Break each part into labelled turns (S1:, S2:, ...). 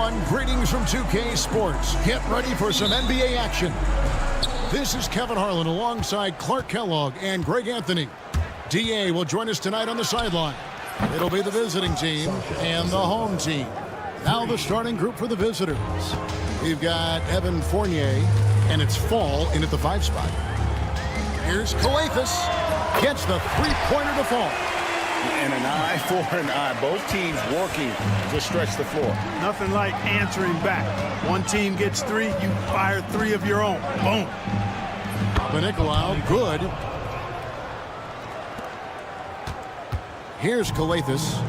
S1: everyone. Greetings from 2K Sports. Get ready for some NBA action. This is Kevin Harlan alongside Clark Kellogg and Greg Anthony. DA will join us tonight on the sideline. It'll be the visiting team and the home team. Now the starting group for the visitors. We've got Evan Fournier, and it's Fall in at the 5 spot. Here's Calathis. Gets the three-pointer to fall.
S2: And an eye for an eye. Both teams working to stretch the floor.
S3: Nothing like answering back. One team gets 3, you fire 3 of your own. Boom.
S1: Nicolau, good. Here's Calathis.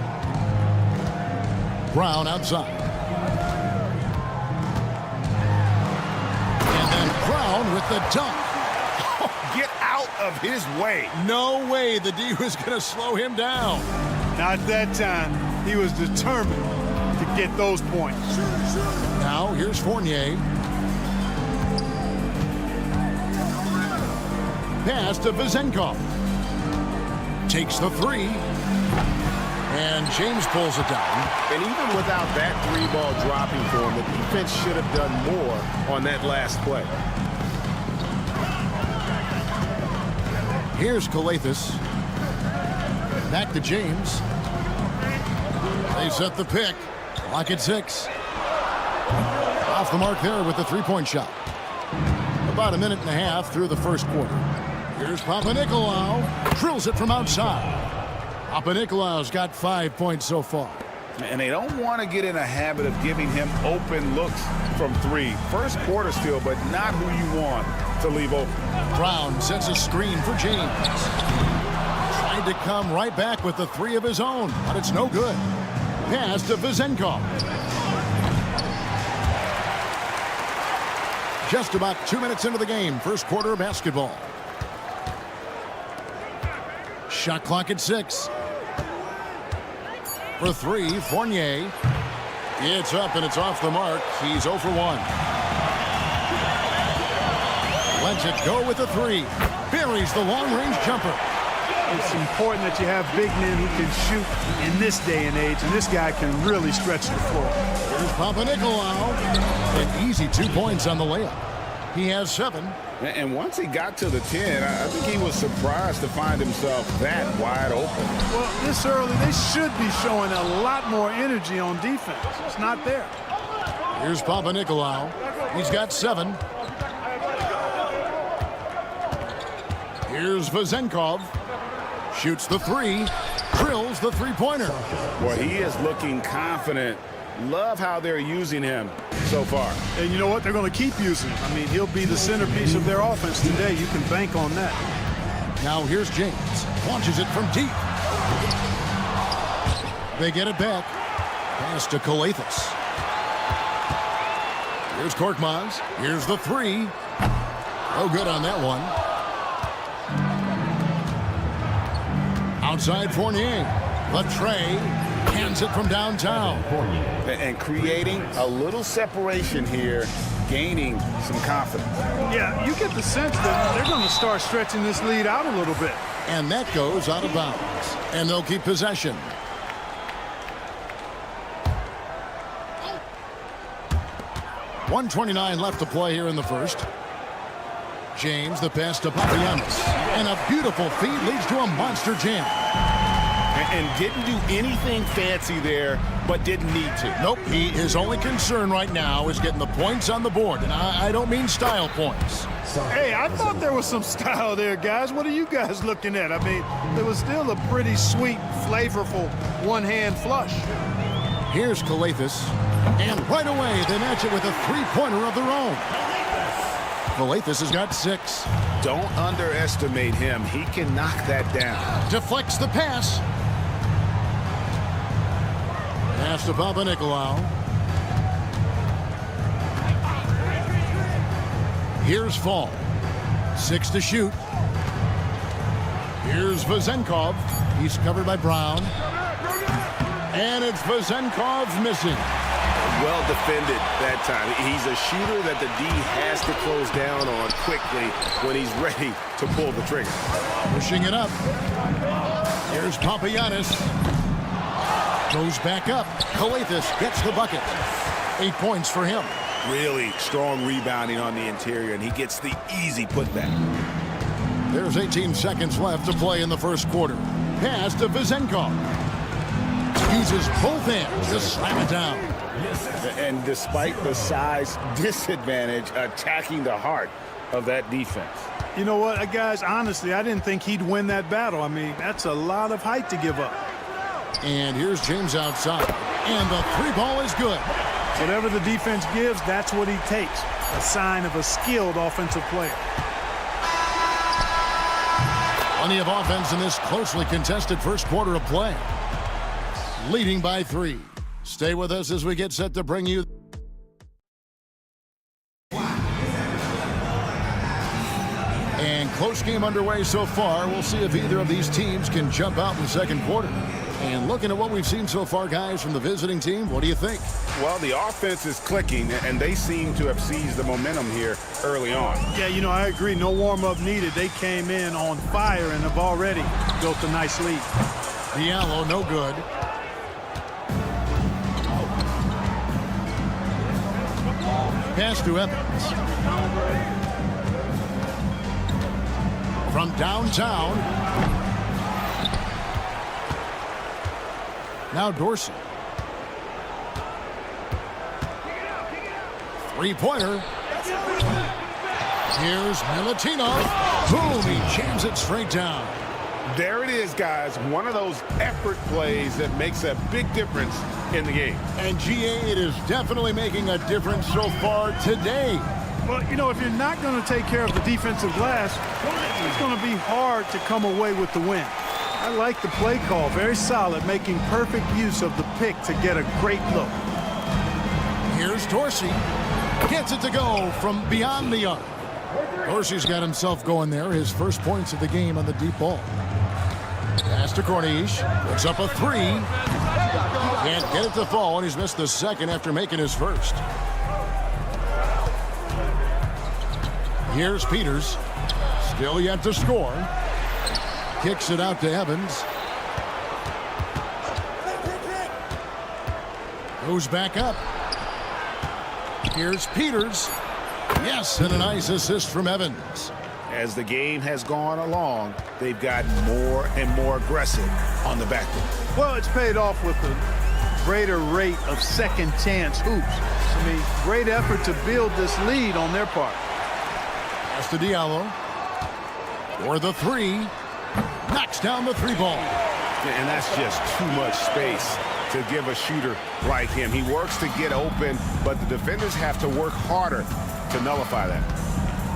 S1: Brown outside. And then Brown with the dunk.
S2: Get out of his way.
S1: No way the D was going to slow him down.
S3: Not that time. He was determined to get those points.
S1: Now here's Fournier. Pass to Vezenkov. Takes the 3. And James pulls it down.
S2: And even without that 3-ball dropping for him, the defense should have done more on that last play.
S1: Here's Calathis. Back to James. They set the pick. Clock at 6. Off the mark there with the 3-point shot. About a minute and a half through the first quarter. Here's Papanikolaou. Drills it from outside. Papanikolaou's got 5 points so far.
S2: And they don't want to get in a habit of giving him open looks from 3. First quarter still, but not who you want to leave open.
S1: Brown sets a screen for James. Tried to come right back with the 3 of his own, but it's no good. Pass to Vezenkov. Just about 2 minutes into the game, first quarter of basketball. Shot clock at 6. For 3, Fournier. It's up and it's off the mark. He's 0 for 1. Lets it go with a 3. Buries the long-range jumper.
S3: It's important that you have big men who can shoot in this day and age, and this guy can really stretch the floor.
S1: Here's Papanikolaou. An easy 2 points on the layup. He has 7.
S2: And once he got to the 10, I think he was surprised to find himself that wide open.
S3: Well, this early, they should be showing a lot more energy on defense. It's not there.
S1: Here's Papanikolaou. He's got 7. Here's Vezenkov. Shoots the 3. Drills the 3-pointer.
S2: Well, he is looking confident. Love how they're using him so far.
S3: And you know what? They're going to keep using him. I mean, he'll be the centerpiece of their offense today. You can bank on that.
S1: Now here's James. Launches it from deep. They get it back. Pass to Calathis. Here's Korkmaz. Here's the 3. No good on that one. Outside Fournier. The tray. Hands it from downtown.
S2: And creating a little separation here, gaining some confidence.
S3: Yeah, you get the sense that they're going to start stretching this lead out a little bit.
S1: And that goes out of bounds. And they'll keep possession. .129 left to play here in the first. James, the pass to Papagiannis. And a beautiful feed leads to a monster jam.
S2: And didn't do anything fancy there, but didn't need to.
S1: Nope, his only concern right now is getting the points on the board. And I don't mean style points.
S3: Hey, I thought there was some style there, guys. What are you guys looking at? I mean, there was still a pretty sweet, flavorful one-hand flush.
S1: Here's Calathis. And right away, they match it with a 3-pointer of their own. Calathis has got 6.
S2: Don't underestimate him. He can knock that down.
S1: Deflects the pass. Pass to Papanikolaou. Here's Fall. 6 to shoot. Here's Vezenkov. He's covered by Brown. And it's Vezenkov missing.
S2: Well defended that time. He's a shooter that the D has to close down on quickly when he's ready to pull the trigger.
S1: Pushing it up. Here's Papagiannis. Goes back up. Calathis gets the bucket. 8 points for him.
S2: Really strong rebounding on the interior, and he gets the easy putback.
S1: There's 18 seconds left to play in the first quarter. Pass to Vizenkov. Uses both hands to slam it down.
S2: And despite the size disadvantage, attacking the heart of that defense.
S3: You know what, guys, honestly, I didn't think he'd win that battle. I mean, that's a lot of height to give up.
S1: And here's James outside. And the 3 ball is good.
S3: Whatever the defense gives, that's what he takes. A sign of a skilled offensive player.
S1: Plenty of offense in this closely contested first quarter of play. Leading by 3. Stay with us as we get set to bring you. And close game underway so far. We'll see if either of these teams can jump out in the second quarter. And looking at what we've seen so far, guys, from the visiting team, what do you think?
S2: Well, the offense is clicking, and they seem to have seized the momentum here early on.
S3: Yeah, you know, I agree. No warm-up needed. They came in on fire and have already built a nice lead.
S1: Diallo, no good. Pass to Evans. From downtown. Now Dorsey. 3-pointer. Here's Milutinov. Boom, he jams it straight down.
S2: There it is, guys. One of those effort plays that makes a big difference in the game.
S1: And GA, it is definitely making a difference so far today.
S3: Well, you know, if you're not going to take care of the defensive glass, it's going to be hard to come away with the win. I like the play call. Very solid, making perfect use of the pick to get a great look.
S1: Here's Dorsey. Gets it to go from beyond the arc. Dorsey's got himself going there. His first points of the game on the deep ball. Pass to Corniche. Puts up a 3. Can't get it to fall, and he's missed the second after making his first. Here's Peters. Still yet to score. Kicks it out to Evans. Goes back up. Here's Peters. Yes, and a nice assist from Evans.
S2: As the game has gone along, they've gotten more and more aggressive on the backboard.
S3: Well, it's paid off with a greater rate of second chance hoops. I mean, great effort to build this lead on their part.
S1: Pass to Diallo. For the 3. Knocks down the 3 ball.
S2: And that's just too much space to give a shooter like him. He works to get open, but the defenders have to work harder to nullify that.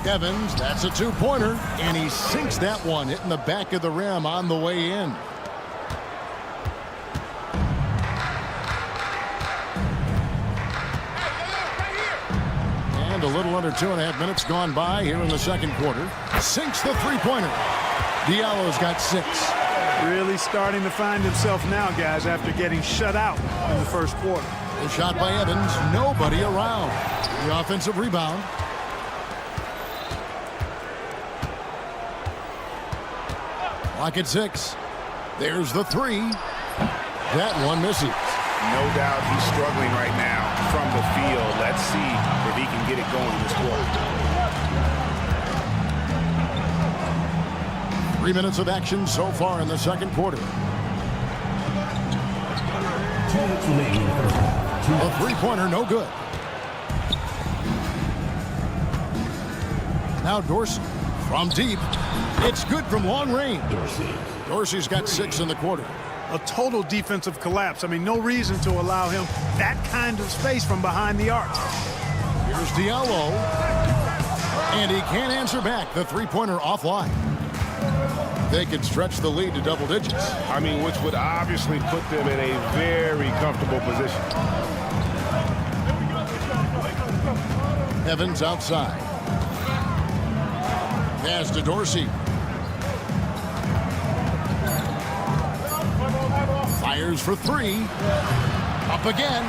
S1: Evans, that's a 2-pointer, and he sinks that one, hitting the back of the rim on the way in. And a little under 2.5 minutes gone by here in the second quarter. Sinks the 3-pointer. Diallo's got 6.
S3: Really starting to find himself now, guys, after getting shut out in the first quarter.
S1: The shot by Evans, nobody around. The offensive rebound. Clock at 6. There's the 3. That one misses.
S2: No doubt he's struggling right now from the field. Let's see if he can get it going this quarter.
S1: 3 minutes of action so far in the second quarter. A 3-pointer, no good. Now Dorsey from deep. It's good from long range. Dorsey's got 6 in the quarter.
S3: A total defensive collapse. I mean, no reason to allow him that kind of space from behind the arc.
S1: Here's Diallo. And he can't answer back. The 3-pointer offline. They could stretch the lead to double digits.
S2: I mean, which would obviously put them in a very comfortable position.
S1: Evans outside. Pass to Dorsey. Fires for 3. Up again.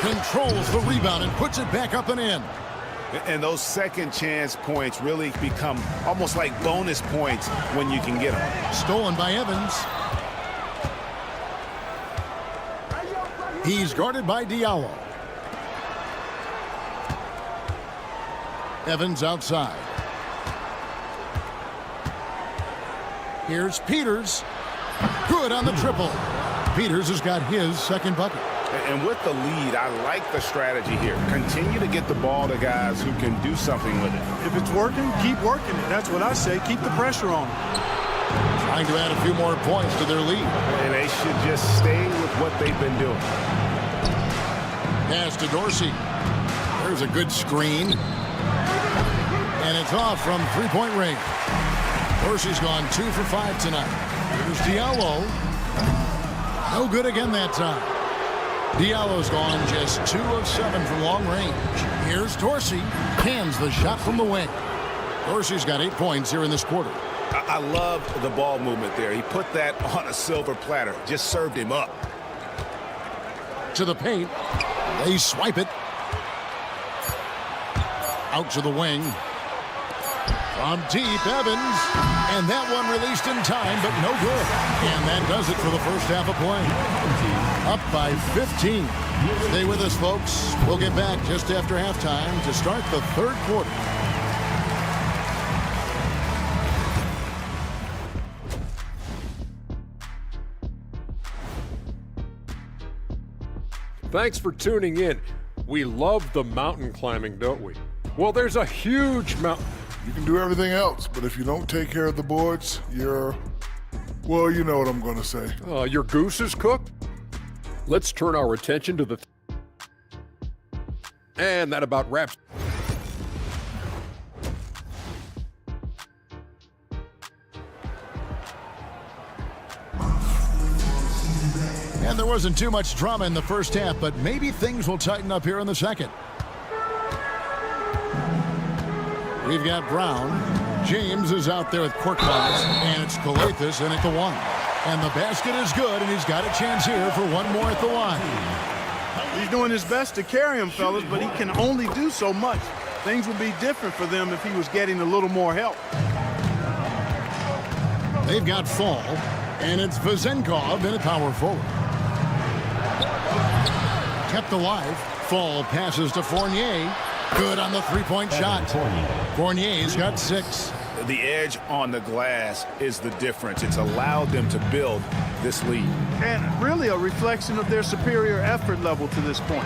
S1: Controls the rebound and puts it back up and in.
S2: And those second chance points really become almost like bonus points when you can get them.
S1: Stolen by Evans. He's guarded by Diallo. Evans outside. Here's Peters. Good on the triple. Peters has got his second bucket.
S2: And with the lead, I like the strategy here. Continue to get the ball to guys who can do something with it.
S3: If it's working, keep working it. That's what I say. Keep the pressure on them.
S1: Trying to add a few more points to their lead.
S2: And they should just stay with what they've been doing.
S1: Pass to Dorsey. There's a good screen. And it's off from three-point range. Dorsey's gone 2 for 5 tonight. Here's Diallo. No good again that time. Diallo's gone just 2 of 7 from long range. Here's Dorsey. Cans the shot from the wing. Dorsey's got 8 points here in this quarter.
S2: I love the ball movement there. He put that on a silver platter. Just served him up.
S1: To the paint. They swipe it. Out to the wing. From deep, Evans. And that one released in time, but no good. And that does it for the first half of play. Up by 15. Stay with us, folks. We'll get back just after halftime to start the third quarter.
S4: Thanks for tuning in. We love the mountain climbing, don't we? Well, there's a huge mountain.
S5: You can do everything else, but if you don't take care of the boards, well, you know what I'm going to say.
S4: Your goose is cooked? Let's turn our attention to the... And that about wraps...
S1: And there wasn't too much drama in the first half, but maybe things will tighten up here in the second. We've got Brown. James is out there with Korkmaz, and it's Kalathis in at the one. And the basket is good, and he's got a chance here for one more at the line.
S3: He's doing his best to carry him, fellas, but he can only do so much. Things would be different for them if he was getting a little more help.
S1: They've got Fall, and it's Vezenkov in at power forward. Kept alive. Fall passes to Fournier. Good on the three-point shot. Fournier's got 6.
S2: The edge on the glass is the difference. It's allowed them to build this lead.
S3: And really a reflection of their superior effort level to this point.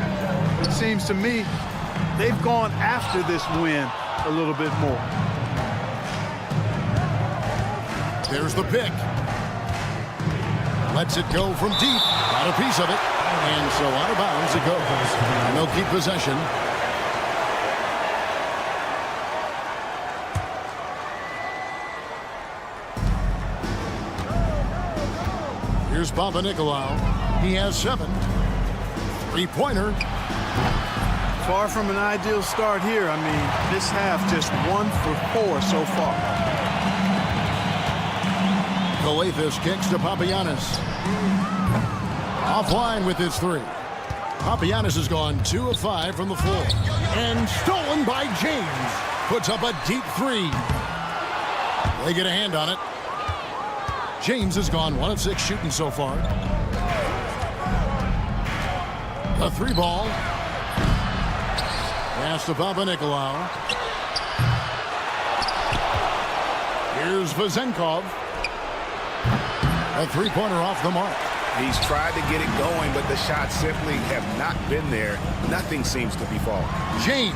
S3: It seems to me they've gone after this win a little bit more.
S1: There's the pick. Lets it go from deep. Got a piece of it. And so out of bounds it goes. And they'll keep possession. Here's Papanikolaou. He has 7. Three-pointer.
S3: Far from an ideal start here. I mean, this half just 1 for 4 so far.
S1: Kalathis kicks to Papagiannis. Offline with his 3. Papagiannis has gone 2 of 5 from the floor. And stolen by James. Puts up a deep 3. They get a hand on it. James has gone 1 of 6 shooting so far. The 3 ball. Pass to Papanikolaou. Here's Vezenkov. A 3-pointer off the mark.
S2: He's tried to get it going, but the shots simply have not been there. Nothing seems to be falling.
S1: James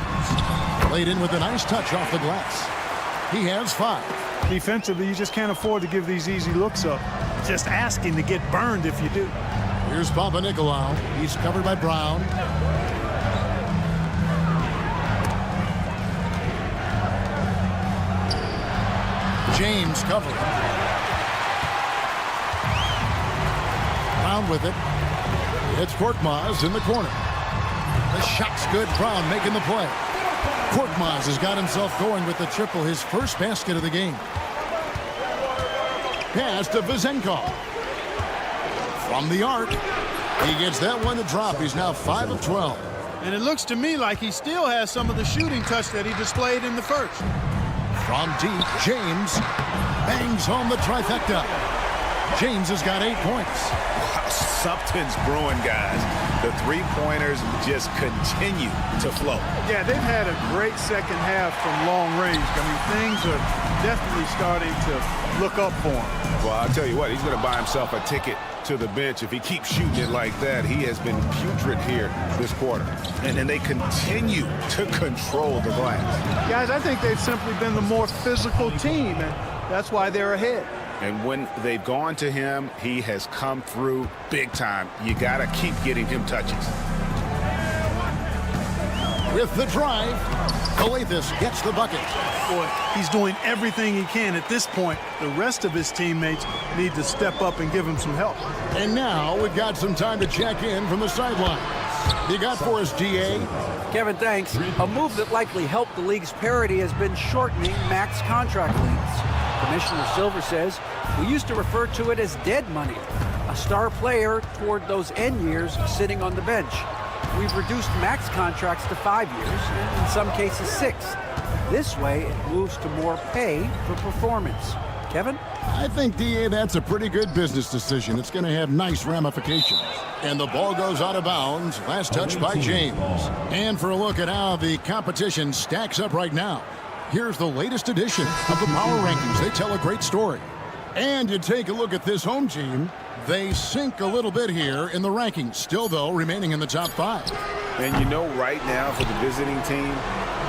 S1: laid in with a nice touch off the glass. He has 5.
S3: Defensively, you just can't afford to give these easy looks up. Just asking to get burned if you do.
S1: Here's Papanikolaou. He's covered by Brown. James covered. Brown with it. It's Korkmaz in the corner. The shot's good. Brown making the play. Korkmaz has got himself going with the triple, his first basket of the game. Pass to Vezenkov. From the arc, he gets that one to drop. He's now 5 of 12.
S3: And it looks to me like he still has some of the shooting touch that he displayed in the first.
S1: From deep, James bangs home the trifecta. James has got 8 points.
S2: Wow, something's brewing, guys. The three-pointers just continue to flow.
S3: Yeah, they've had a great second half from long range. I mean, things are definitely starting to look up for him.
S2: Well, I'll tell you what, he's going to buy himself a ticket to the bench. If he keeps shooting it like that, he has been putrid here this quarter. And they continue to control the glass.
S3: Guys, I think they've simply been the more physical team, and that's why they're ahead.
S2: And when they've gone to him, he has come through big time. You got to keep getting him touches.
S1: With the drive, Calathes gets the bucket.
S3: Boy, he's doing everything he can at this point. The rest of his teammates need to step up and give him some help.
S1: And now we've got some time to check in from the sideline. You got for us, DA?
S6: Kevin, thanks. A move that likely helped the league's parity has been shortening max contract lengths. Commissioner Silver says we used to refer to it as dead money, a star player toward those end years sitting on the bench. We've reduced max contracts to 5 years, and in some cases 6. This way, it moves to more pay for performance. Kevin?
S1: I think, DA, that's a pretty good business decision. It's going to have nice ramifications. And the ball goes out of bounds. Last touch by James. And for a look at how the competition stacks up right now, here's the latest edition of the Power Rankings. They tell a great story. And you take a look at this home team, they sink a little bit here in the rankings. Still, though, remaining in the top 5.
S2: And you know, right now for the visiting team,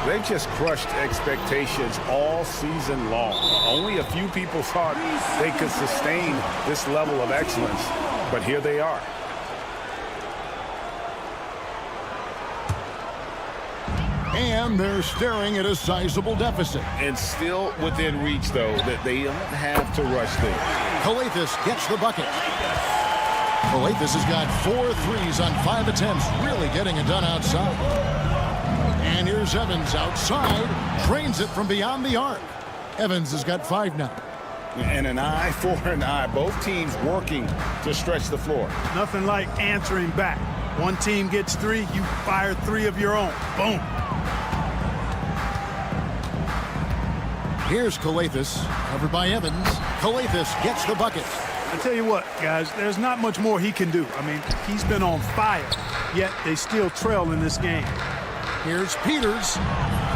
S2: they've just crushed expectations all season long. Only a few people thought they could sustain this level of excellence, but here they are.
S1: And they're staring at a sizable deficit.
S2: And still within reach, though, that they don't have to rush there.
S1: Calathes gets the bucket. Calathes has got 4 threes on 5 attempts, really getting it done outside. And here's Evans outside, drains it from beyond the arc. Evans has got 5 now.
S2: And an eye for an eye. Both teams working to stretch the floor.
S3: Nothing like answering back. One team gets 3, you fire 3 of your own. Boom.
S1: Here's Calathes, covered by Evans. Calathes gets the bucket.
S3: I tell you what, guys, there's not much more he can do. I mean, he's been on fire, yet they still trail in this game.
S1: Here's Peters,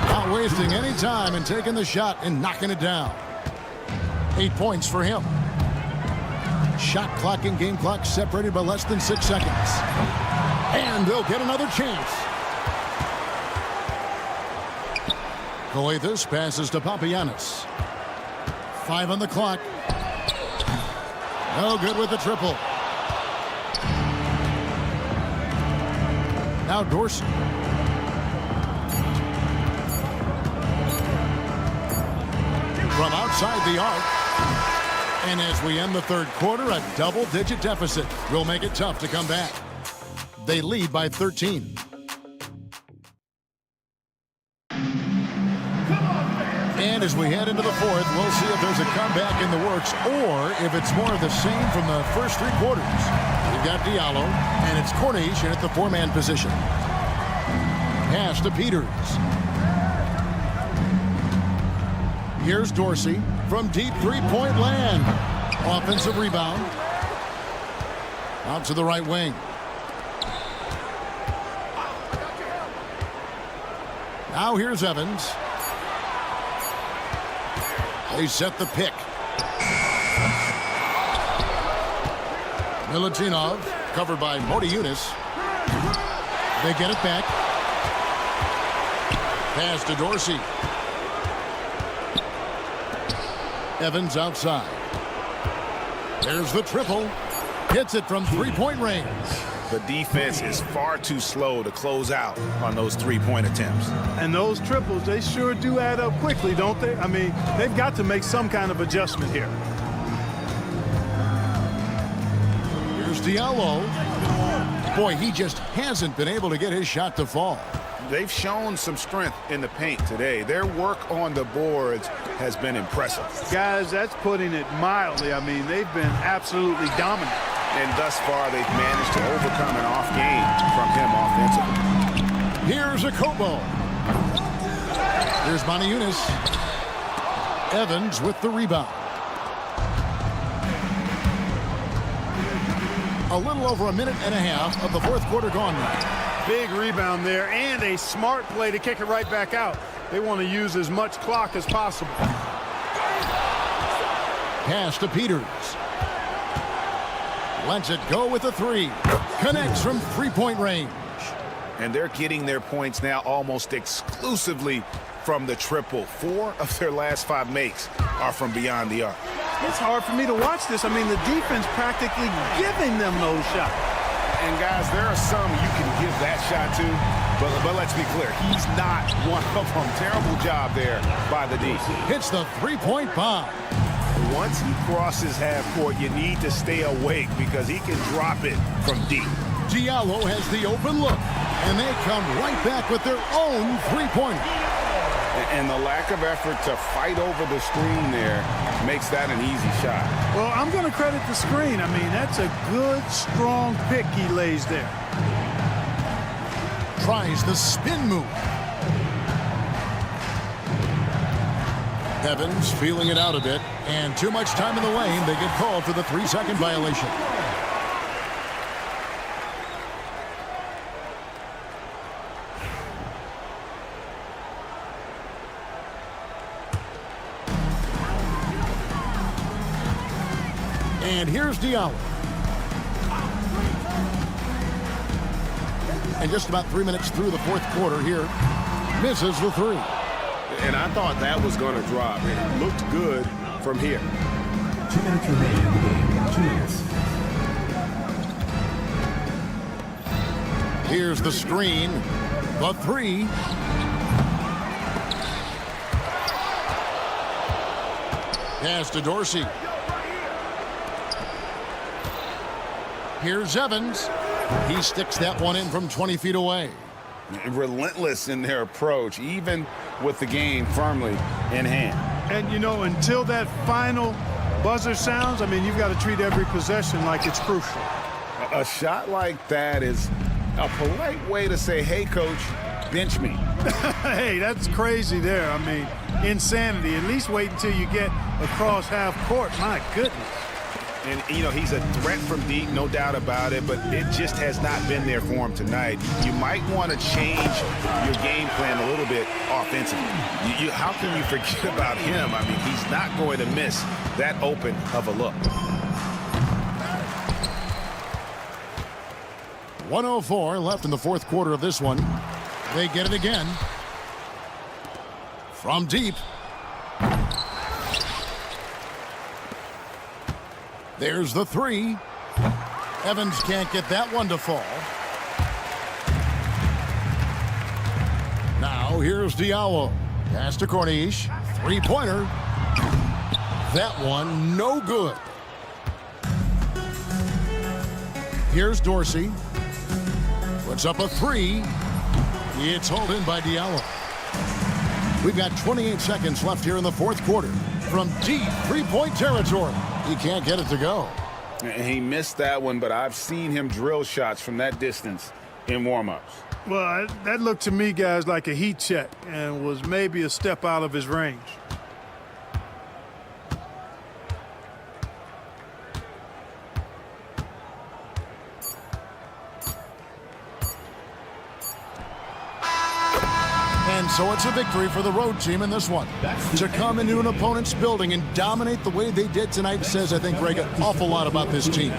S1: not wasting any time and taking the shot and knocking it down. 8 points for him. Shot clock and game clock separated by less than 6 seconds. And they'll get another chance. Calathes passes to Papagiannis. 5 on the clock. No good with the triple. Now Dorsey. From outside the arc. And as we end the third quarter, a double-digit deficit will make it tough to come back. They lead by 13. And as we head into the fourth, we'll see if there's a comeback in the works or if it's more of the same from the first 3 quarters. We've got Diallo, and it's Cornish at the 4-man position. Pass to Peters. Here's Dorsey from deep 3-point land. Offensive rebound. Out to the right wing. Now here's Evans. They set the pick. Milutinov, covered by Motiejunas. They get it back. Pass to Dorsey. Evans outside. There's the triple. Hits it from 3-point range.
S2: The defense is far too slow to close out on those 3-point attempts.
S3: And those triples, they sure do add up quickly, don't they? I mean, they've got to make some kind of adjustment here.
S1: Here's Diallo. Boy, he just hasn't been able to get his shot to fall.
S2: They've shown some strength in the paint today. Their work on the boards has been impressive.
S3: Guys, that's putting it mildly. I mean, they've been absolutely dominant.
S2: And thus far, they've managed to overcome an off game from him offensively.
S1: Here's a Kobo. Here's Motiejunas. Evans with the rebound. A little over a minute and a half of the fourth quarter gone now.
S3: Big rebound there and a smart play to kick it right back out. They want to use as much clock as possible.
S1: Pass to Peters. Lets it go with a three. Connects from three-point range.
S2: And they're getting their points now almost exclusively from the triple. 4 of their last 5 makes are from beyond the arc.
S3: It's hard for me to watch this. I mean, the defense practically giving them those shots.
S2: And guys, there are some you can give that shot to, but let's be clear, he's not one of them. Terrible job there by the D.
S1: Hits the three-point bomb.
S2: Once he crosses half court, you need to stay awake because he can drop it from deep.
S1: Diallo has the open look, and they come right back with their own three-pointer.
S2: And the lack of effort to fight over the screen there makes that an easy shot.
S3: Well, I'm going to credit the screen. I mean, that's a good, strong pick he lays there.
S1: Tries the spin move. Evans feeling it out a bit, and too much time in the lane. They get called for the 3-second violation. And here's Diallo. And just about 3 minutes through the fourth quarter here, misses the three.
S2: And I thought that was going to drop. It looked good from here.
S7: 2 minutes remaining in the game. 2 minutes.
S1: Here's the screen. The three. Pass to Dorsey. Here's Evans. He sticks that one in from 20 feet away.
S2: Relentless in their approach, even with the game firmly in hand.
S3: And, you know, until that final buzzer sounds, I mean, you've got to treat every possession like it's crucial.
S2: A shot like that is a polite way to say, hey, coach, bench me.
S3: Hey, that's crazy there. I mean, insanity. At least wait until you get across half court. My goodness.
S2: And, you know, he's a threat from deep, no doubt about it, but it just has not been there for him tonight. You might want to change your game plan a little bit offensively. How can you forget about him? I mean, he's not going to miss that open of a look.
S1: 1:04 left in the fourth quarter of this one. They get it again. From deep. There's the three. Evans can't get that one to fall. Now here's Diallo. Pass to Corniche. Three-pointer. That one no good. Here's Dorsey. Puts up a three. It's hauled in by Diallo. We've got 28 seconds left here in the fourth quarter. From deep three-point territory. He can't get it to go.
S2: He missed that one, but I've seen him drill shots from that distance in warm-ups.
S3: Well, that looked to me, guys, like a heat check and was maybe a step out of his range.
S1: And so it's a victory for the road team in this one. To come into an opponent's building and dominate the way they did tonight says, I think, Greg, an awful lot about this team.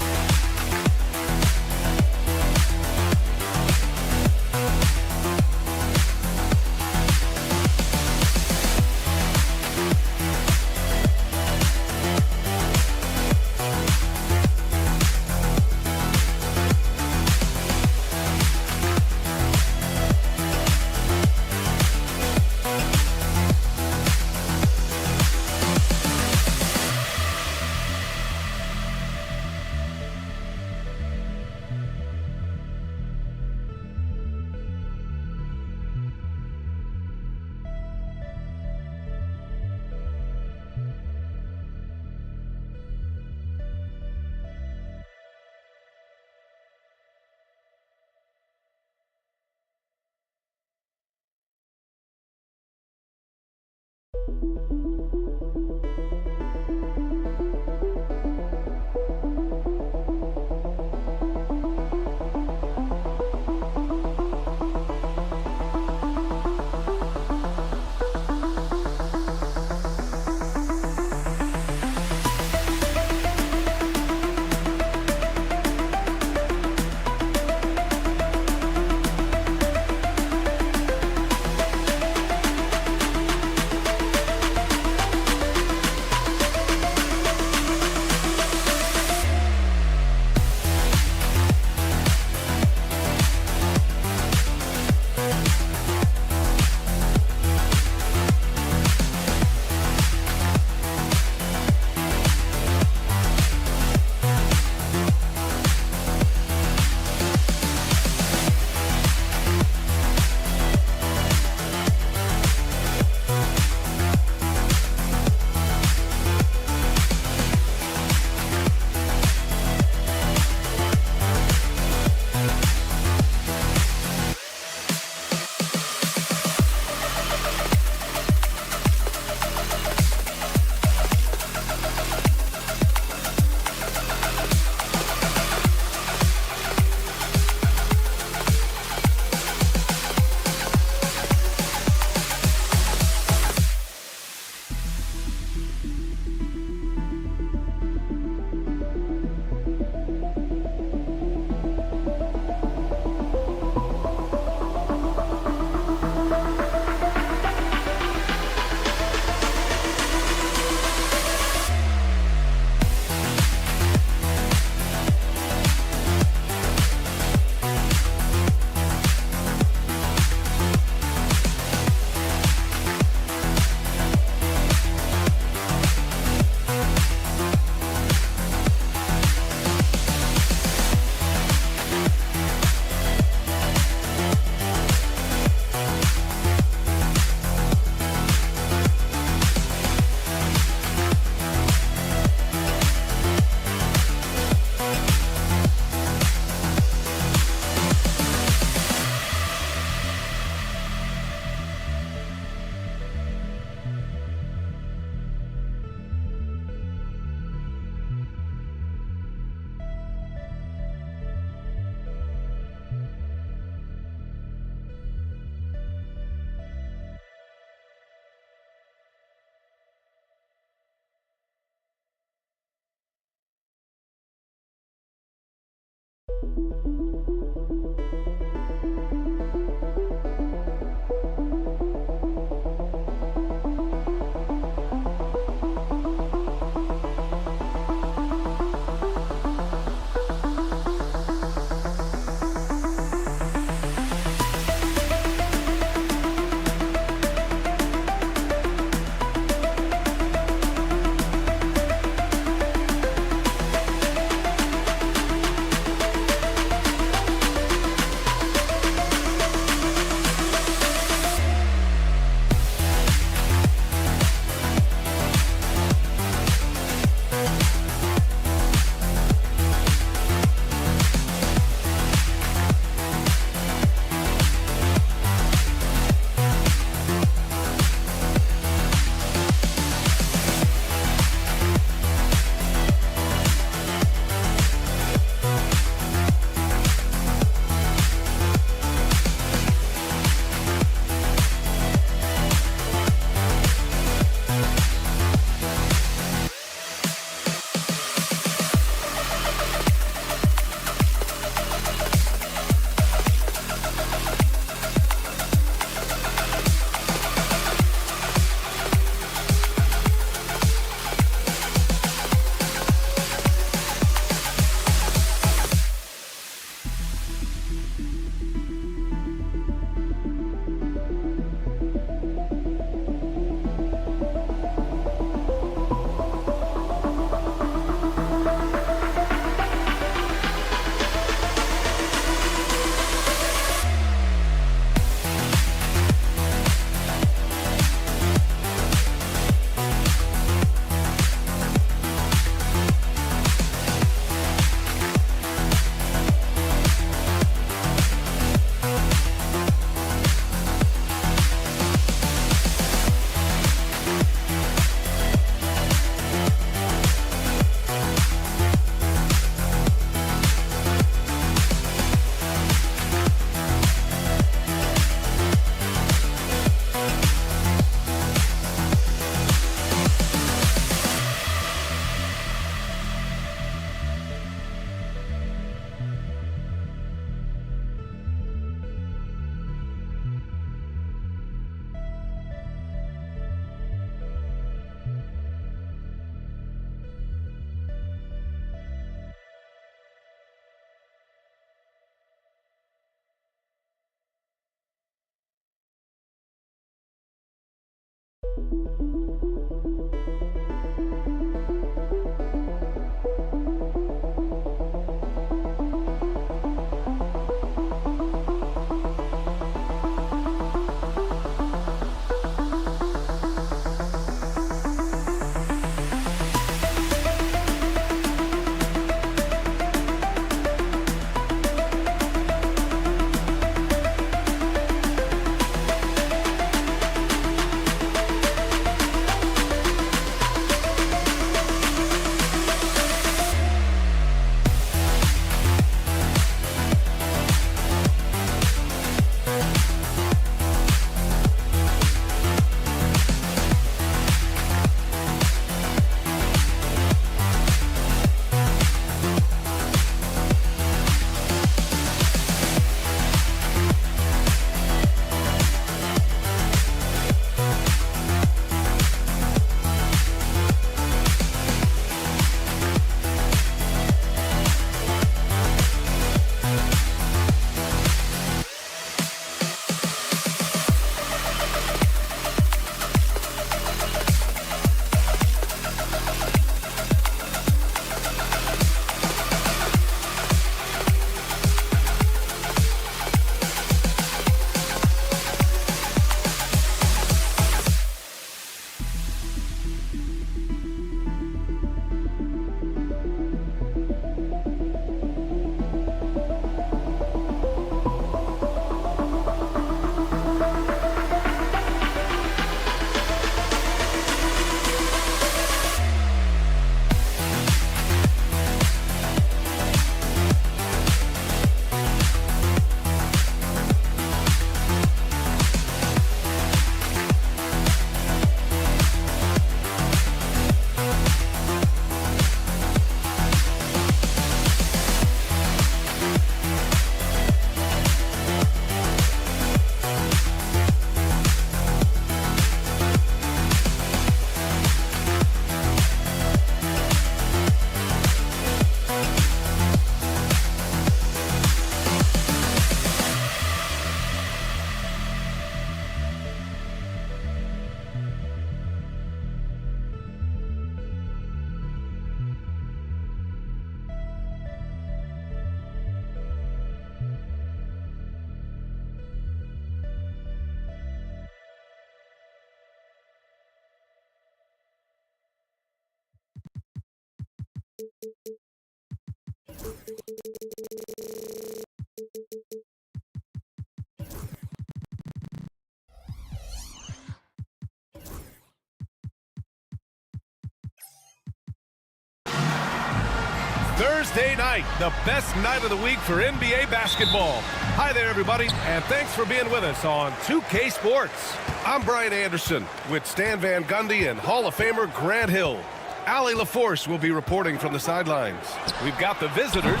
S8: Thursday night, the best night of the week for NBA basketball. Hi there, everybody, and thanks for being with us on 2K Sports. I'm Brian Anderson with Stan Van Gundy and Hall of Famer Grant Hill. Allie LaForce will be reporting from the sidelines. We've got the visitors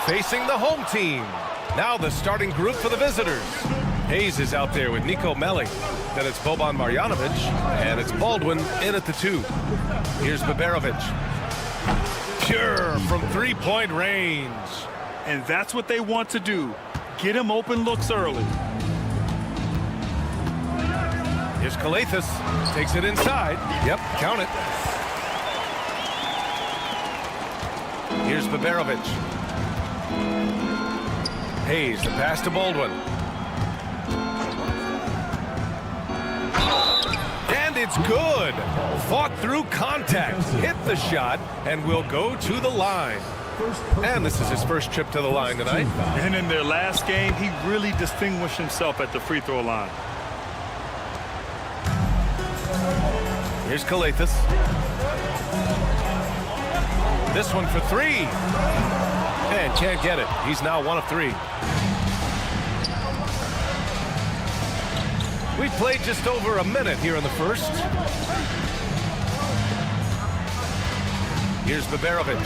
S8: facing the home team. Now the starting group for the visitors. Hayes is out there with Nico Melli. Then it's Boban Marjanovic, and it's Baldwin in at the 2. Here's Baberovic. Pure from three-point range.
S3: And that's what they want to do. Get him open looks early.
S8: Here's Kalathis. Takes it inside. Yep, count it. Here's Baberovic. Hayes, the pass to Baldwin. And it's good. Fought through contact. Hit the shot and will go to the line. And this is his first trip to the line tonight.
S3: And in their last game, he really distinguished himself at the free throw line.
S8: Here's Kalathis. This one for 3. And can't get it. He's now 1 of 3. We've played just over a minute here in the first. Here's Baberovic.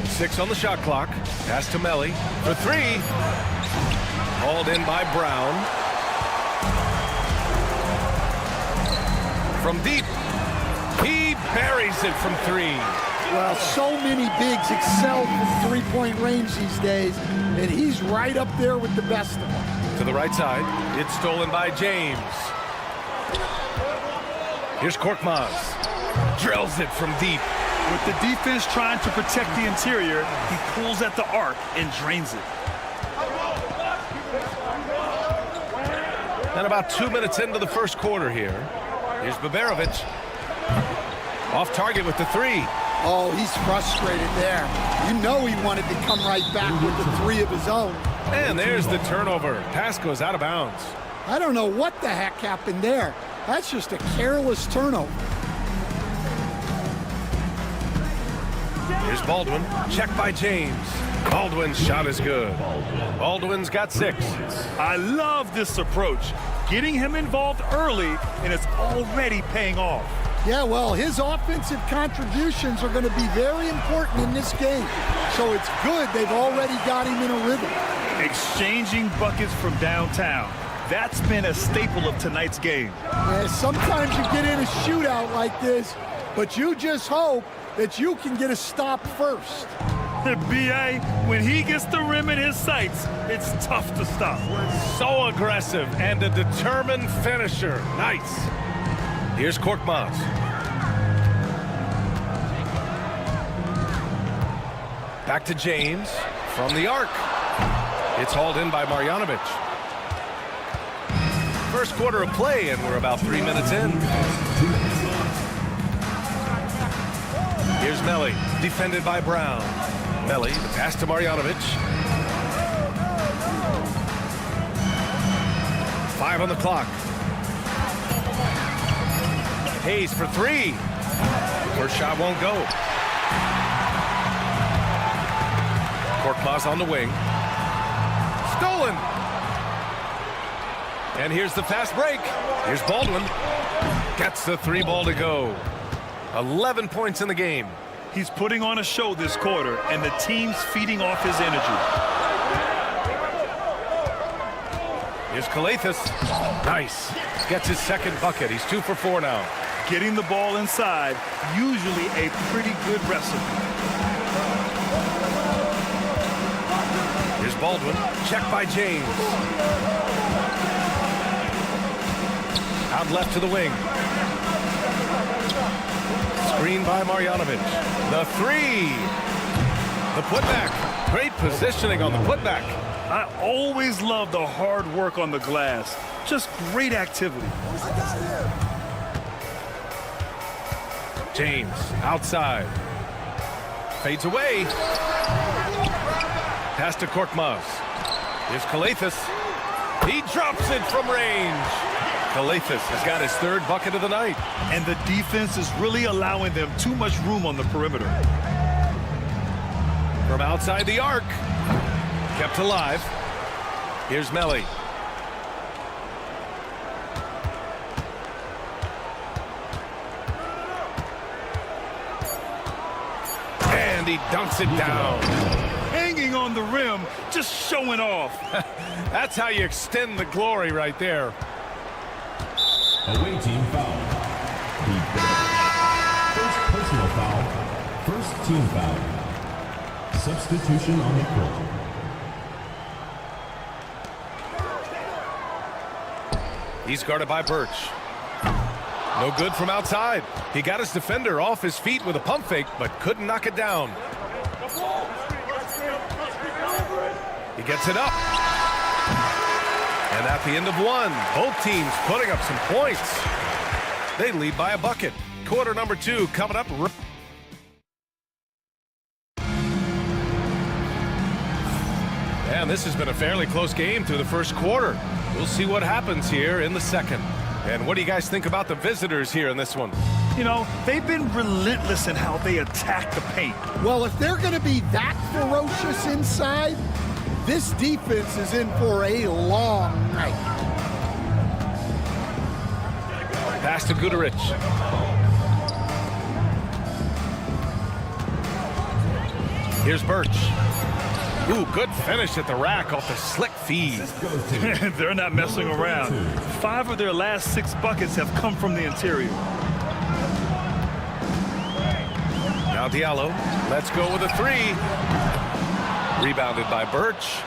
S8: 6 on the shot clock. Pass to Melli for 3. Hauled in by Brown. From deep. He buries it from 3.
S9: Well, so many bigs excel from three-point range these days, and he's right up there with the best of them.
S8: To the right side. It's stolen by James. Here's Korkmaz. Drills it from deep.
S10: With the defense trying to protect the interior, he pulls at the arc and drains it.
S8: And about 2 minutes into the first quarter here. Here's Baberovic. Off target with the three.
S9: Oh, he's frustrated there. You know he wanted to come right back with the three of his own.
S8: And there's the turnover. Pass goes out of bounds.
S9: I don't know what the heck happened there. That's just a careless turnover.
S8: Here's Baldwin. Check by James. Baldwin's shot is good. Baldwin's got 6.
S10: I love this approach. Getting him involved early, and it's already paying off.
S9: Yeah, well, his offensive contributions are going to be very important in this game. So it's good they've already got him in a rhythm.
S10: Exchanging buckets from downtown. That's been a staple of tonight's game.
S9: Yeah, sometimes you get in a shootout like this, but you just hope that you can get a stop first.
S10: B.A., when he gets the rim in his sights, it's tough to stop.
S8: So aggressive and a determined finisher. Nice. Here's Korkmaz. Back to James from the arc. It's hauled in by Marjanovic. First quarter of play, and we're about 3 minutes in. Here's Melli, defended by Brown. Melli, the pass to Marjanovic. 5 on the clock. Hayes for 3. First shot won't go. Korkmaz on the wing. Stolen. And here's the fast break. Here's Baldwin. Gets the 3 ball to go. 11 points in the game.
S10: He's putting on a show this quarter, and the team's feeding off his energy.
S8: Here's Kalathis. Nice. Gets his second bucket. He's 2 for 4 now.
S10: Getting the ball inside, usually a pretty good recipe.
S8: Here's Baldwin. Checked by James. Out left to the wing. Screen by Marjanovic. The 3. The putback. Great positioning on the putback.
S10: I always love the hard work on the glass. Just great activity.
S8: James outside. Fades away. Pass to Korkmaz. Here's Kalathis. He drops it from range. Kalathis has got his 3rd bucket of the night.
S10: And the defense is really allowing them too much room on the perimeter.
S8: From outside the arc. Kept alive. Here's Melli. And he dunks it down.
S10: Hanging on the rim, just showing off.
S8: That's how you extend the glory right there.
S7: Away team foul. First personal foul. First team foul. Substitution on the court.
S8: He's guarded by Birch. No good from outside. He got his defender off his feet with a pump fake, but couldn't knock it down. He gets it up. And at the end of 1, both teams putting up some points. They lead by a bucket. Quarter number 2 coming up. And this has been a fairly close game through the first quarter. We'll see what happens here in the second. And what do you guys think about the visitors here in this one?
S10: You know, they've been relentless in how they attack the paint.
S9: Well, if they're going to be that ferocious inside, this defense is in for a long night.
S8: Pass to Guduric. Here's Birch. Ooh, good finish at the rack off the slick feed.
S10: They're not messing around. 5 of their last 6 buckets have come from the interior.
S8: Now Diallo, let's go with a 3. Rebounded by Birch.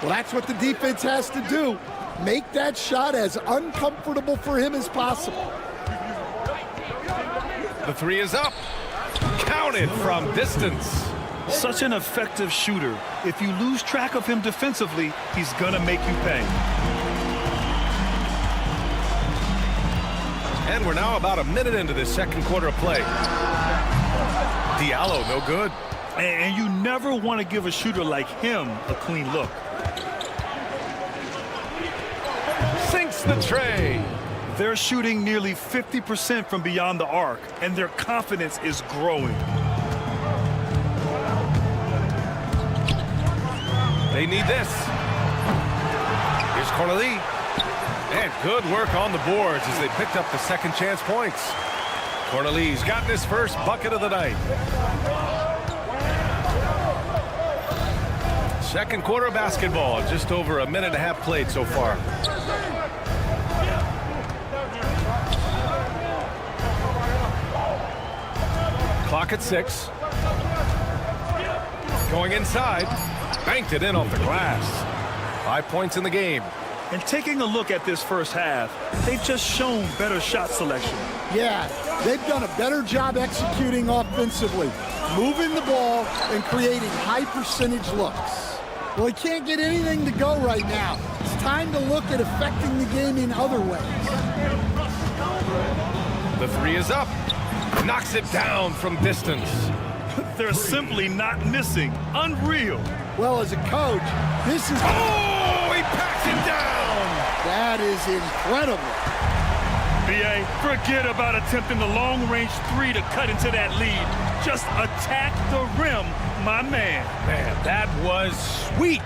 S9: Well, that's what the defense has to do. Make that shot as uncomfortable for him as possible.
S8: The three is up. Counted from distance.
S10: Such an effective shooter. If you lose track of him defensively, he's gonna make you pay.
S8: And we're now about a minute into this second quarter of play. Diallo, no good.
S10: And you never want to give a shooter like him a clean look.
S8: Sinks the tray.
S10: They're shooting nearly 50% from beyond the arc, and their confidence is growing.
S8: They need this. Here's Corneli. And good work on the boards as they picked up the second chance points. Corneli's gotten his first bucket of the night. Second quarter of basketball, just over a minute and a half played so far. Clock at 6. Going inside. Banked it in off the glass. 5 points in the game.
S10: And taking a look at this first half, they've just shown better shot selection.
S9: Yeah, they've done a better job executing offensively, moving the ball and creating high percentage looks. Well, he can't get anything to go right now. It's time to look at affecting the game in other ways.
S8: The three is up. Knocks it down from distance.
S10: They're simply not missing. Unreal.
S9: Well, as a coach, this is...
S8: Oh, he packs it down!
S9: That is incredible.
S10: B.A., forget about attempting the long-range three to cut into that lead. Just attack the rim, my man.
S8: Man, that was sweet.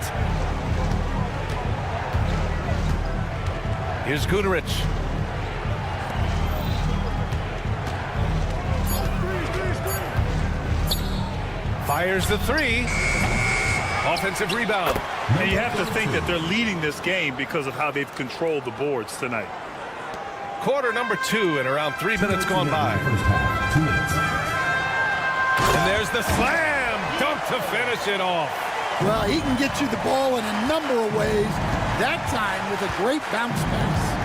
S8: Here's Gudarich. Fires the three. Offensive rebound.
S10: And you have to think that they're leading this game because of how they've controlled the boards tonight.
S8: Quarter number 2 and around 3 minutes gone by. And there's the slam dunk to finish it off.
S9: Well, he can get you the ball in a number of ways, that time with a great bounce pass.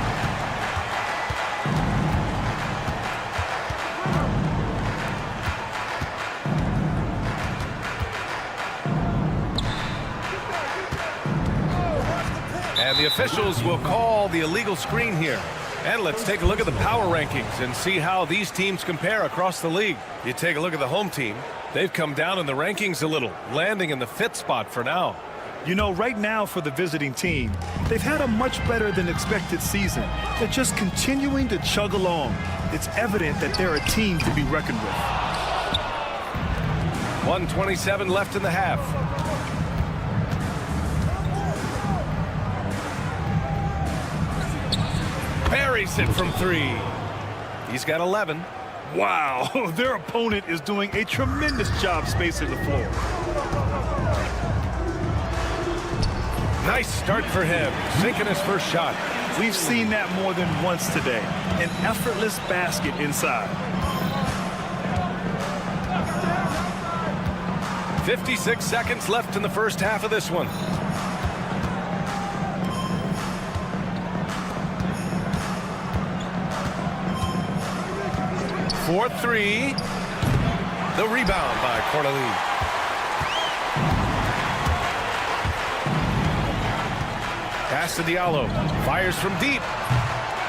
S8: And the officials will call the illegal screen here. And let's take a look at the power rankings and see how these teams compare across the league. You take a look at the home team. They've come down in the rankings a little, landing in the 5th spot for now.
S10: You know, right now for the visiting team, they've had a much better than expected season. They're just continuing to chug along. It's evident that they're a team to be reckoned with.
S8: 1:27 left in the half. Buries it from 3. He's got 11.
S10: Wow, their opponent is doing a tremendous job spacing the floor.
S8: Nice start for him, sinking his first shot.
S10: We've seen that more than once today. An effortless basket inside.
S8: 56 seconds left in the first half of this one. For 3. The rebound by Corneli. Pass to Diallo. Fires from deep.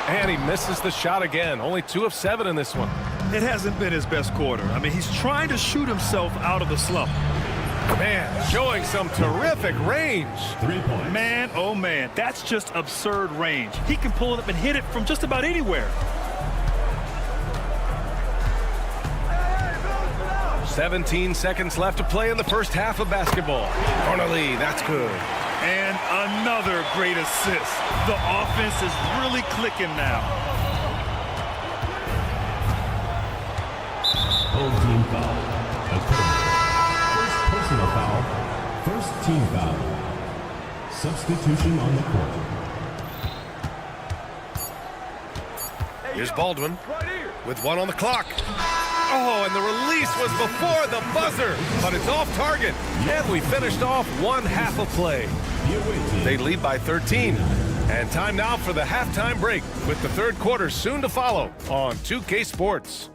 S8: And he misses the shot again. Only 2 of 7 in this one.
S10: It hasn't been his best quarter. I mean, he's trying to shoot himself out of the slump.
S8: Man, showing some terrific range.
S7: 3 points.
S10: Man, oh man, that's just absurd range. He can pull it up and hit it from just about anywhere.
S8: 17 seconds left to play in the first half of basketball. Corneli, that's good.
S10: And another great assist. The offense is really clicking now.
S7: Home team foul. First personal foul. First team foul. Substitution on the court.
S8: Here's Baldwin with 1 on the clock. Oh, and the release was before the buzzer, but it's off target. And we finished off one half of play. They lead by 13. And time now for the halftime break, with the third quarter soon to follow on 2K Sports.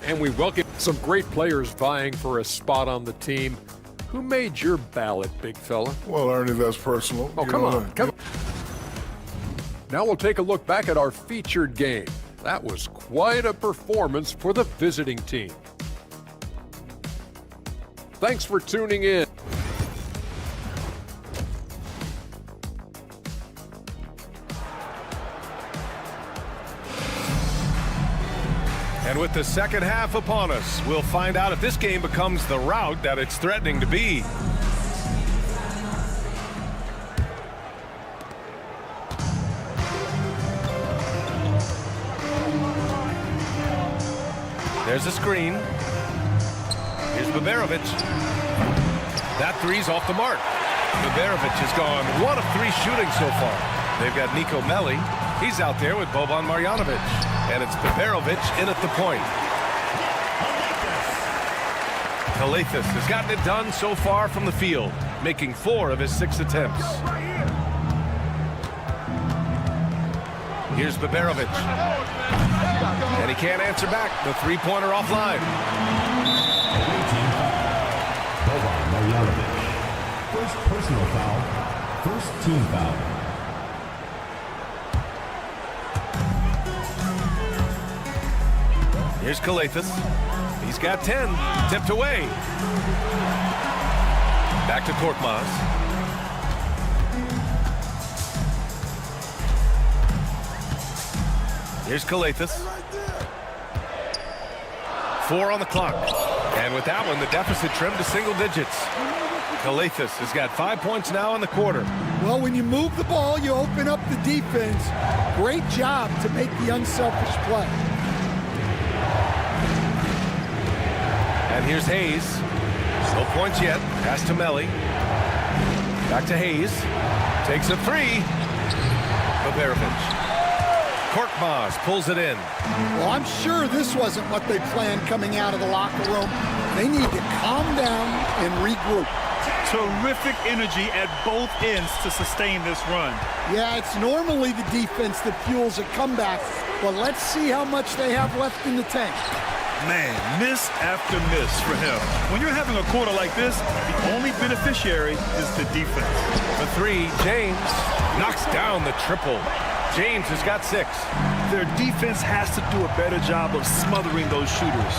S4: And we welcome some great players vying for a spot on the team. Who made your ballot, big fella?
S5: Well, Ernie, that's personal.
S4: Oh, come on. Now we'll take a look back at our featured game. That was quite a performance for the visiting team. Thanks for tuning in.
S8: And with the second half upon us, we'll find out if this game becomes the rout that it's threatening to be. There's a screen. Here's Baberovic. That three's off the mark. Baberovic has gone 1 of 3 shooting so far. They've got Nico Melli. He's out there with Boban Marjanovic. And it's Baberovic in at the point. Kalathis has gotten it done so far from the field, making 4 of his 6 attempts. Here's Baberovic. And he can't answer back. The three-pointer offline.
S7: Boban Marjanovic. First personal foul. First team foul.
S8: Here's Kalathis. He's got 10. Tipped away. Back to Korkmaz. Here's Kalathis. 4 on the clock. And with that one, the deficit trimmed to single digits. Kalathis has got 5 points now in the quarter.
S9: Well, when you move the ball, you open up the defense. Great job to make the unselfish play.
S8: And here's Hayes. No points yet. Pass to Melli. Back to Hayes. Takes a 3. Baberovic. Korkmaz pulls it in.
S9: Well, I'm sure this wasn't what they planned coming out of the locker room. They need to calm down and regroup.
S10: Terrific energy at both ends to sustain this run.
S9: Yeah, it's normally the defense that fuels a comeback, but let's see how much they have left in the tank.
S10: Man, miss after miss for him. When you're having a quarter like this, the only beneficiary is the defense.
S8: The 3, James knocks down the triple. James has got 6.
S10: Their defense has to do a better job of smothering those shooters.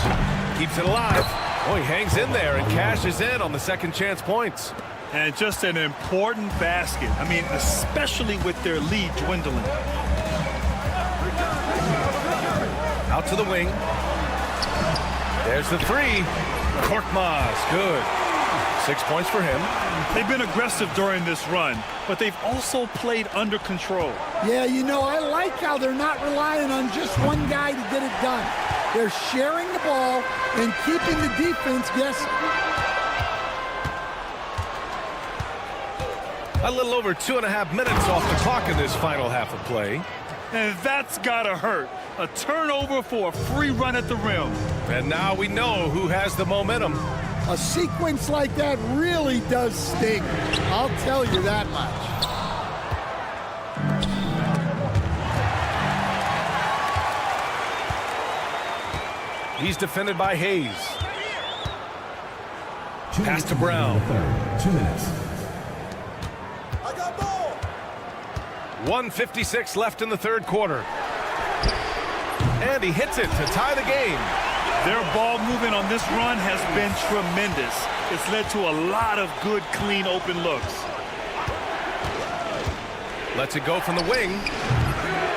S8: Keeps it alive. Oh, he hangs in there and cashes in on the second chance points.
S10: And just an important basket. I mean, especially with their lead dwindling.
S8: Out to the wing. There's the 3. Korkmaz, good. 6 points for him.
S10: They've been aggressive during this run, but they've also played under control.
S9: Yeah, you know, I like how they're not relying on just one guy to get it done. They're sharing the ball and keeping the defense guessing.
S8: A little over 2.5 minutes off the clock in this final half of play.
S10: And that's gotta hurt. A turnover for a free run at the rim.
S8: And now we know who has the momentum.
S9: A sequence like that really does sting. I'll tell you that much.
S8: He's defended by Hayes. Pass to Brown.
S7: 2 minutes.
S8: 1:56 left in the third quarter. And he hits it to tie the game.
S10: Their ball movement on this run has been tremendous. It's led to a lot of good, clean, open looks.
S8: Lets it go from the wing.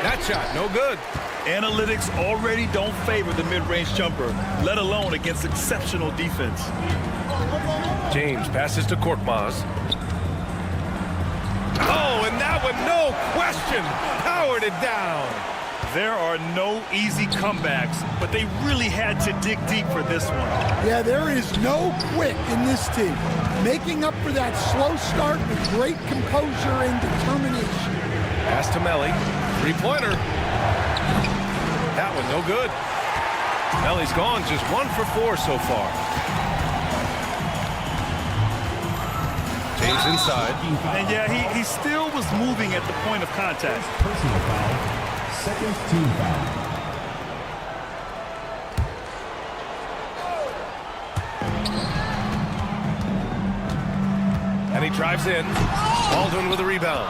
S8: That shot, no good.
S10: Analytics already don't favor the mid-range jumper, let alone against exceptional defense.
S8: James passes to Korkmaz. Oh, and that one, no question, powered it down.
S10: There are no easy comebacks, but they really had to dig deep for this one.
S9: Yeah, there is no quit in this team. Making up for that slow start with great composure and determination.
S8: Pass to Melli. Three-pointer. That one no good. Melly's gone just 1 for 4 so far. James inside.
S10: And yeah, he still was moving at the point of contact.
S7: Personal foul. Second team foul.
S8: And he drives in. Baldwin with a rebound.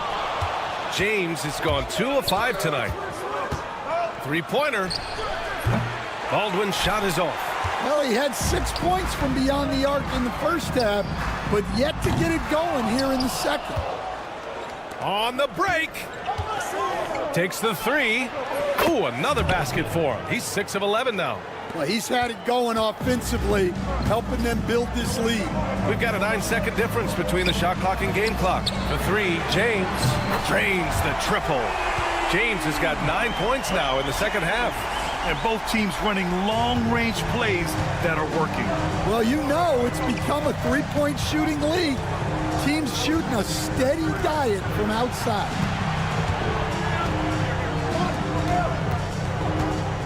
S8: James has gone 2 of 5 tonight. Three-pointer. Baldwin's shot is off.
S9: Well, he had 6 points from beyond the arc in the first half, but yet to get it going here in the second.
S8: On the break. Takes the three. Ooh, another basket for him. He's 6 of 11 now.
S9: Well, he's had it going offensively, helping them build this lead.
S8: We've got a 9-second difference between the shot clock and game clock. The three, James drains the triple. James has got 9 points now in the second half.
S10: And both teams running long-range plays that are working.
S9: Well, you know it's become a three-point shooting league. Teams shooting a steady diet from outside.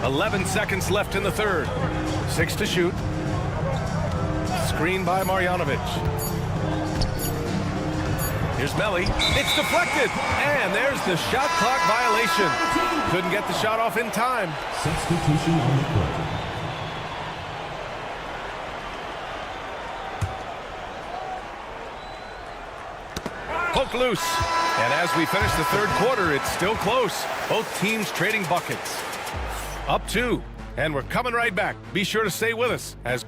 S8: 11 seconds left in the third. 6 to shoot. Screen by Marjanovic. Here's Melly. It's deflected. And there's the shot clock violation. Couldn't get the shot off in time.
S7: Substitution on the court.
S8: Poke loose. And as we finish the third quarter, it's still close. Both teams trading buckets. Up 2. And we're coming right back. Be sure to stay with us as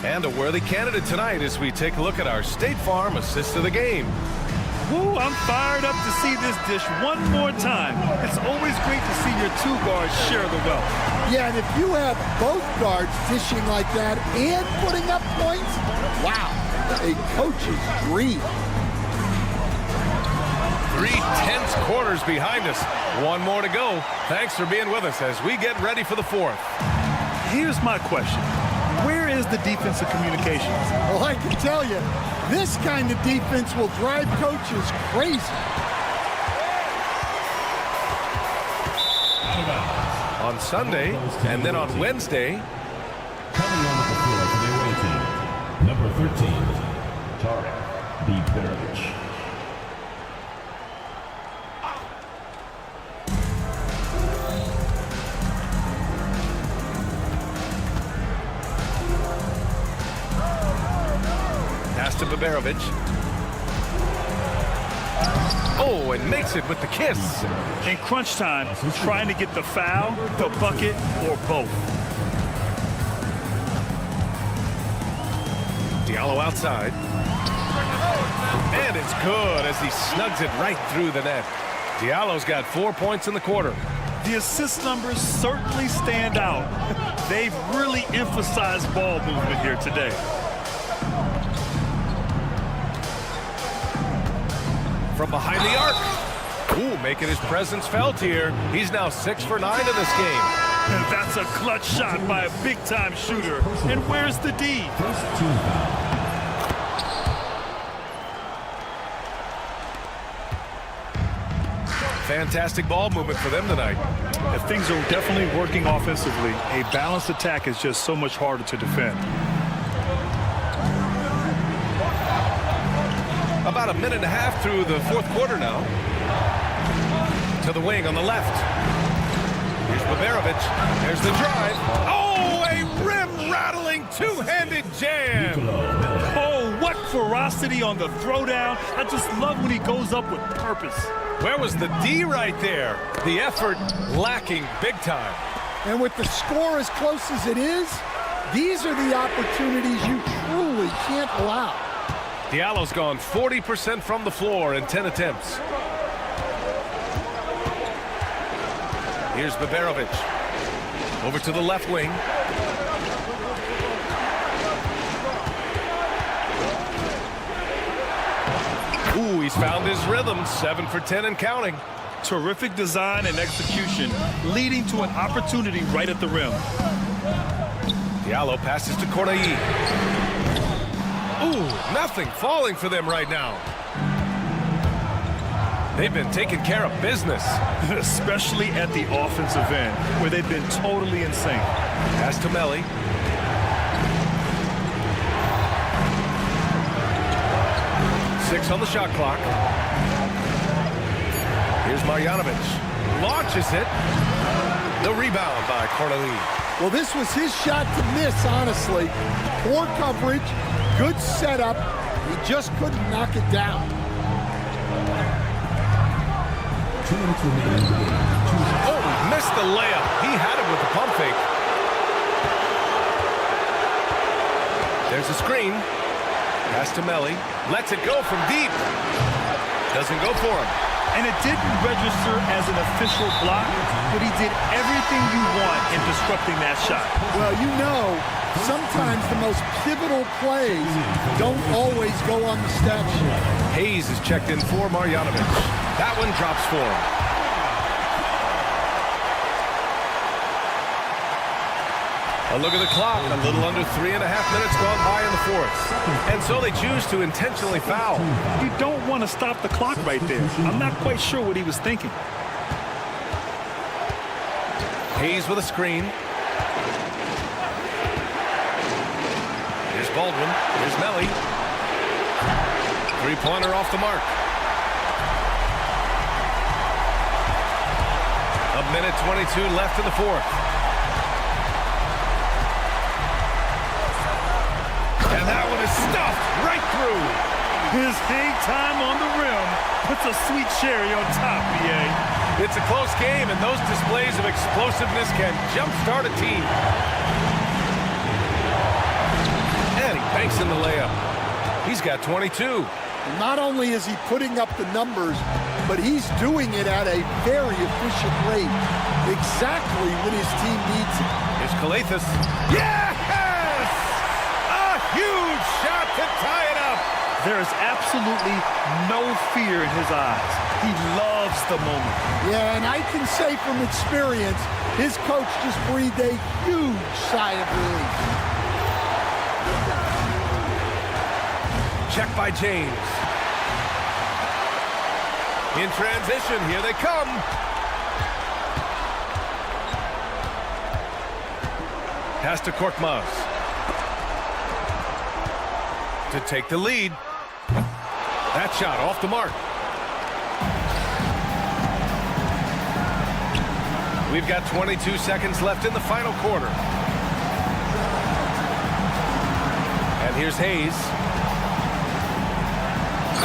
S8: and a worthy candidate tonight as we take a look at our State Farm assist of the game.
S10: Woo, I'm fired up to see this dish one more time. It's always great to see your two guards share the wealth.
S9: Yeah, and if you have both guards dishing like that and putting up points, wow, a coach's dream.
S8: 3 tense quarters behind us. 1 more to go. Thanks for being with us as we get ready for the fourth.
S10: Here's my question. Where is the defensive communication?
S9: Well, I can tell you, this kind of defense will drive coaches crazy.
S8: On Sunday, and then on Wednesday.
S7: Coming on the floor for the away team, number 13, Tarek Beverovich.
S8: Pass to Beverovich. Oh, and makes it with the kiss.
S10: In crunch time, trying to get the foul, the bucket, or both.
S8: Diallo outside. And it's good as he snugs it right through the net. Diallo's got 4 points in the quarter.
S10: The assist numbers certainly stand out. They've really emphasized ball movement here today.
S8: From behind the arc. Ooh, making his presence felt here. He's now 6 for 9 in this game.
S10: And that's a clutch shot by a big-time shooter. And where's the D?
S7: First team foul.
S8: Fantastic ball movement for them tonight.
S10: If things are definitely working offensively, a balanced attack is just so much harder to defend.
S8: About a minute and a half through the fourth quarter now. To the wing on the left. Here's Beverovich. There's the drive. Oh, a rim-rattling two-handed jam.
S10: Oh, what ferocity on the throwdown. I just love when he goes up with purpose.
S8: Where was the D right there? The effort lacking big time.
S9: And with the score as close as it is, these are the opportunities you truly can't allow.
S8: Diallo's gone 40% from the floor in 10 attempts. Here's Beverovich. Over to the left wing. Ooh, he's found his rhythm. 7 for 10 and counting.
S10: Terrific design and execution, leading to an opportunity right at the rim.
S8: Diallo passes to Corneille. Ooh, nothing falling for them right now. They've been taking care of business.
S10: Especially at the offensive end, where they've been totally in sync.
S8: Pass to Melli. Six on the shot clock. Here's Marjanovic. Launches it. The rebound by Corneli.
S9: Well, this was his shot to miss, honestly. Poor coverage, good setup. He just couldn't knock it down.
S7: 2 minutes remaining in the game.
S8: Oh, missed the layup. He had it with the pump fake. There's a screen. Pass to Melli. Lets it go from deep. Doesn't go for him.
S10: And it didn't register as an official block, but he did everything you want in disrupting that shot.
S9: Well, you know, sometimes the most pivotal plays don't always go on the stat sheet.
S8: Hayes is checked in for Marjanovic. That one drops for him. A look at the clock. A little under 3.5 minutes gone by in the fourth. And so they choose to intentionally foul.
S10: You don't want to stop the clock right there. I'm not quite sure what he was thinking.
S8: Hayes with a screen. Here's Baldwin. Here's Melli. Three-pointer off the mark. A minute 22 left in the fourth. And that one is stuffed right through.
S10: His hang time on the rim puts a sweet cherry on top, BA.
S8: It's a close game, and those displays of explosiveness can jumpstart a team. And he banks in the layup. He's got 22.
S9: Not only is he putting up the numbers, but he's doing it at a very efficient rate. Exactly when his team needs it.
S8: Here's Calathis. Yes! A huge shot to tie it up.
S10: There is absolutely no fear in his eyes. He loves the moment.
S9: Yeah, and I can say from experience, his coach just breathed a huge sigh of relief.
S8: Check by James. In transition, here they come. Pass to Korkmaz. To take the lead. That shot off the mark. We've got 22 seconds left in the final quarter. And here's Hayes.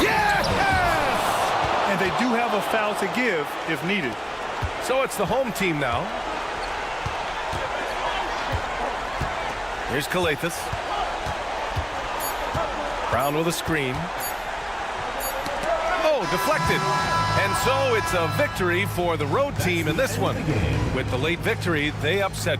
S8: Yes!
S10: And they do have a foul to give if needed.
S8: So it's the home team now. Here's Calathis. Brown with a screen. Oh, deflected. And so it's a victory for the road team in this one. With the late victory, they upset.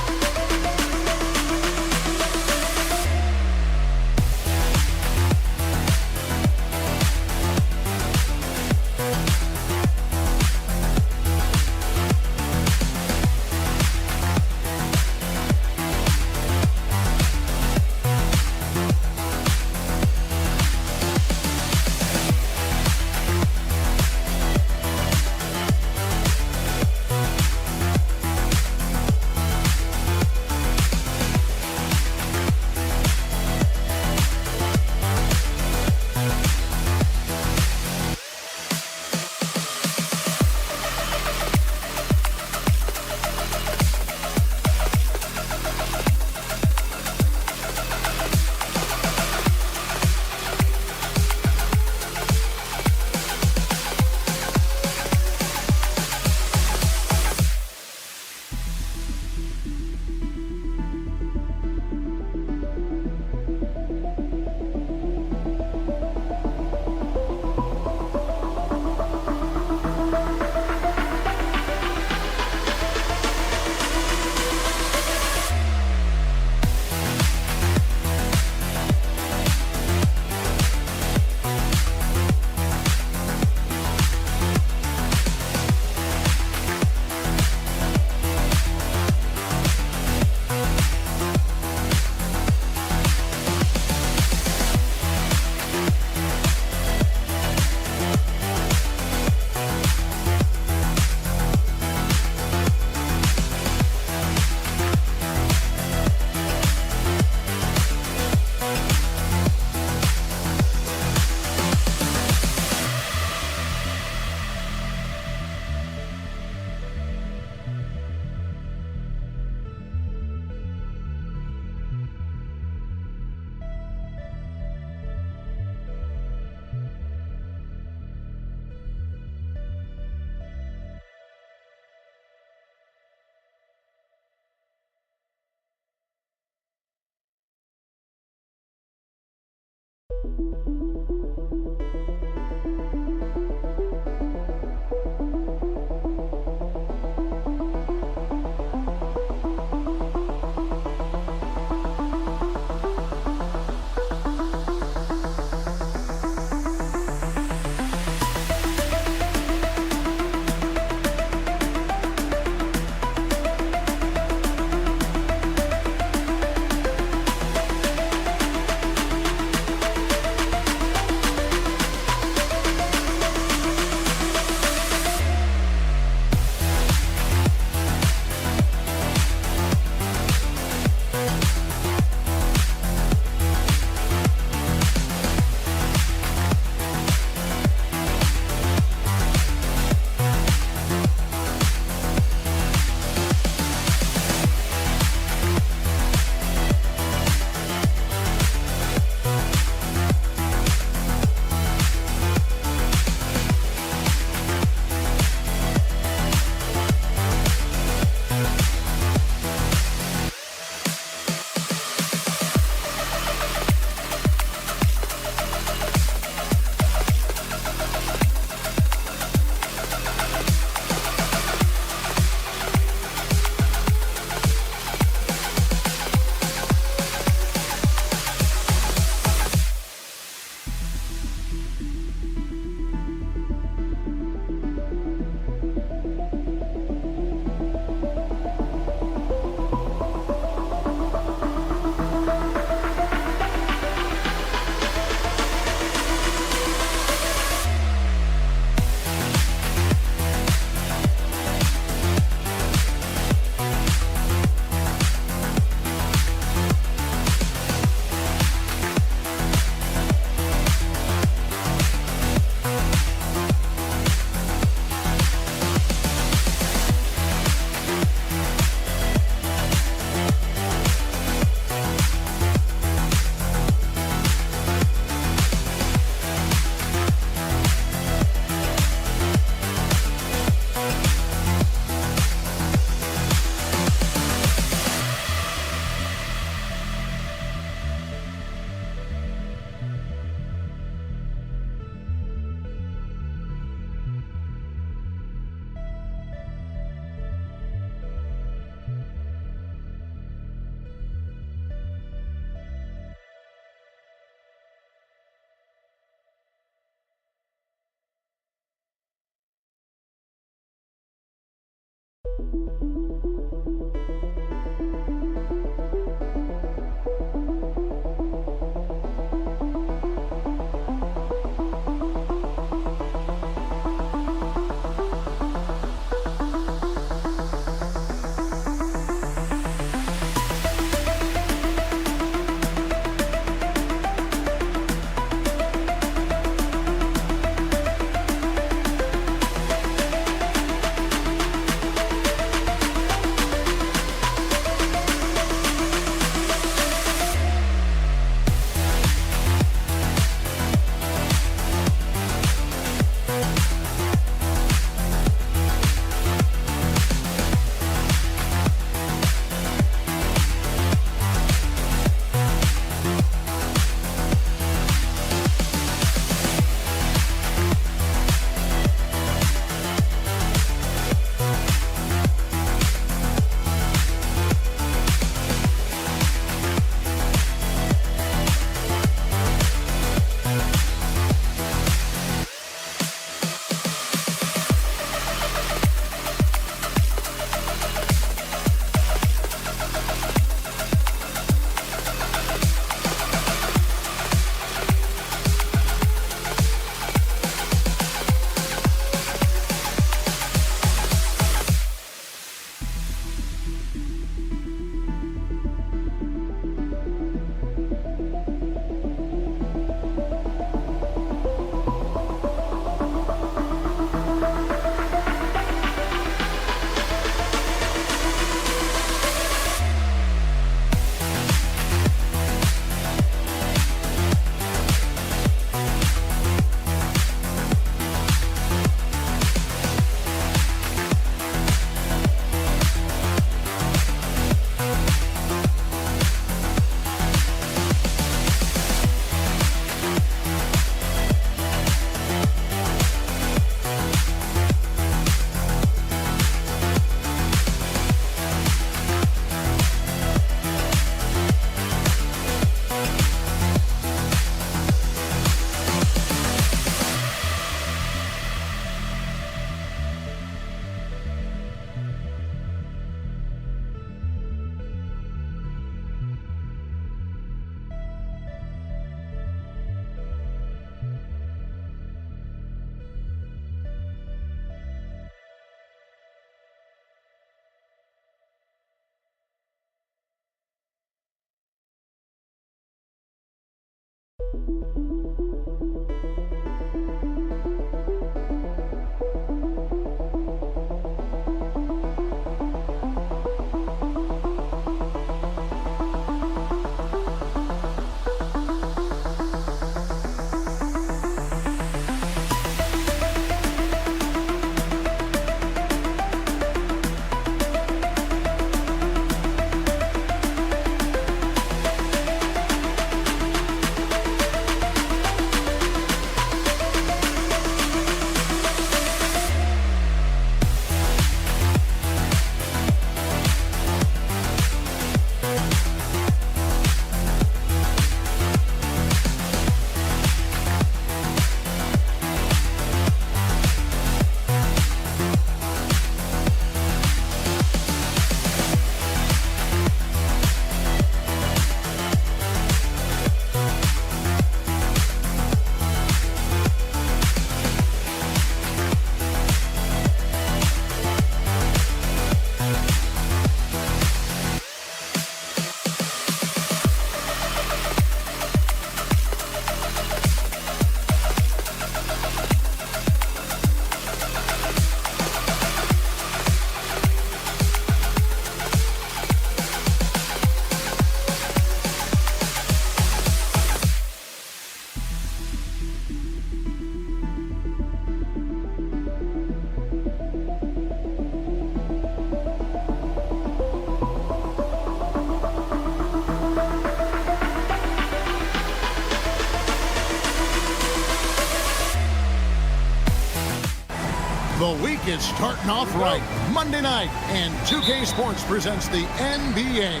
S1: The week is starting off right. Monday night, and 2K Sports presents the NBA.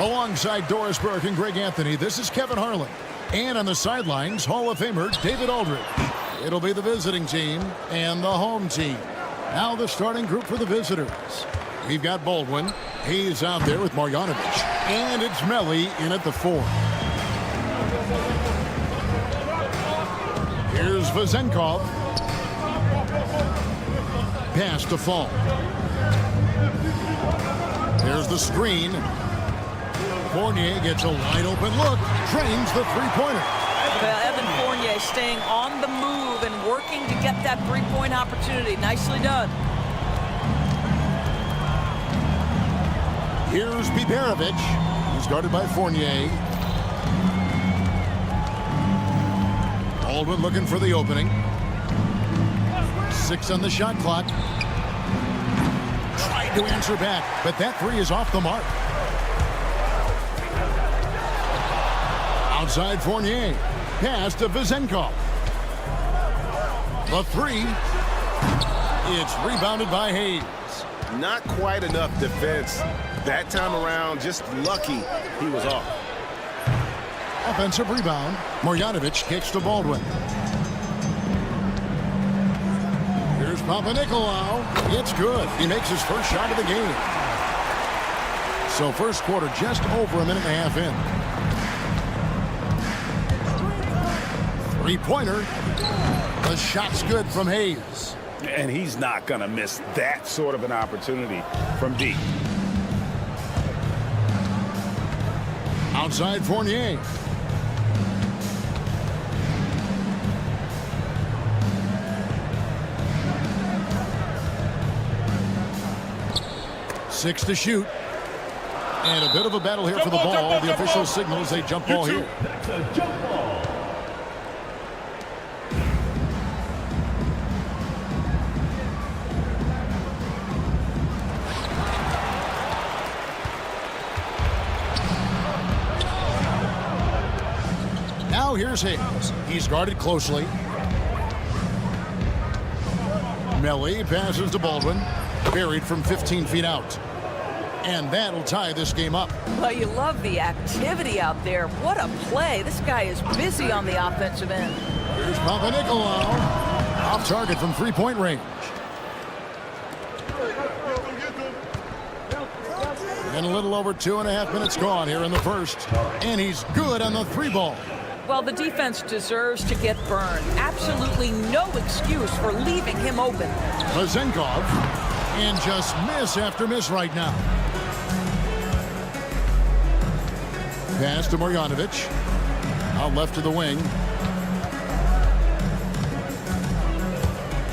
S1: Alongside Doris Burke and Greg Anthony, this is Kevin Harlan. And on the sidelines, Hall of Famer David Aldridge. It'll be the visiting team and the home team. Now the starting group for the visitors. We've got Baldwin. He's out there with Marjanovic. And it's Melli in at the 4. Here's Vezenkov. Pass to Fall. There's the screen. Fournier gets a wide open look. Drains the three-pointer.
S11: Well, Evan Fournier staying on the move and working to get that three-point opportunity. Nicely done.
S1: Here's Biberovic. He's guarded by Fournier. Baldwin looking for the opening. 6 on the shot clock. Tried to answer back, but that three is off the mark. Outside Fournier. Pass to Vezenkov. The three. It's rebounded by Hayes.
S2: Not quite enough defense that time around. Just lucky he was off.
S1: Offensive rebound. Marjanovic kicks to Baldwin. Here's Papanikolaou. It's good. He makes his first shot of the game. So first quarter just over a minute and a half in. Three-pointer. The shot's good from Hayes.
S2: And he's not going to miss that sort of an opportunity from deep.
S1: Outside Fournier. Six to shoot. And a bit of a battle here for the ball. The official signals a jump ball here.
S7: That's a jump ball.
S1: Now here's Hayes. He's guarded closely. Melli passes to Baldwin. Buried from 15 feet out. And that'll tie this game up.
S11: Well, you love the activity out there. What a play. This guy is busy on the offensive end.
S1: Here's Papanikolaou. Off target from three-point range. And a little over 2.5 minutes gone here in the first. And he's good on the three ball.
S11: Well, the defense deserves to get burned. Absolutely no excuse for leaving him open.
S1: Vezenkov. And just miss after miss right now. Pass to Marjanovic. Out left to the wing.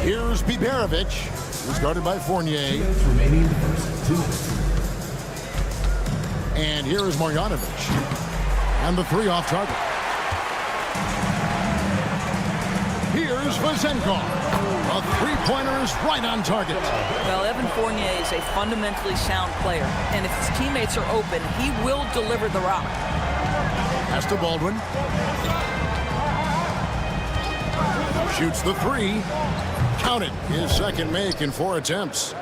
S1: Here's Biberovic, who's guarded by Fournier.
S7: Remaining the first 2 minutes.
S1: And here is Marjanovic. And the 3 off target. Here's Vezenkov. A 3-pointer is right on target.
S11: Well, Evan Fournier is a fundamentally sound player, and if his teammates are open, he will deliver the rock.
S1: Pass to Baldwin. Shoots the 3. Count it. His second make in 4 attempts.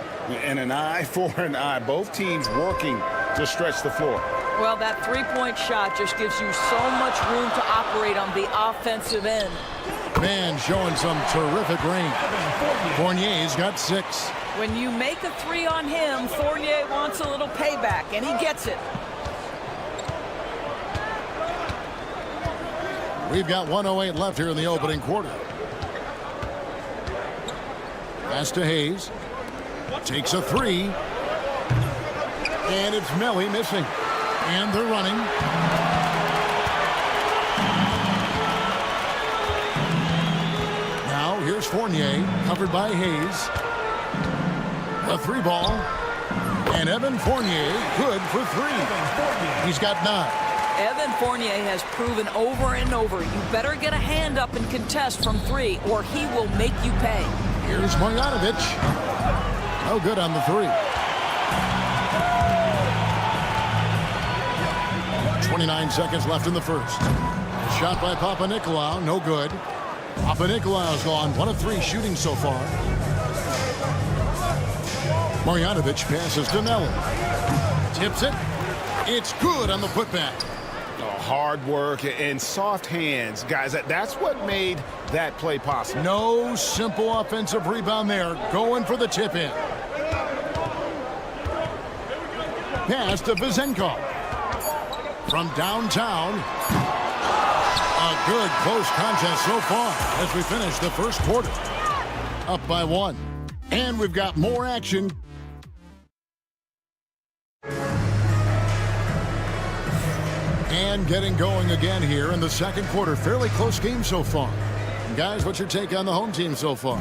S2: And an eye for an eye. Both teams working to stretch the floor.
S11: Well, that 3-point shot just gives you so much room to operate on the offensive end.
S1: Man showing some terrific range. Fournier's got 6.
S11: When you make a 3 on him, Fournier wants a little payback, and he gets it.
S1: We've got 1:08 left here in the opening quarter. Pass to Hayes. Takes a 3. And it's Melly missing. And they're running. Now here's Fournier, covered by Hayes. A 3 ball. And Evan Fournier, good for 3. He's got 9.
S11: Evan Fournier has proven over and over, you better get a hand up and contest from 3, or he will make you pay.
S1: Here's Marjanovic. No good on the 3. 29 seconds left in the first. Shot by Papanikolaou, no good. Papanikolaou's gone 1 of 3 shooting so far. Marjanovic passes to Nelly. Tips it. It's good on the putback.
S2: Hard work and soft hands. Guys, that's what made that play possible.
S1: No simple offensive rebound there. Going for the tip in. Pass to Vezenkov. From downtown. A good close contest so far as we finish the first quarter. Up by 1. And we've got more action. And getting going again here in the second quarter. Fairly close game so far. Guys, what's your take on the home team so far?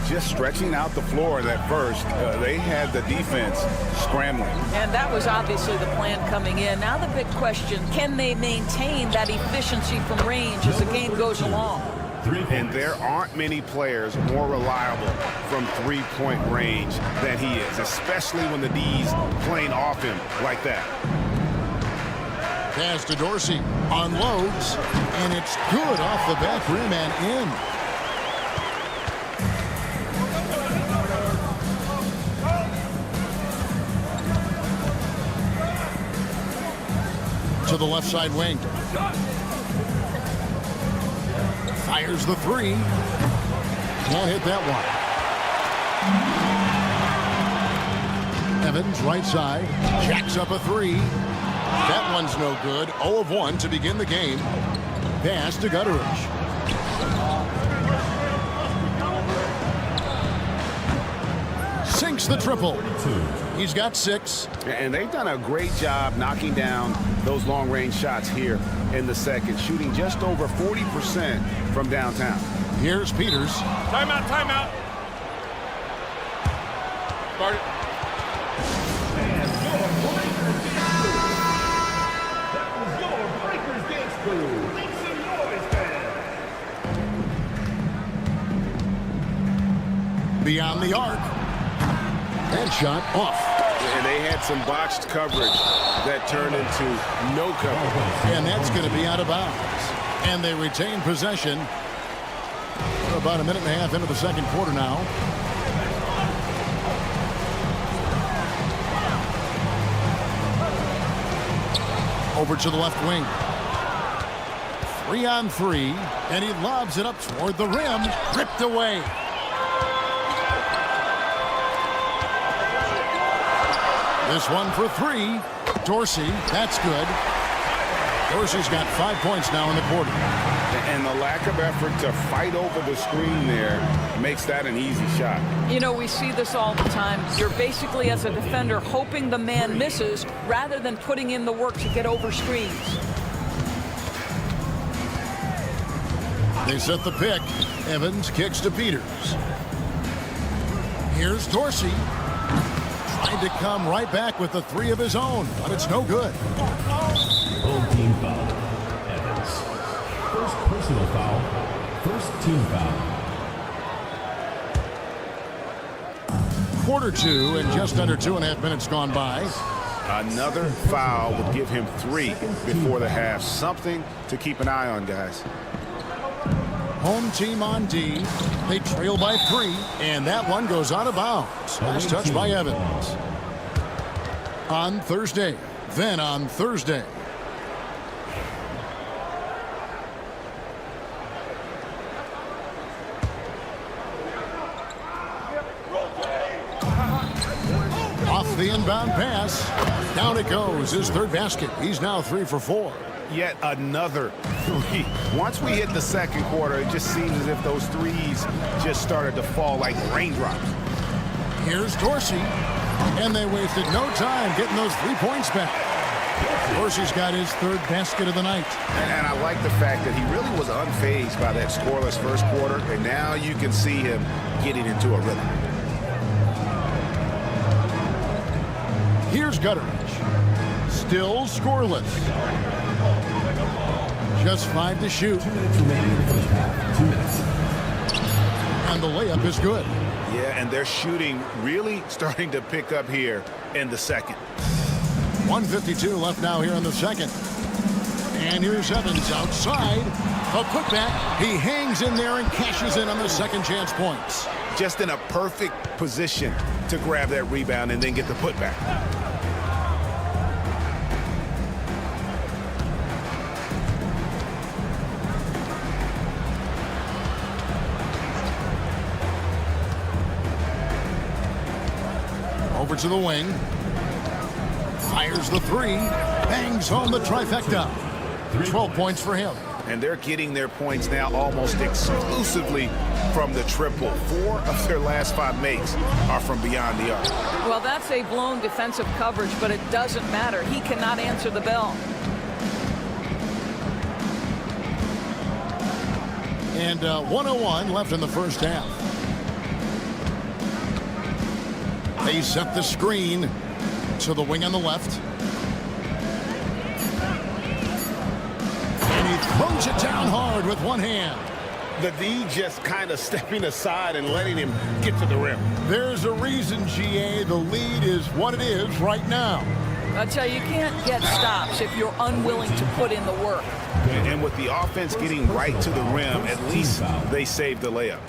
S2: Just stretching out the floor at first. They had the defense scrambling.
S11: And that was obviously the plan coming in. Now the big question, can they maintain that efficiency from range as the game goes along?
S2: And there aren't many players more reliable from 3-point range than he is, especially when the D's playing off him like that.
S1: Pass to Dorsey, unloads, and it's good off the back rim and in. To the left side wing. Fires the 3. Can't hit that one. Evans, right side, jacks up a 3. That one's no good. 0 of 1 to begin the game. Pass to Gutteridge. Sinks the triple. He's got 6.
S2: And they've done a great job knocking down those long-range shots here in the second, shooting just over 40% from downtown.
S1: Here's Peters.
S8: Timeout, timeout. Start it.
S1: Beyond the arc. And shot off.
S2: And they had some botched coverage that turned into no coverage.
S1: And that's going to be out of bounds. And they retain possession. We're about a minute and a half into the second quarter now. Over to the left wing. 3-on-3. And he lobs it up toward the rim. Ripped away. This one for 3. Dorsey, that's good. Dorsey's got 5 points now in the quarter.
S2: And the lack of effort to fight over the screen there makes that an easy shot.
S11: You know, we see this all the time. You're basically, as a defender, hoping the man misses rather than putting in the work to get over screens.
S1: They set the pick. Evans kicks to Peters. Here's Dorsey. Trying to come right back with the three of his own, but it's no good.
S7: Home team foul. Evans. First personal foul. First team foul.
S1: Quarter two and just under 2.5 minutes gone by.
S2: Another foul would give him 3 before the half. Something to keep an eye on, guys.
S1: Home team on D. They trail by 3, and that one goes out of bounds. Last touch by Evans. On Thursday. Then on Thursday. Off the inbound pass. Down it goes. His third basket. He's now 3 for 4.
S2: Yet another 3. Once we hit the second quarter, it just seems as if those threes just started to fall like raindrops.
S1: Here's Dorsey. And they wasted no time getting those 3 points back. Dorsey's got his third basket of the night.
S2: And I like the fact that he really was unfazed by that scoreless first quarter, and now you can see him getting into a rhythm.
S1: Here's Gutteridge. Still scoreless. Just 5 to shoot.
S7: 2 minutes remaining in the first half. 2 minutes.
S1: And the layup is good.
S2: Yeah, and their shooting really starting to pick up here in the second.
S1: 1:52 left now here in the second. And here's Evans outside. A putback. He hangs in there and cashes in on the second chance points.
S2: Just in a perfect position to grab that rebound and then get the putback.
S1: Over to the wing. Fires the 3. Bangs home the trifecta. 12 points for him.
S2: And they're getting their points now almost exclusively from the triple. 4 of their last 5 makes are from beyond the arc.
S11: Well, that's a blown defensive coverage, but it doesn't matter. He cannot answer the bell.
S1: And 1:01 left in the first half. They set the screen to the wing on the left. And he throws it down hard with one hand.
S2: The D just kind of stepping aside and letting him get to the rim.
S1: There's a reason, GA, the lead is what it is right now.
S11: I tell you, you can't get stops if you're unwilling to put in the work.
S2: And with the offense getting right to the rim, at least they saved the layup.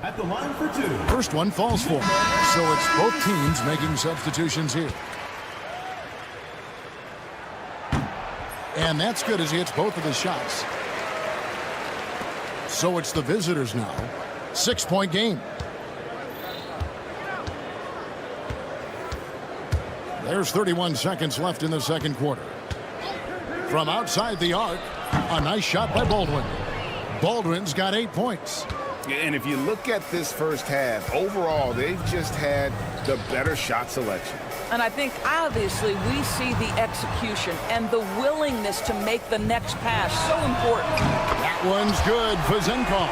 S7: At the line for 2.
S1: First one falls for him. So it's both teams making substitutions here. And that's good as he hits both of his shots. So it's the visitors now. 6-point game. There's 31 seconds left in the second quarter. From outside the arc, a nice shot by Baldwin. Baldwin's got 8 points.
S2: And if you look at this first half, overall, they've just had the better shot selection.
S11: And I think, obviously, we see the execution and the willingness to make the next pass so important.
S1: That one's good for Zenkov.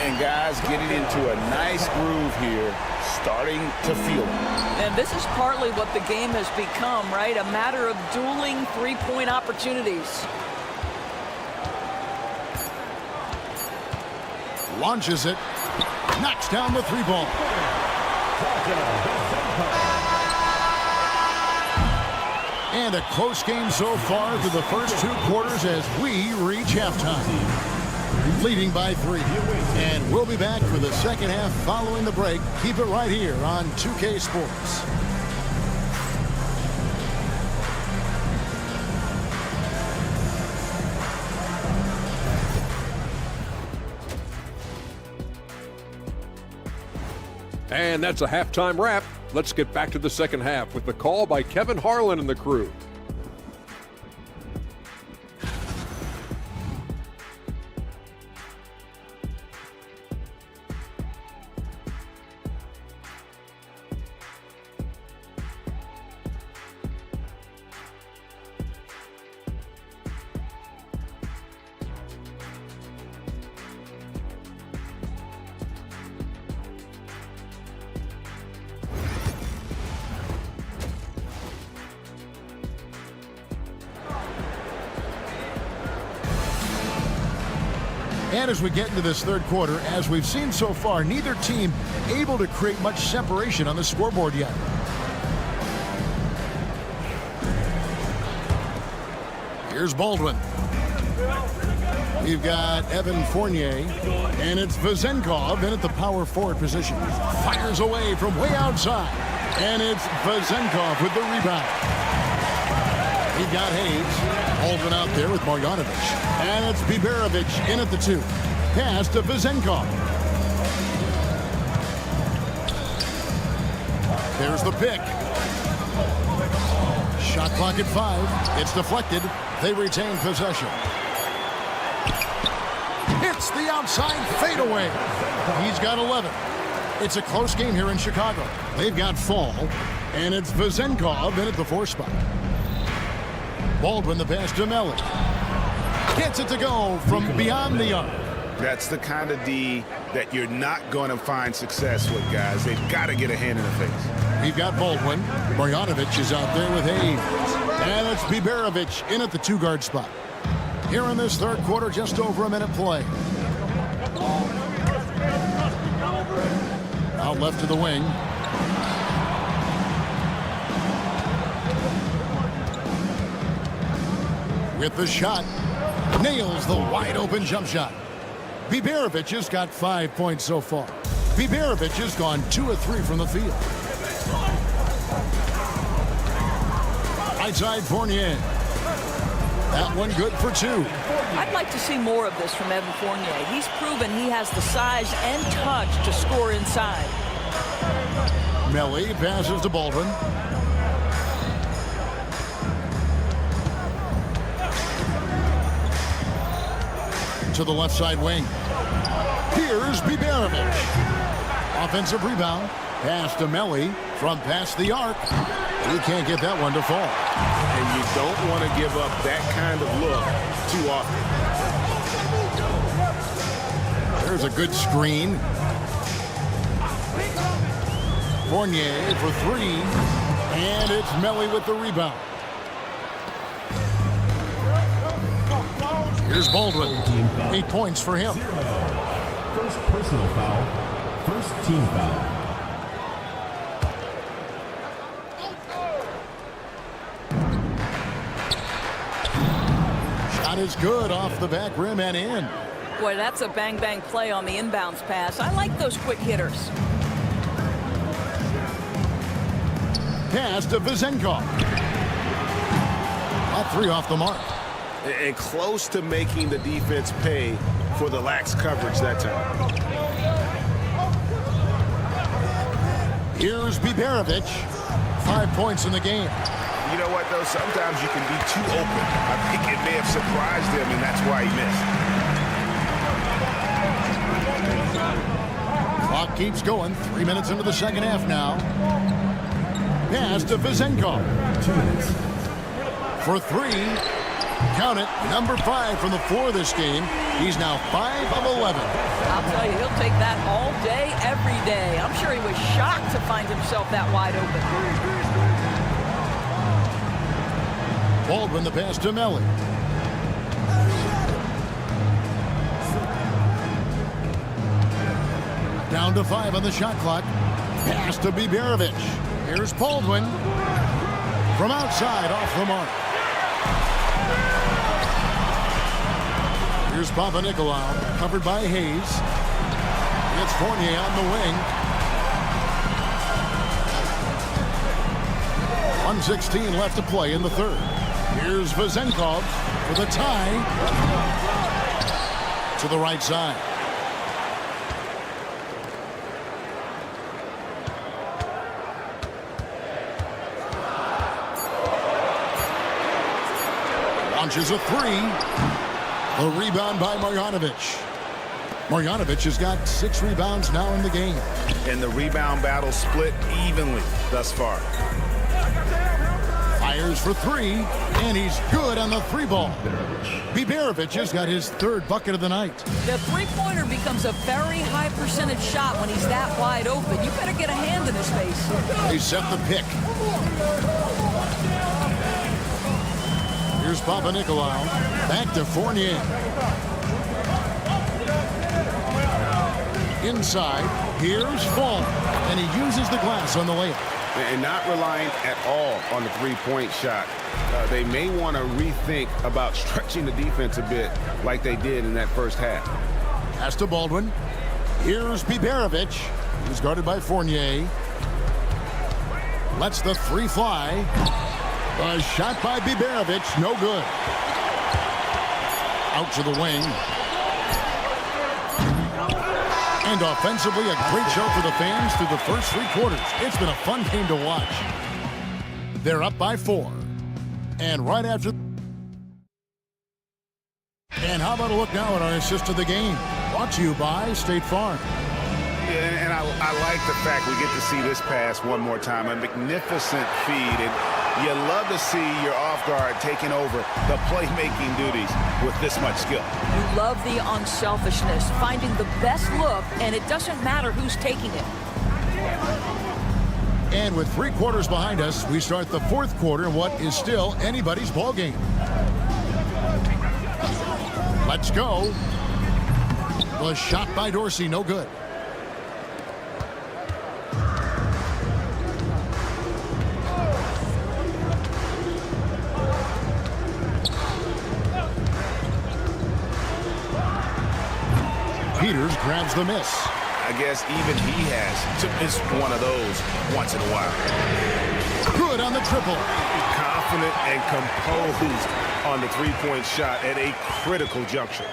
S2: And guys getting into a nice groove here, starting to feel it.
S11: And this is partly what the game has become, right? A matter of dueling three-point opportunities.
S1: Launches it. Knocks down the 3-ball. And a close game so far through the first 2 quarters as we reach halftime. Leading by 3. And we'll be back for the second half following the break. Keep it right here on 2K Sports.
S4: And that's a halftime wrap. Let's get back to the second half with the call by Kevin Harlan and the crew.
S1: And as we get into this third quarter, as we've seen so far, neither team able to create much separation on the scoreboard yet. Here's Baldwin. You've got Evan Fournier, and it's Vezenkov in at the power forward position. Fires away from way outside, and it's Vezenkov with the rebound. You've got Hayes. Baldwin out there with Marjanovic, and it's Biberovic in at the 2. Pass to Vezenkov. There's the pick. Shot clock at 5. It's deflected. They retain possession. It's the outside fadeaway. He's got 11. It's a close game here in Chicago. They've got Fall, and it's Vezenkov in at the 4 spot. Baldwin the pass to Melly. Gets it to go from beyond the arc.
S2: That's the kind of D that you're not going to find success with, guys. They've got to get a hand in the face.
S1: We've got Baldwin. Marjanovic is out there with Hayes. And it's Biberovic in at the 2-guard spot. Here in this third quarter, just over a minute play. Out left to the wing. With the shot. Nails the wide-open jump shot. Biberovic has got 5 points so far. Biberovic has gone 2 of 3 from the field. Right side Fournier. That one good for 2.
S11: I'd like to see more of this from Evan Fournier. He's proven he has the size and touch to score inside.
S1: Melly passes to Baldwin. To the left side wing. Here's Biberovic. Offensive rebound. Pass to Melly from past the arc. He can't get that one to fall.
S2: And you don't want to give up that kind of look too often.
S1: There's a good screen. Fournier for 3. And it's Melly with the rebound. Here's Baldwin. 8 points for him.
S7: First personal foul. First team foul.
S1: Shot is good off the back rim and in.
S11: Boy, that's a bang-bang play on the inbounds pass. I like those quick hitters.
S1: Pass to Vezenkov. At 3 off the mark.
S2: And close to making the defense pay for the lax coverage that time.
S1: Here's Biberovic. 5 points in the game.
S2: You know what, though? Sometimes you can be too open. I think it may have surprised him, and that's why he missed.
S1: Clock keeps going. 3 minutes into the second half now. Pass to Vezenkov. For 3. Count it, number 5 from the floor this game. He's now 5 of 11.
S11: I'll tell you, he'll take that all day, every day. I'm sure he was shocked to find himself that wide open.
S1: Baldwin the pass to Melly. Down to 5 on the shot clock. Pass to Biberovic. Here's Baldwin. From outside, off the mark. Here's Papanikolaou, covered by Hayes. It's Fournier on the wing. 1:16 left to play in the third. Here's Vezenkov with a tie to the right side. Launches a 3. A rebound by Marjanovic. Marjanovic has got 6 rebounds now in the game.
S2: And the rebound battle split evenly thus far.
S1: Fires for 3, and he's good on the 3-ball. Biberovic has got his 3rd bucket of the night.
S11: The three-pointer becomes a very high percentage shot when he's that wide open. You better get a hand in his face.
S1: They set the pick. Here's Papanikolaou. Back to Fournier. Inside, here's Fall, and he uses the glass on the layup.
S2: And not relying at all on the three-point shot. They may want to rethink about stretching the defense a bit like they did in that first half.
S1: Pass to Baldwin. Here's Biberovic. He's guarded by Fournier. Lets the three fly. A shot by Biberovic, no good. Out to the wing. And offensively, a great show for the fans through the first 3 quarters. It's been a fun game to watch. They're up by 4. And right after... And how about a look now at our assist of the game? Brought to you by State Farm.
S2: Yeah, and I like the fact we get to see this pass one more time. A magnificent feed. And you love to see your off guard taking over the playmaking duties with this much skill.
S11: You love the unselfishness, finding the best look, and it doesn't matter who's taking it.
S1: And with 3 quarters behind us, we start the 4th quarter in what is still anybody's ball game. Let's go. The shot by Dorsey, no good. Peters grabs the miss.
S2: I guess even he has to miss one of those once in a while.
S1: Good on the triple.
S2: Confident and composed on the three-point shot at a critical juncture.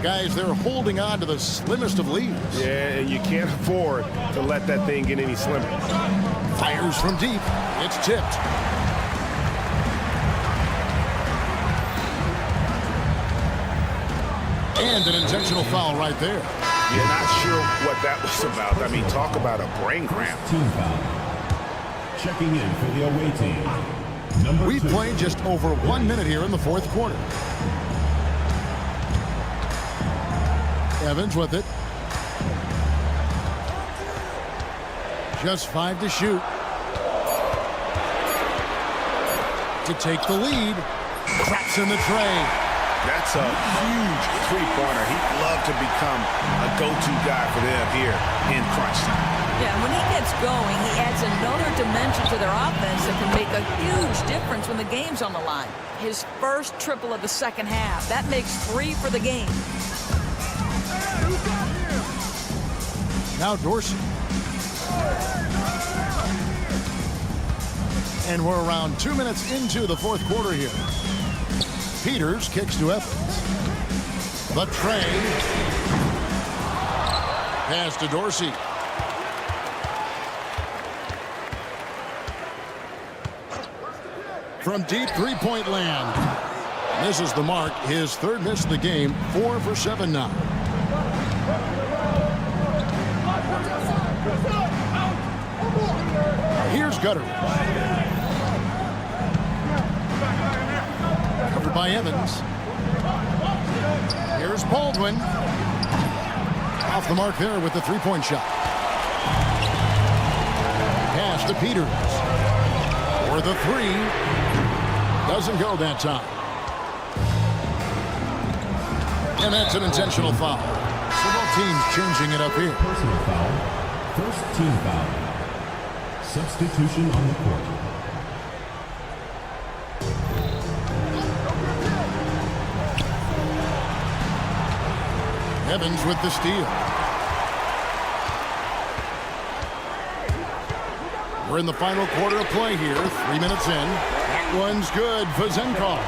S1: Guys, they're holding on to the slimmest of leads.
S2: Yeah, and you can't afford to let that thing get any slimmer.
S1: Fires from deep. It's tipped. And an intentional foul right there.
S2: You're not sure what that was about. I mean, talk about a brain cramp.
S7: Team foul. Checking in for the away team. Number 2.
S1: We've played just over 1 minute here in the 4th quarter. Evans with it. Just 5 to shoot. To take the lead. Traps in the tray.
S2: That's a huge three-pointer. He'd love to become a go-to guy for them here in crunch time.
S11: Yeah, when he gets going, he adds another dimension to their offense that can make a huge difference when the game's on the line. His first triple of the second half. That makes 3 for the game.
S1: Now Dorsey. And we're around 2 minutes into the 4th quarter here. Peters kicks to Evans. The tray. Pass to Dorsey. From deep three-point land. Misses the mark. His 3rd miss of the game. 4 for 7 now. Here's Gutteridge. Covered by Evans. Here's Baldwin. Off the mark there with the three-point shot. Pass to Peters. For the 3. Doesn't go that time. And that's an intentional foul. So both teams changing it up here.
S7: Personal foul. First team foul. Substitution on the court.
S1: Evans with the steal. We're in the final quarter of play here. 3 minutes in. That one's good. Vezenkov.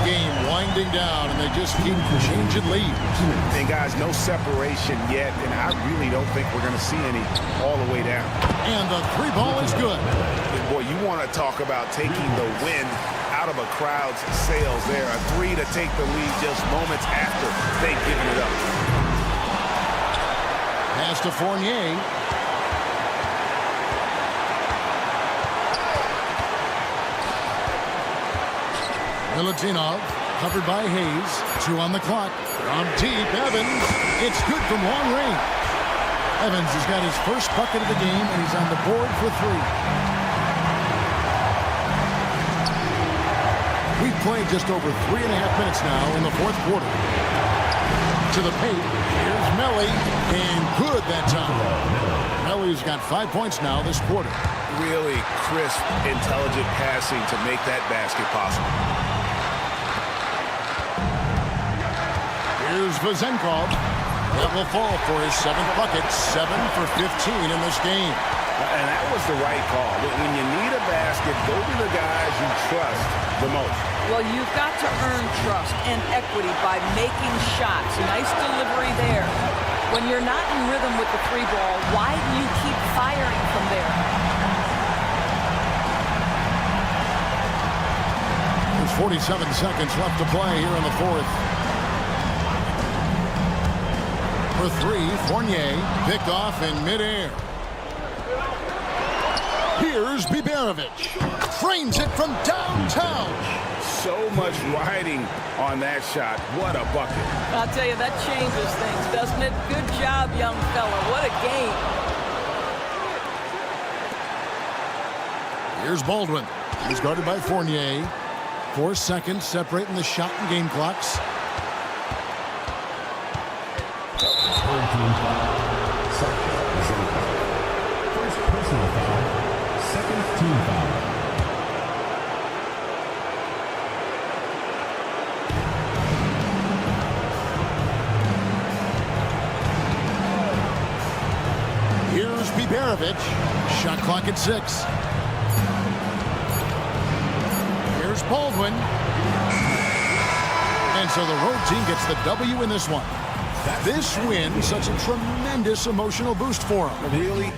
S1: Game winding down, and they just keep changing leads.
S2: And guys, no separation yet, and I really don't think we're going to see any all the way down.
S1: And the 3 ball is good.
S2: And boy, you want to talk about taking the wind out of a crowd's sails there. A 3 to take the lead just moments after they've given it up.
S1: Pass to Fournier. Milutinov, covered by Hayes. 2 on the clock. From deep, Evans. It's good from long range. Evans has got his first bucket of the game, and he's on the board for 3. We've played just over 3.5 minutes now in the 4th quarter. to the paint. Here's Melly, and good that time. Melly's got 5 points now this quarter.
S2: Really crisp, intelligent passing to make that basket possible.
S1: Here's Vezenkov. That will fall for his 7th bucket, 7 for 15 in this game.
S2: And that was the right call. When you need a basket, go to the guys you trust the most.
S11: Well, you've got to earn trust and equity by making shots. Nice delivery there. When you're not in rhythm with the free ball, why do you keep firing from there?
S1: There's 47 seconds left to play here in the fourth. For three, Fournier picked off in midair. Here's Biberovic. Frames it from downtown.
S2: So much riding on that shot. What a bucket.
S11: I'll tell you, that changes things, doesn't it? Good job, young fella. What a game.
S1: Here's Baldwin. He's guarded by Fournier. 4 seconds separating the shot and game clocks.
S7: First personal foul, second team foul.
S1: Here's Biberovic. Shot clock at 6. Here's Baldwin. And so the road team gets the W in this one. This win, such a tremendous emotional boost for them.
S2: Really?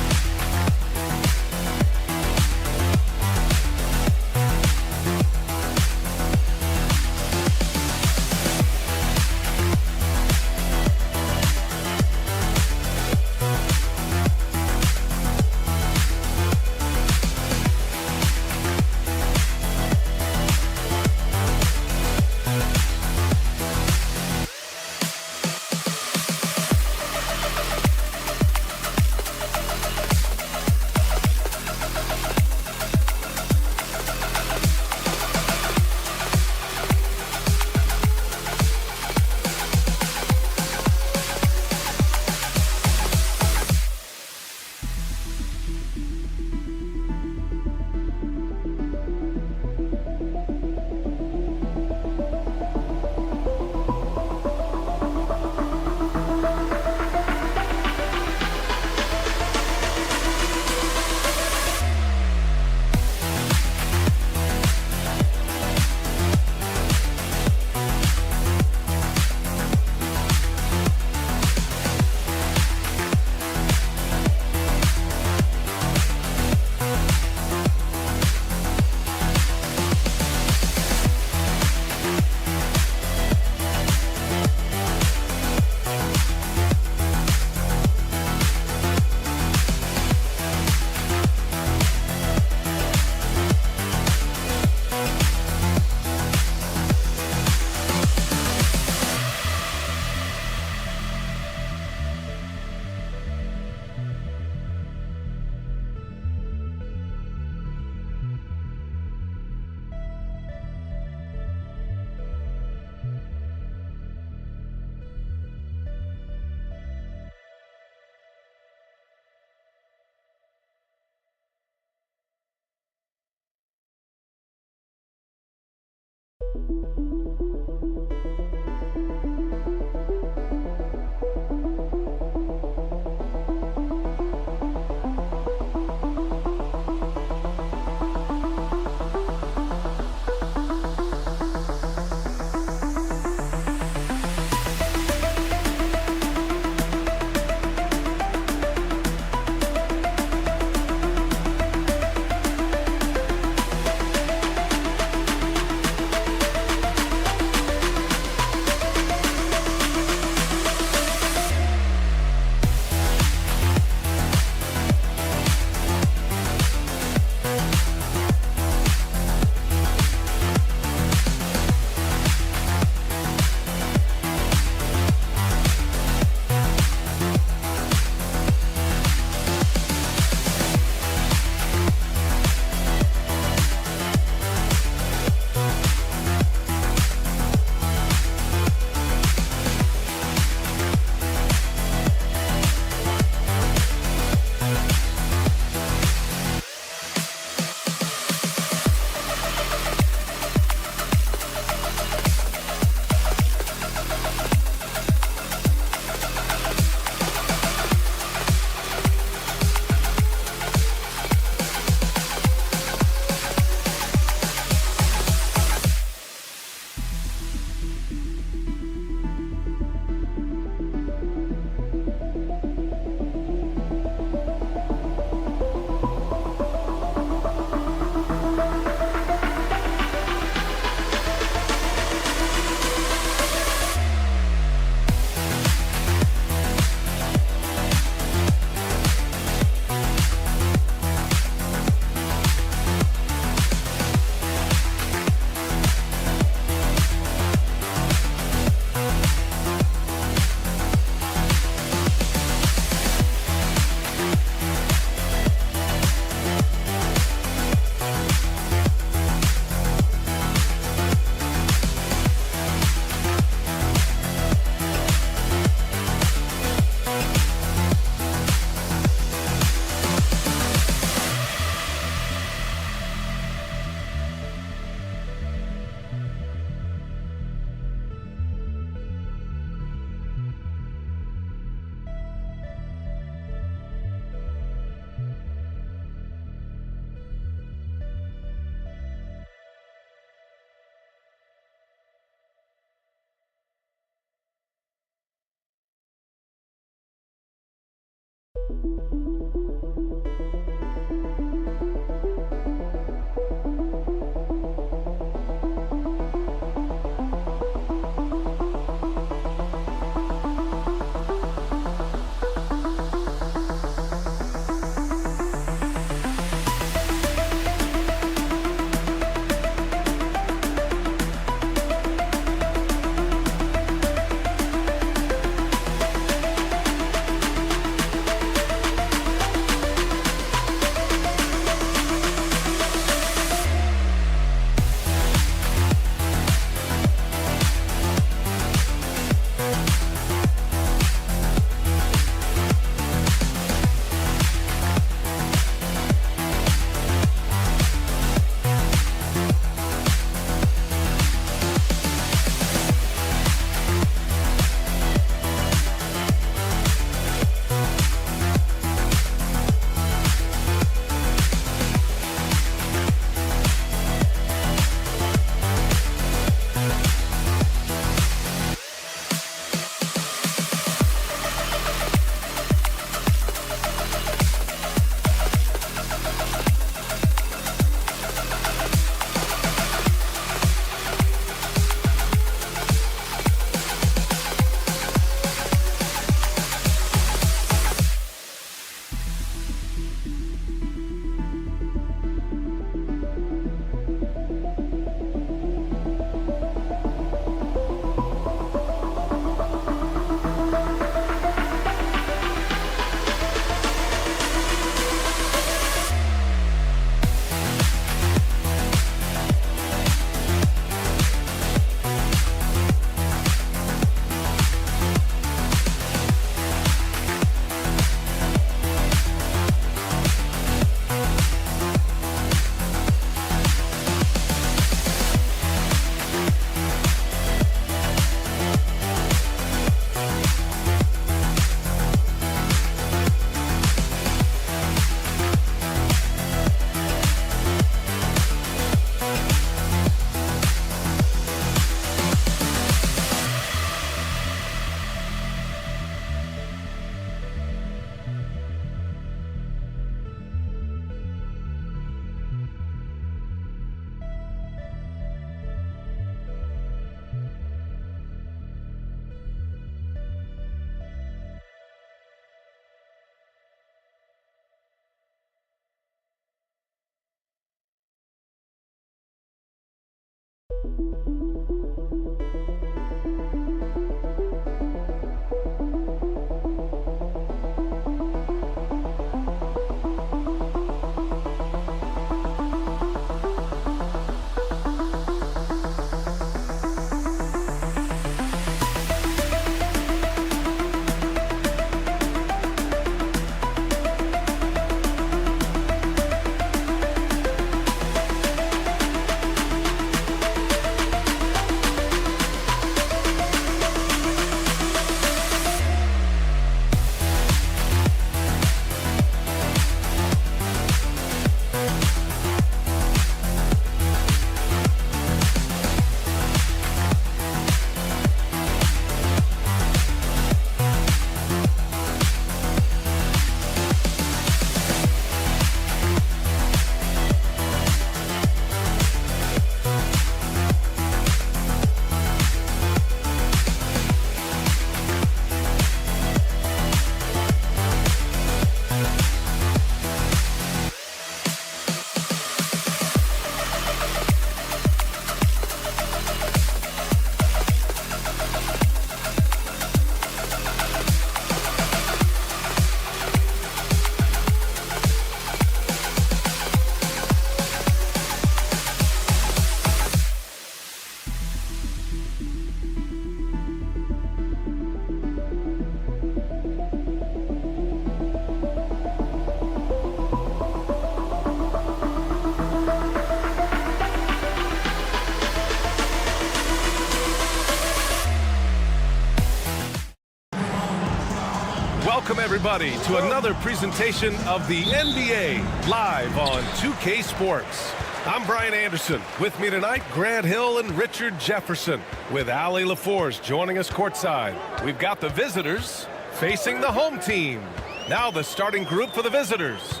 S8: Welcome, everybody, to another presentation of the NBA live on 2K Sports. I'm Brian Anderson. With me tonight, Grant Hill and Richard Jefferson, with Allie LaForce joining us courtside. We've got the visitors facing the home team. Now the starting group for the visitors.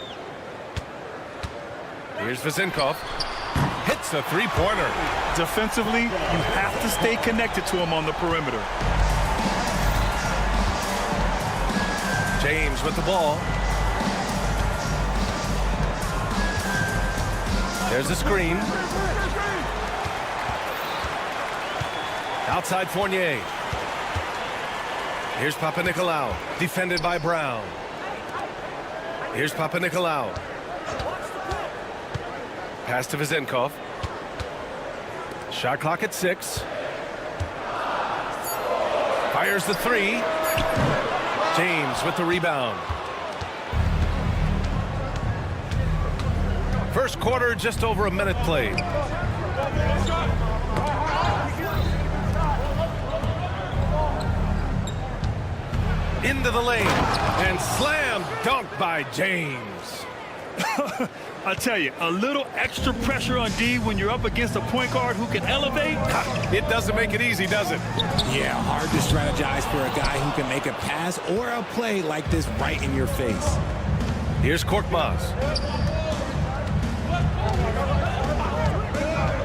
S8: Here's Vezenkov. Hits a three-pointer.
S10: Defensively, you have to stay connected to him on the perimeter.
S8: James with the ball. There's a screen. Outside Fournier. Here's Papanikolaou, defended by Brown. Here's Papanikolaou. Pass to Vezenkov. Shot clock at 6. Fires the three. James with the rebound. First quarter, just over a minute played. Into the lane, and slam dunk by James.
S10: I tell you, a little extra pressure on D when you're up against a point guard who can elevate.
S8: It doesn't make it easy, does it?
S12: Yeah, hard to strategize for a guy who can make a pass or a play like this right in your face.
S8: Here's Korkmaz.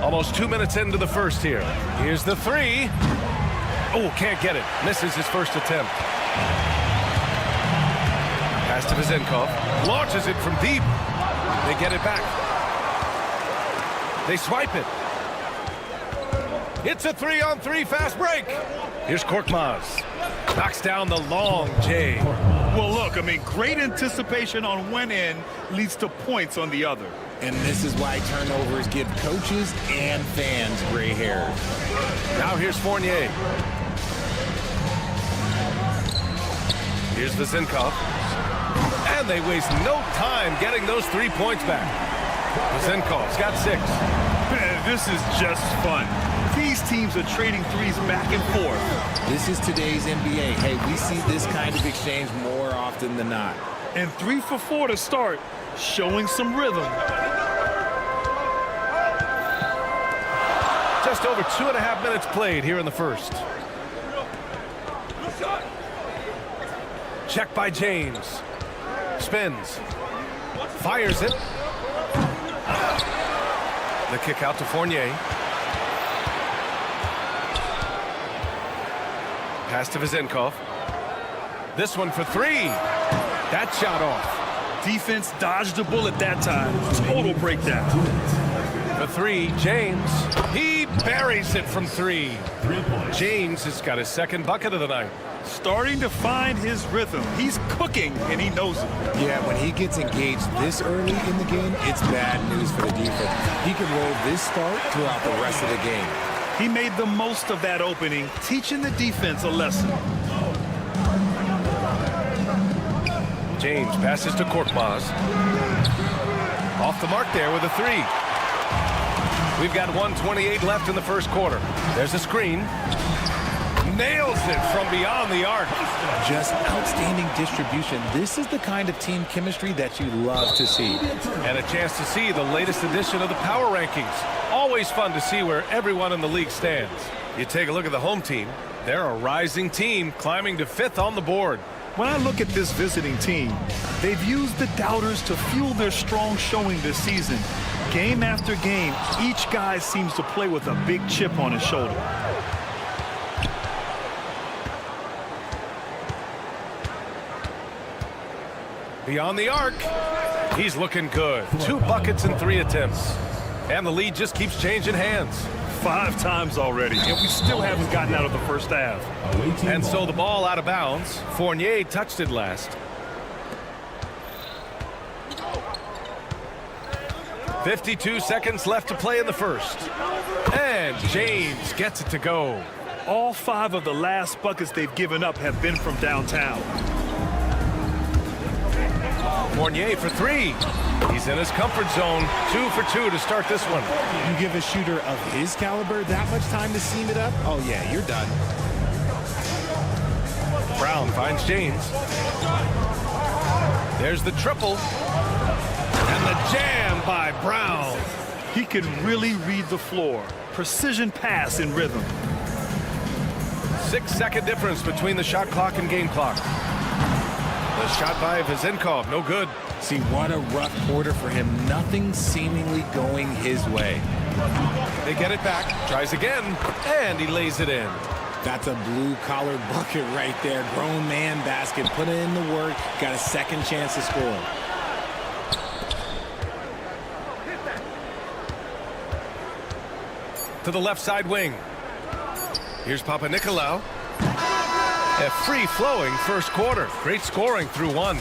S8: Almost 2 minutes into the first here. Here's the three. Oh, can't get it. Misses his first attempt. Pass to Vezenkov. Launches it from deep. They get it back. They swipe it. It's a 3-on-3 fast break. Here's Korkmaz. Knocks down the long J.
S10: Well, look, I mean, great anticipation on one end leads to points on the other.
S12: And this is why turnovers give coaches and fans gray hair.
S8: Now here's Fournier. Here's Vezenkov. And they waste no time getting those 3 points back. Vezenkov's got 6.
S10: Man, this is just fun. These teams are trading threes back and forth.
S12: This is today's NBA. Hey, we see this kind of exchange more often than not.
S10: And 3 for 4 to start, showing some rhythm.
S8: Just over 2.5 minutes played here in the first. Check by James. Spins. Fires it. The kick out to Fournier. Pass to Vezenkov. This one for 3. That shot off.
S10: Defense dodged a bullet that time. Total breakdown.
S8: The three, James. He buries it from three. James has got his second bucket of the night.
S10: Starting to find his rhythm. He's cooking, and he knows it.
S12: Yeah, when he gets engaged this early in the game, it's bad news for the defense. He can roll this start throughout the rest of the game.
S10: He made the most of that opening, teaching the defense a lesson.
S8: James passes to Korkmaz. Off the mark there with a three. We've got 1:28 left in the first quarter. There's a screen. Nails it from beyond the arc.
S12: Just outstanding distribution. This is the kind of team chemistry that you love to see.
S8: And a chance to see the latest edition of the power rankings. Always fun to see where everyone in the league stands. You take a look at the home team. They're a rising team climbing to 5th on the board.
S10: When I look at this visiting team, they've used the doubters to fuel their strong showing this season. Game after game, each guy seems to play with a big chip on his shoulder.
S8: Beyond the arc, he's looking good. 2 buckets in 3 attempts. And the lead just keeps changing hands.
S10: 5 times already, and we still haven't gotten out of the first half.
S8: And so the ball out of bounds. Fournier touched it last. 52 seconds left to play in the first. And James gets it to go.
S10: All 5 of the last buckets they've given up have been from downtown.
S8: Fournier for 3. He's in his comfort zone. 2 for 2 to start this one.
S12: You give a shooter of his caliber that much time to seam it up? Oh, yeah, you're done.
S8: Brown finds James. There's the triple. And the jam by Brown.
S10: He can really read the floor. Precision pass in rhythm.
S8: 6-second difference between the shot clock and game clock. The shot by Vezenkov, no good.
S12: See, what a rough quarter for him. Nothing seemingly going his way.
S8: They get it back, tries again, and he lays it in.
S12: That's a blue-collar bucket right there. Grown man basket. Put in the work. Got a second chance to score.
S8: To the left side wing. Here's Papanikolaou. A free-flowing first quarter. Great scoring through 1.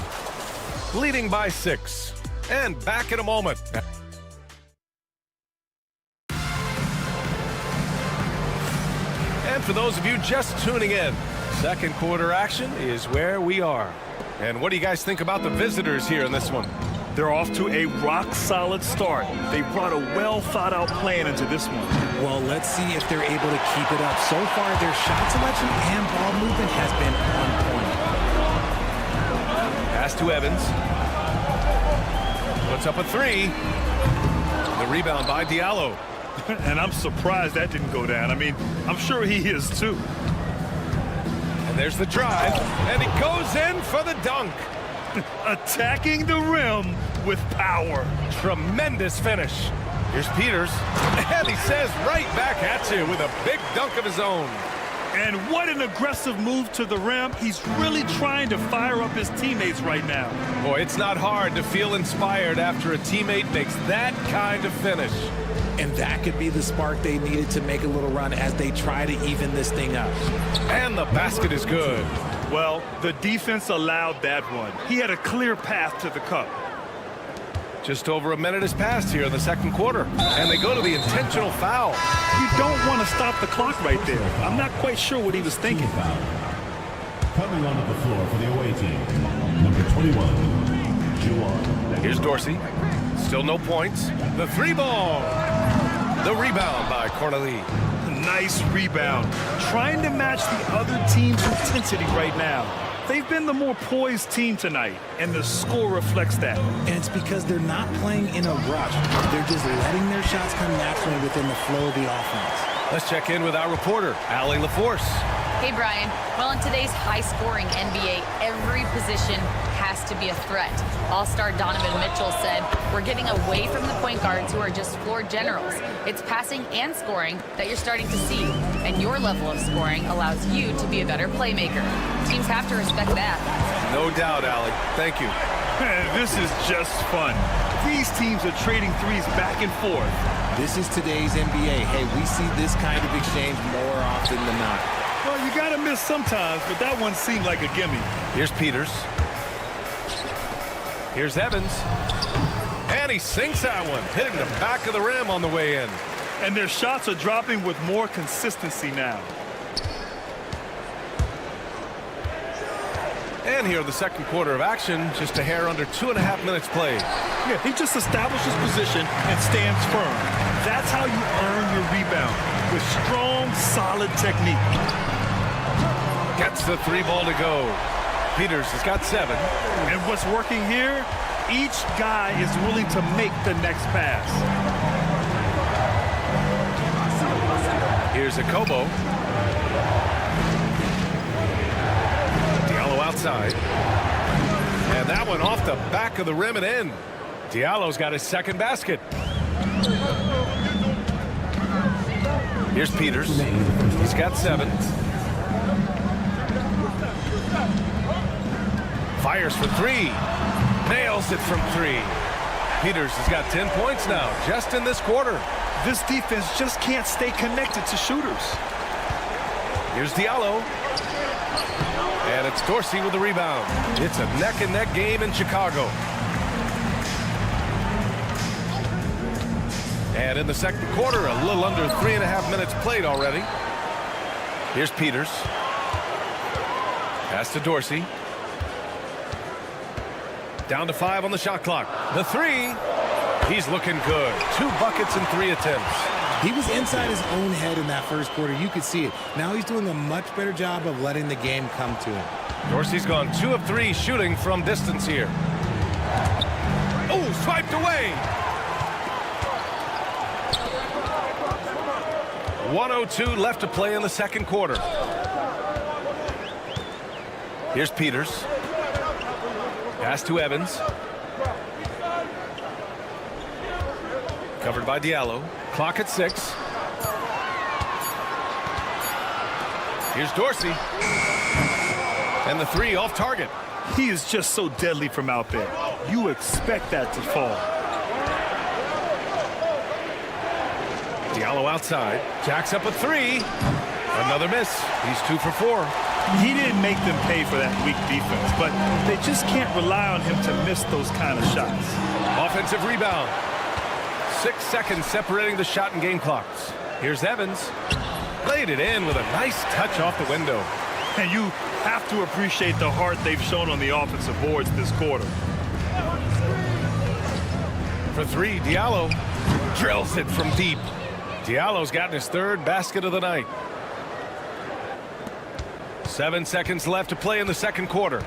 S8: Leading by 6. And back in a moment. And for those of you just tuning in, second quarter action is where we are. And what do you guys think about the visitors here in this one?
S10: They're off to a rock-solid start. They brought a well-thought-out plan into this one.
S12: Well, let's see if they're able to keep it up. So far, their shot selection and ball movement has been on point.
S8: Pass to Evans. Puts up a 3. The rebound by Diallo.
S10: And I'm surprised that didn't go down. I mean, I'm sure he is too.
S8: And there's the drive. And he goes in for the dunk.
S10: Attacking the rim with power.
S8: Tremendous finish. Here's Peters. And he says right back at you with a big dunk of his own.
S10: And what an aggressive move to the rim. He's really trying to fire up his teammates right now.
S8: Boy, it's not hard to feel inspired after a teammate makes that kind of finish.
S12: And that could be the spark they needed to make a little run as they try to even this thing up.
S8: And the basket is good.
S10: Well, the defense allowed that one. He had a clear path to the cup.
S8: Just over a minute has passed here in the second quarter. And they go to the intentional foul.
S10: You don't want to stop the clock right there. I'm not quite sure what he was thinking.
S7: Coming onto the floor for the away team, number 21, Juwan.
S8: Here's Dorsey. Still no points. The 3-ball. The rebound by Corneli.
S10: Nice rebound. Trying to match the other team's intensity right now. They've been the more poised team tonight, and the score reflects that.
S12: And it's because they're not playing in a rush. They're just letting their shots come naturally within the flow of the offense.
S8: Let's check in with our reporter, Allie LaForce.
S13: Hey, Brian. Well, in today's high-scoring NBA, every position has to be a threat. All-star Donovan Mitchell said, "We're getting away from the point guards who are just floor generals. It's passing and scoring that you're starting to see, and your level of scoring allows you to be a better playmaker. Teams have to respect that."
S8: No doubt, Allie. Thank you.
S10: This is just fun. These teams are trading threes back and forth.
S12: This is today's NBA. Hey, we see this kind of exchange more often than not.
S10: Well, you got to miss sometimes, but that one seemed like a gimme.
S8: Here's Peters. Here's Evans. And he sinks that one, hitting the back of the rim on the way in.
S10: And their shots are dropping with more consistency now.
S8: And here in the second quarter of action, just a hair under 2.5 minutes played.
S10: Yeah, he just establishes position and stands firm. That's how you earn your rebound, with strong, solid technique.
S8: Gets the 3 ball to go. Peters has got 7.
S10: And what's working here? Each guy is willing to make the next pass.
S8: Here's Akobo. Diallo outside. And that one off the back of the rim and in. Diallo's got his second basket. Here's Peters. He's got 7. Fires for 3. Nails it from 3. Peters has got 10 points now, just in this quarter.
S10: This defense just can't stay connected to shooters.
S8: Here's Diallo. And it's Dorsey with the rebound. It's a neck-and-neck game in Chicago. And in the second quarter, a little under 3.5 minutes played already. Here's Peters. Pass to Dorsey. Down to 5 on the shot clock. The 3. He's looking good. 2 buckets and 3 attempts.
S12: He was inside his own head in that first quarter. You could see it. Now he's doing a much better job of letting the game come to him.
S8: Dorsey's gone 2 of 3 shooting from distance here. Oh, swiped away. 1:02 left to play in the second quarter. Here's Peters. Pass to Evans. Covered by Diallo. Clock at 6. Here's Dorsey. And the 3 off target.
S10: He is just so deadly from out there. You expect that to fall.
S8: Diallo outside. Jacks up a 3. Another miss. He's 2 for 4.
S10: He didn't make them pay for that weak defense, but they just can't rely on him to miss those kind of shots.
S8: Offensive rebound. 6 seconds separating the shot and game clocks. Here's Evans. Laid it in with a nice touch off the window.
S10: And you have to appreciate the heart they've shown on the offensive boards this quarter.
S8: For 3, Diallo drills it from deep. Diallo's gotten his 3rd basket of the night. 7 seconds left to play in the second quarter.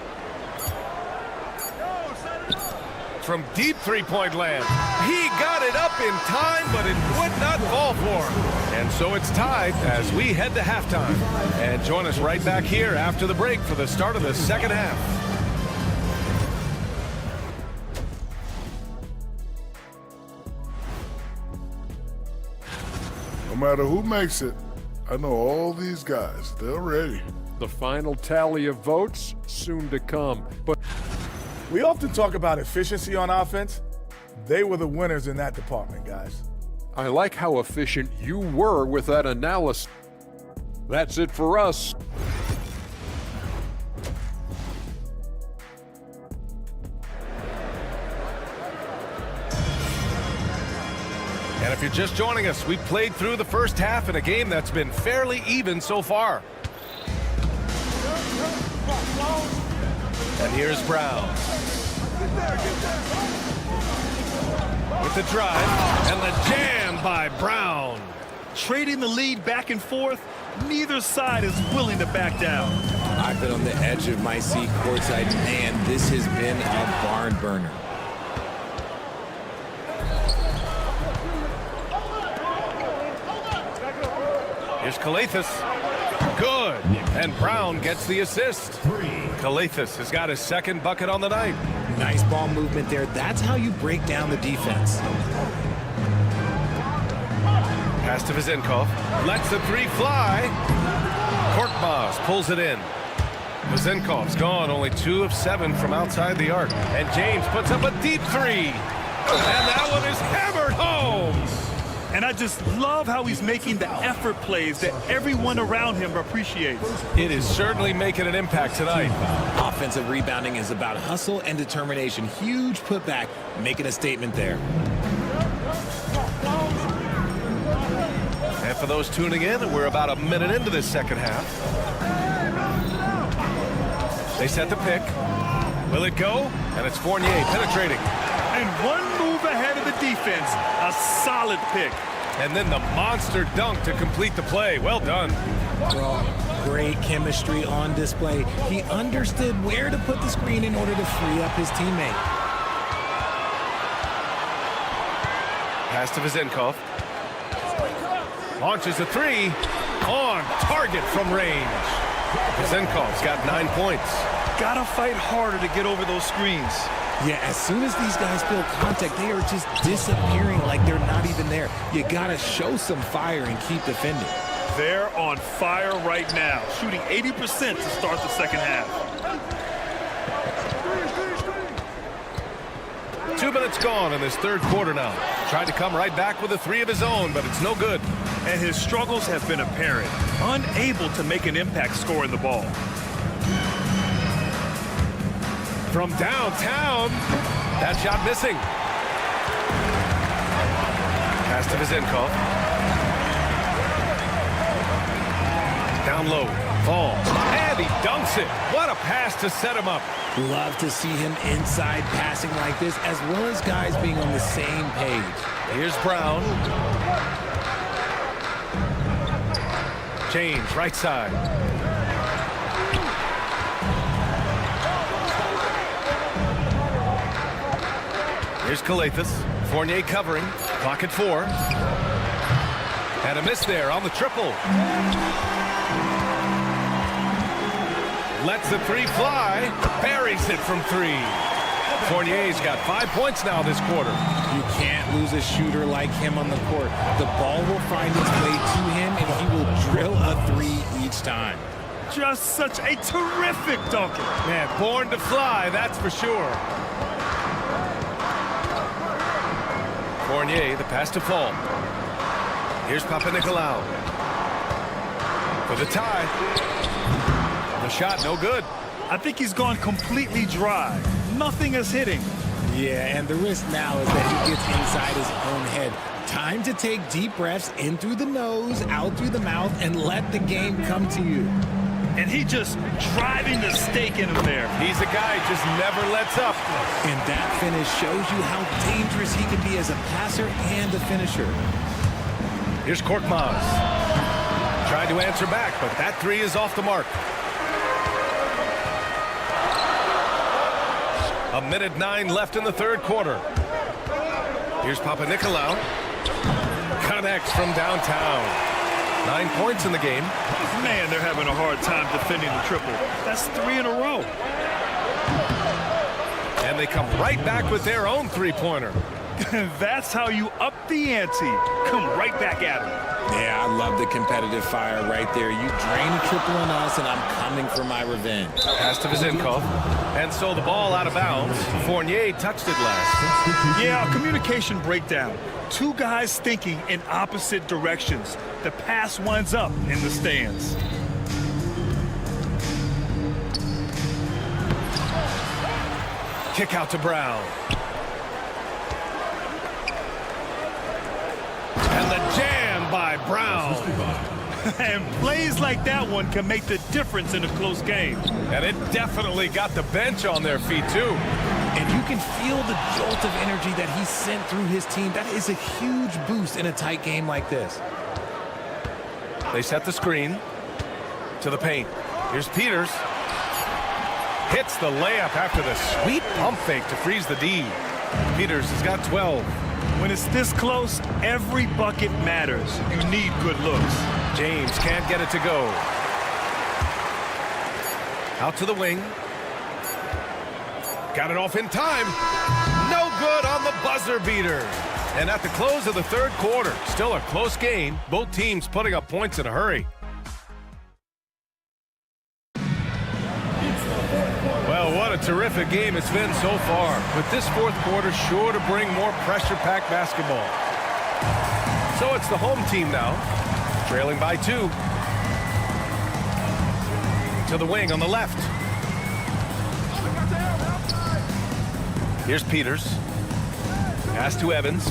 S8: From deep 3-point land. He got it up in time, but it would not fall for him. And so it's tied as we head to halftime. And join us right back here after the break for the start of the second half.
S5: No matter who makes it, I know all these guys, they're ready.
S4: The final tally of votes soon to come. But
S14: we often talk about efficiency on offense. They were the winners in that department, guys.
S4: I like how efficient you were with that analysis. That's it for us.
S8: And if you're just joining us, we played through the first half in a game that's been fairly even so far. And here's Brown. With the drive and the jam by Brown.
S10: Trading the lead back and forth, neither side is willing to back down.
S12: I've been on the edge of my seat courtside, and this has been a barn burner.
S8: Here's Calathis. Good. And Brown gets the assist. Calathis has got his 2nd bucket on the night.
S12: Nice ball movement there. That's how you break down the defense.
S8: Pass to Vizenkov. Lets the 3 fly. Korkmaz pulls it in. Vizenkov's gone only 2 of 7 from outside the arc. And James puts up a deep 3. And that one is hammered home.
S10: And I just love how he's making the effort plays that everyone around him appreciates.
S8: It is certainly making an impact tonight.
S12: Offensive rebounding is about hustle and determination. Huge putback, making a statement there.
S8: And for those tuning in, we're about a minute into this second half. They set the pick. Will it go? And it's Fournier penetrating.
S10: And one move ahead of the defense. A solid pick.
S8: And then the monster dunk to complete the play. Well done.
S12: Well, great chemistry on display. He understood where to put the screen in order to free up his teammate.
S8: Pass to Vizenkov. Launches a three. On target from range. Vizenkov's got 9 points.
S10: Gotta fight harder to get over those screens.
S12: Yeah, as soon as these guys feel contact, they are just disappearing like they're not even there. You gotta show some fire and keep defending.
S10: They're on fire right now, shooting 80% to start the second half.
S8: 2 minutes gone in this third quarter now. Tried to come right back with a three of his own, but it's no good.
S10: And his struggles have been apparent. Unable to make an impact scoring the ball.
S8: From downtown, that shot missing. Pass to Vizenkov. Down low, falls, and he dunks it. What a pass to set him up.
S12: Love to see him inside passing like this, as well as guys being on the same page.
S8: Here's Brown. James, right side. Here's Calathes. Fournier covering. Clock at 4. And a miss there on the triple. Lets the three fly. Buries it from 3. Fournier's got 5 points now this quarter.
S12: You can't lose a shooter like him on the court. The ball will find its way to him, and he will drill a 3 each time.
S10: Just such a terrific dunker.
S8: Man, born to fly, that's for sure. Fournier, the pass to Paul. Here's Papanikolaou. For the tie. The shot, no good.
S10: I think he's gone completely dry. Nothing is hitting.
S12: Yeah, and the risk now is that he gets inside his own head. Time to take deep breaths in through the nose, out through the mouth, and let the game come to you.
S10: And he just driving the stake in him there.
S8: He's a guy who just never lets up.
S12: And that finish shows you how dangerous he can be as a passer and a finisher.
S8: Here's Korkmaz. Tried to answer back, but that 3 is off the mark. A minute 9 left in the third quarter. Here's Papanikolaou. Connects from downtown. 9 points in the game.
S10: Man, they're having a hard time defending the triple. That's 3 in a row.
S8: And they come right back with their own three-pointer.
S10: That's how you up the ante. Come right back at him.
S12: Yeah, I love the competitive fire right there. You drain a triple on us, and I'm coming for my revenge.
S8: Pass to Vizenkov. And so the ball out of bounds. Fournier touched it last.
S10: Yeah, a communication breakdown. 2 guys thinking in opposite directions. The pass winds up in the stands.
S8: Kick out to Brown. And the jam by Brown.
S10: And plays like that one can make the difference in a close game.
S8: And it definitely got the bench on their feet, too.
S12: And you can feel the jolt of energy that he sent through his team. That is a huge boost in a tight game like this.
S8: They set the screen to the paint. Here's Peters. Hits the layup after the sweet pump fake to freeze the D. Peters has got 12.
S10: When it's this close, every bucket matters. You need good looks.
S8: James can't get it to go. Out to the wing. Got it off in time. No good on the buzzer beater. And at the close of the third quarter, still a close game. Both teams putting up points in a hurry. Well, Well, what a terrific game it's been so far. But this fourth quarter sure to bring more pressure-packed basketball. So it's the home team now, trailing by 2. To the wing on the left. Here's Peters. Pass to Evans.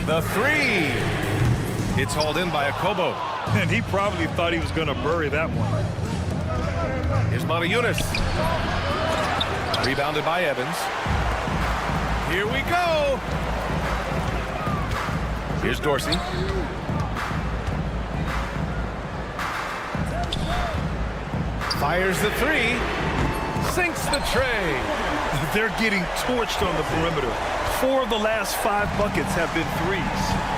S8: The 3. It's hauled in by Akobo.
S10: And he probably thought he was going to bury that one.
S8: Here's Yunus. Rebounded by Evans. Here we go. Here's Dorsey. Fires the 3. Sinks the tray.
S10: They're getting torched on the perimeter. 4 of the last 5 buckets have been 3s.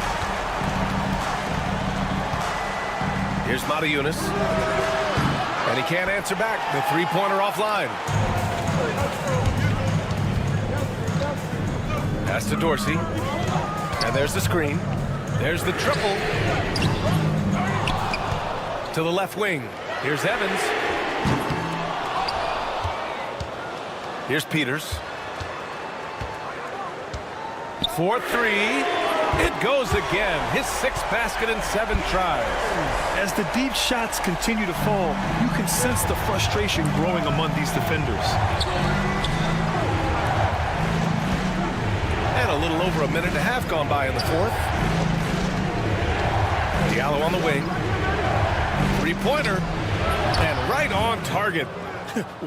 S8: Here's Yunus. And he can't answer back. The three-pointer offline. Pass to Dorsey. And there's the screen. There's the triple. To the left wing. Here's Evans. Here's Peters. 4-3. It goes again. His 6th basket in 7 tries.
S10: As the deep shots continue to fall, you can sense the frustration growing among these defenders.
S8: And a little over a minute and a half gone by in the fourth. Diallo on the wing. Three-pointer. And right on target.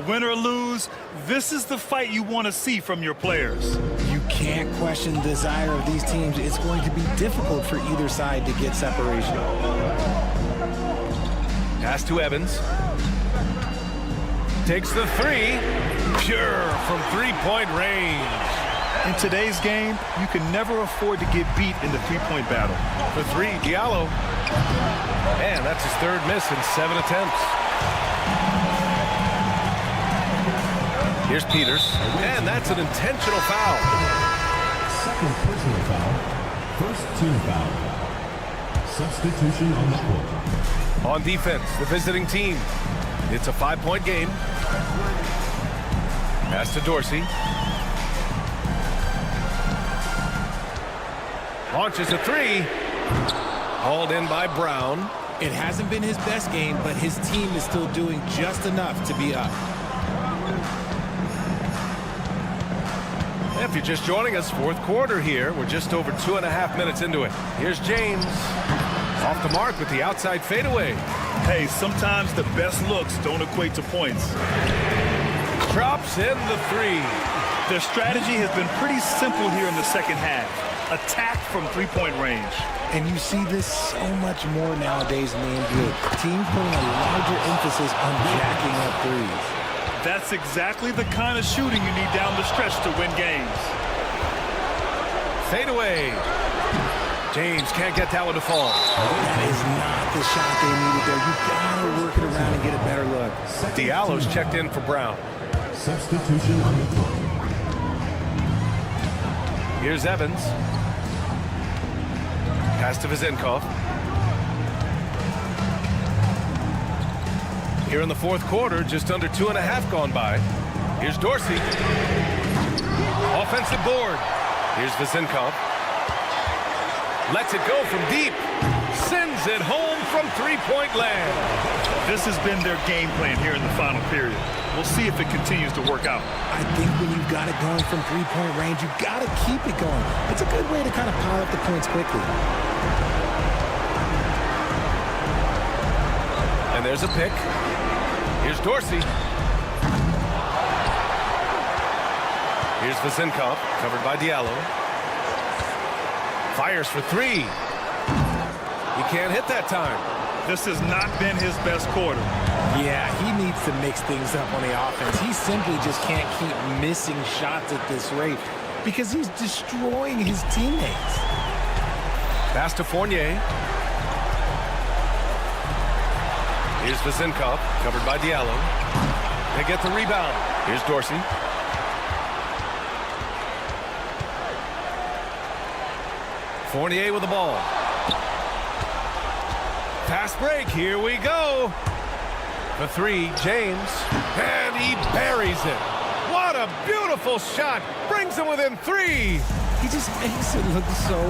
S10: Win or lose, this is the fight you want to see from your players.
S12: You can't question the desire of these teams. It's going to be difficult for either side to get separation.
S8: Pass to Evans. Takes the 3. Pure from three-point range.
S10: In today's game, you can never afford to get beat in the three-point battle.
S8: For 3, Diallo. And that's his 3rd miss in 7 attempts. Here's Peters, and that's an intentional foul.
S7: Second personal foul. First team foul. Substitution on the court.
S8: On defense, the visiting team. It's a 5-point game. Pass to Dorsey. Launches a 3. Hauled in by Brown.
S12: It hasn't been his best game, but his team is still doing just enough to be up.
S8: If you're just joining us, fourth quarter here. We're just over 2.5 minutes into it. Here's James. Off the mark with the outside fadeaway.
S10: Hey, sometimes the best looks don't equate to points.
S8: Drops in the 3.
S10: Their strategy has been pretty simple here in the second half. Attack from three-point range.
S12: And you see this so much more nowadays in the NBA. Teams putting a larger emphasis on jacking up threes.
S10: That's exactly the kind of shooting you need down the stretch to win games.
S8: Fade away. James can't get that one to fall.
S12: That is not the shot they needed there. You gotta work it around and get a better look.
S8: Diallo's checked in for Brown.
S7: Substitution on the court.
S8: Here's Evans. Pass to Vizenkov. Here in the fourth quarter, just under 2.5 gone by. Here's Dorsey. Offensive board. Here's Vizenkov. Lets it go from deep. Sends it home from three-point land.
S10: This has been their game plan here in the final period. We'll see if it continues to work out.
S12: I think when you've got it going from three-point range, you've got to keep it going. It's a good way to kind of pile up the points quickly.
S8: And there's a pick. Here's Dorsey. Here's Vizenkov, covered by Diallo. Fires for 3. He can't hit that time.
S10: This has not been his best quarter.
S12: Yeah, he needs to mix things up on the offense. He simply just can't keep missing shots at this rate because he's destroying his teammates.
S8: Pass to Fournier. Here's Vizenkov, covered by Diallo. They get the rebound. Here's Dorsey. Fournier with the ball. Fast break, here we go. The three, James, and he buries it. What a beautiful shot. Brings him within 3.
S12: He just makes it look so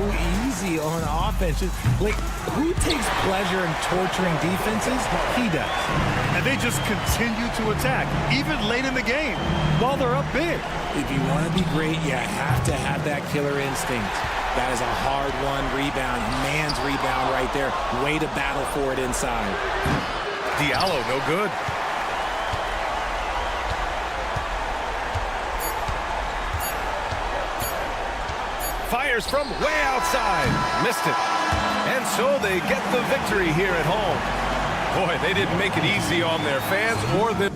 S12: easy on offense. Like, who takes pleasure in torturing defenses? He does.
S10: And they just continue to attack, even late in the game, while they're up big.
S12: If you want to be great, you have to have that killer instinct. That is a hard-won rebound, man's rebound right there. Way to battle for it inside.
S8: Diallo, no good. Fires from way outside. Missed it. And so they get the victory here at home. Boy, they didn't make it easy on their fans or the...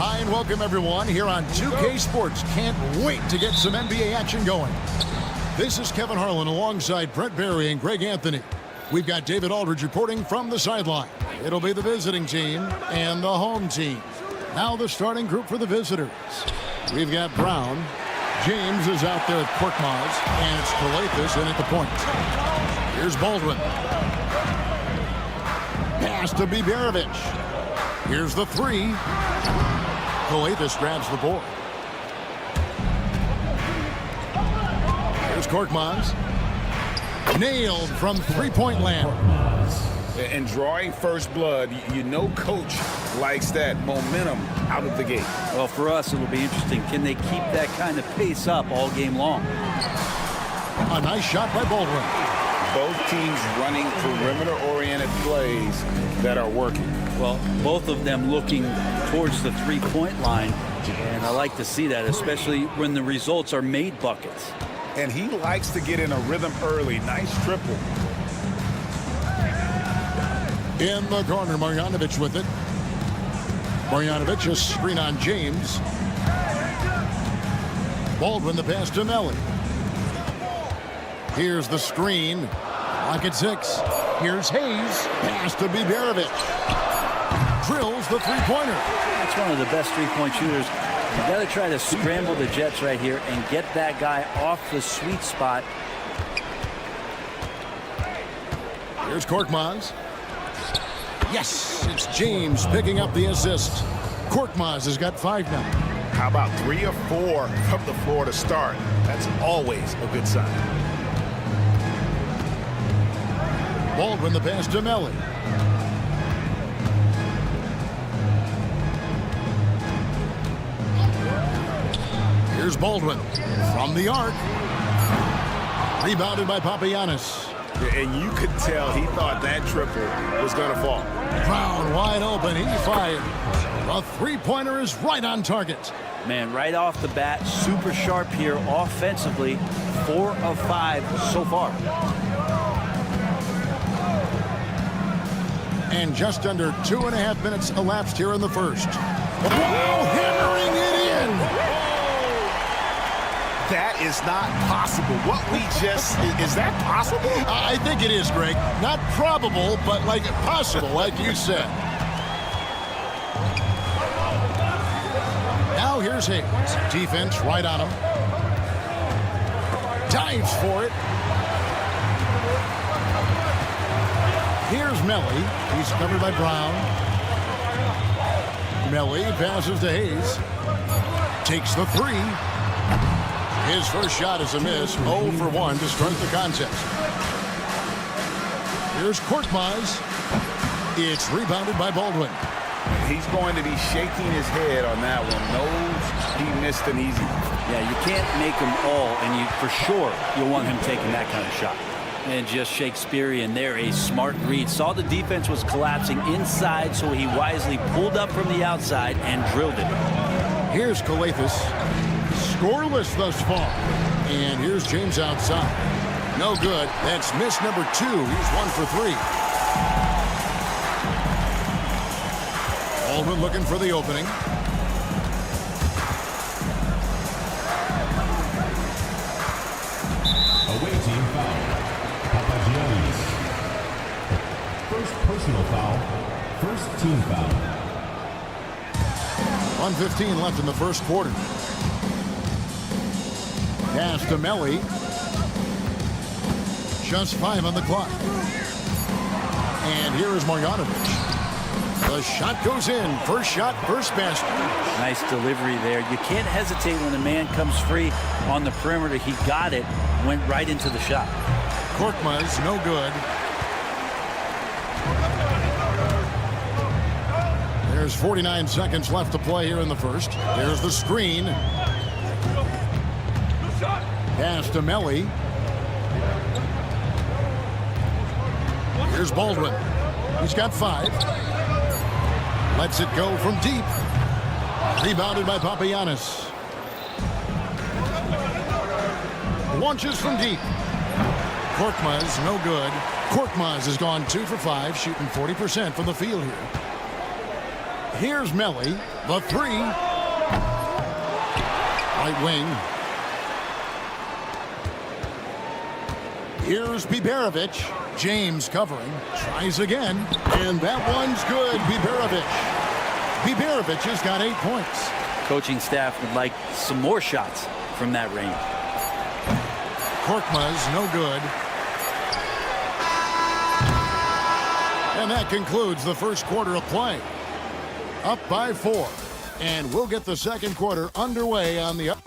S1: Hi and welcome everyone here on 2K Sports. Can't wait to get some NBA action going. This is Kevin Harlan alongside Brent Barry and Greg Anthony. We've got David Aldridge reporting from the sideline. It'll be the visiting team and the home team. Now the starting group for the visitors. We've got Brown. James is out there at Korkmaz, and it's Kalathis in at the point. Here's Baldwin. Pass to Biberovic. Here's the three. Kalathis grabs the board. Here's Korkmaz. Nailed from three-point land.
S2: And drawing first blood, you know coach likes that momentum out of the gate.
S6: Well, for us, it'll be interesting. Can they keep that kind of pace up all game long?
S1: A nice shot by Baldwin.
S2: Both teams running perimeter-oriented plays that are working.
S6: Well, both of them looking towards the three-point line, and I like to see that, especially when the results are made buckets.
S2: And he likes to get in a rhythm early. Nice triple.
S1: In the corner, Marjanovic with it. Marjanovic, a screen on James. Baldwin, the pass to Melly. Here's the screen. Lock at 6. Here's Hayes. Pass to Biberovic. Drills the three-pointer.
S6: That's one of the best three-point shooters
S15: You got to try to scramble the Jets right here and get that guy off the sweet spot.
S1: Here's Korkmaz. Yes, it's James picking up the assist. Korkmaz has got 5 now.
S2: How about 3 or 4 from the floor to start? That's always a good sign.
S1: Baldwin the pass to Melly. Here's Baldwin from the arc. Rebounded by Papagiannis.
S2: And you could tell he thought that triple was going to fall.
S1: Brown wide open. He fired. A three-pointer is right on target.
S15: Man, right off the bat, super sharp here offensively. 4 of 5 so far.
S1: And just under 2.5 minutes elapsed here in the first. Wow, hammering it in.
S2: That is not possible. What we just, is that possible?
S1: I think it is, Greg. Not probable, but like possible, like you said. Now here's Hayes. Defense right on him. Dives for it. Here's Melly. He's covered by Brown. Melly passes to Hayes. Takes the 3. His first shot is a miss. 0 for 1 to start the contest. Here's Korkmaz. It's rebounded by Baldwin.
S2: He's going to be shaking his head on that one. Knows he missed an easy one.
S15: Yeah, you can't make them all, and you for sure you'll want him taking that kind of shot. And just Shakespearean there, a smart read. Saw the defense was collapsing inside, so he wisely pulled up from the outside and drilled it.
S1: Here's Kalathis. Scoreless thus far. And here's James outside. No good. That's miss number 2. He's 1 for 3. Baldwin looking for the opening.
S7: Away team foul. Papagiannis. First personal foul. First team foul.
S1: 1:15 left in the first quarter. Pass to Melly. Just 5 on the clock. And here is Marjanovic. The shot goes in. First shot, first basket.
S15: Nice delivery there. You can't hesitate when a man comes free on the perimeter. He got it, went right into the shot.
S1: Korkmaz, no good. There's 49 seconds left to play here in the first. There's the screen. Pass to Melly. Here's Baldwin. He's got 5. Lets it go from deep. Rebounded by Papagiannis. Launches from deep. Korkmaz, no good. Korkmaz has gone 2 for 5, shooting 40% from the field here. Here's Melly, the 3. Right wing. Here's Biberovic. James covering. Tries again. And that one's good. Biberovic has got 8 points.
S15: Coaching staff would like some more shots from that range.
S1: Korkmaz, no good. And that concludes the first quarter of play. Up by 4. And we'll get the second quarter underway on the up.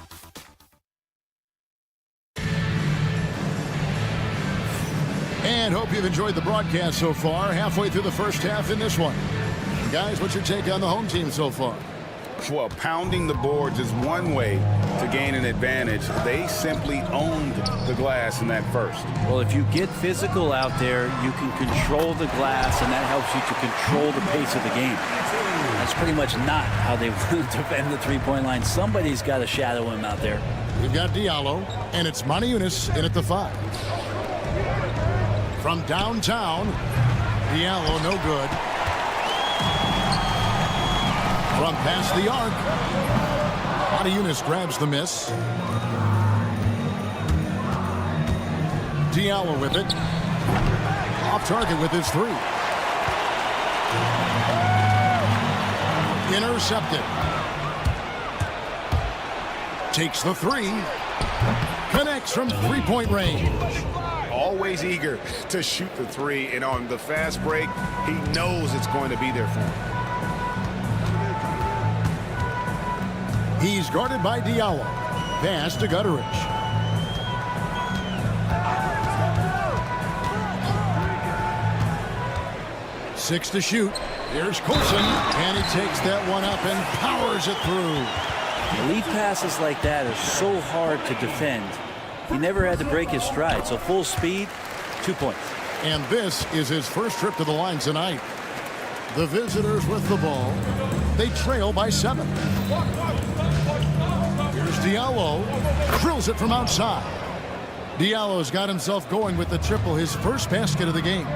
S1: And hope you've enjoyed the broadcast so far. Halfway through the first half in this one. Guys, what's your take on the home team so far?
S2: Well, pounding the boards is one way to gain an advantage. They simply owned the glass in that first.
S15: Well, if you get physical out there, you can control the glass, and that helps you to control the pace of the game. That's pretty much not how they want to defend the three-point line. Somebody's got to shadow him out there.
S1: We've got Diallo, and it's Moniunas in at the 5. From downtown, Diallo, no good. From past the arc, Moniunas grabs the miss. Diallo with it. Off target with his 3. Intercepted. Takes the three. Connects from three-point range.
S2: Always eager to shoot the three, and on the fast break, he knows it's going to be there for him.
S1: He's guarded by Diallo. Pass to Gutteridge. Six to shoot. Here's Coulson, and he takes that one up and powers it through.
S15: Lead passes like that are so hard to defend. He never had to break his stride, so full speed, 2 points.
S1: And this is his first trip to the line tonight. The visitors with the ball. They trail by 7. Here's Diallo. Drills it from outside. Diallo's got himself going with the triple, his first basket of the game.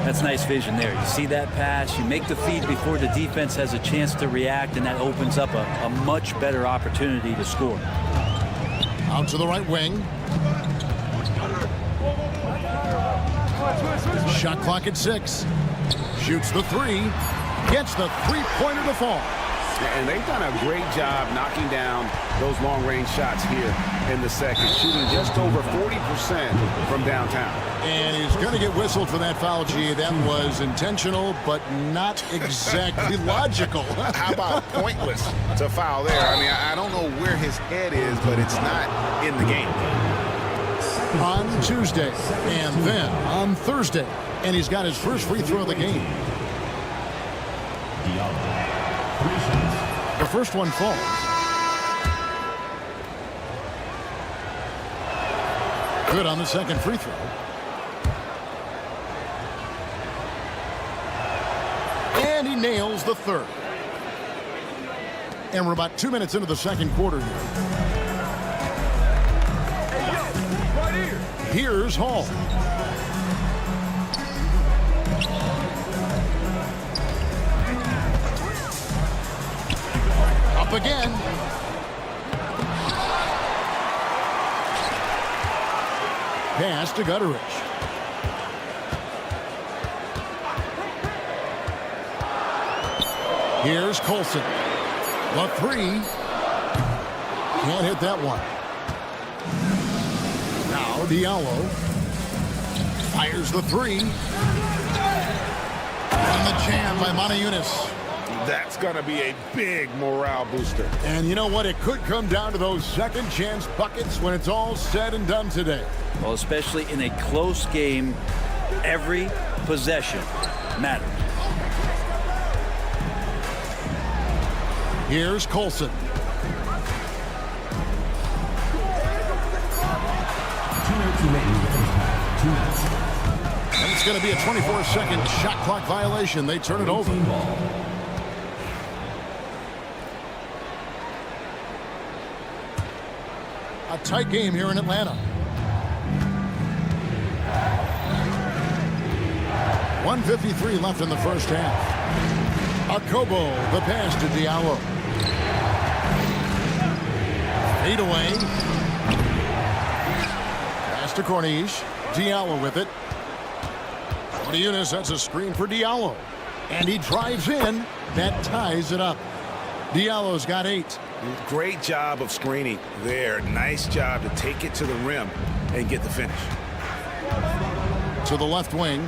S15: That's nice vision there. You see that pass, you make the feed before the defense has a chance to react, and that opens up a much better opportunity to score.
S1: Out to the right wing. Shot clock at 6. Shoots the three. Gets the three-pointer to fall.
S2: And they've done a great job knocking down those long-range shots here in the second, shooting just over 40% from downtown.
S1: And he's going to get whistled for that foul, G. That was intentional, but not exactly logical.
S2: How about pointless to foul there? I mean, I don't know where his head is, but it's not in the game.
S1: On Tuesday, and then on Thursday. And he's got his first free throw of the game. The first one falls. Good on the second free throw. And he nails the third. And we're about 2 minutes into the second quarter here. Here's Hall. Up again. Pass to Gutteridge. Here's Coulson. The three. Can't hit that one. Now Diallo fires the three. And the jam by Motiejunas.
S2: That's going to be a big morale booster.
S1: And you know what? It could come down to those second chance buckets when it's all said and done today.
S15: Well, especially in a close game, every possession matters.
S1: Here's Coulson. And it's going to be a 24-second shot clock violation. They turn it over. A tight game here in Atlanta. 1:53 left in the first half. Akobo, the pass to Diallo. Fade away. Pass to Corniche. Diallo with it. Motiejunas sets a screen for Diallo. And he drives in. That ties it up. Diallo's got 8.
S2: Great job of screening there. Nice job to take it to the rim and get the finish.
S1: To the left wing.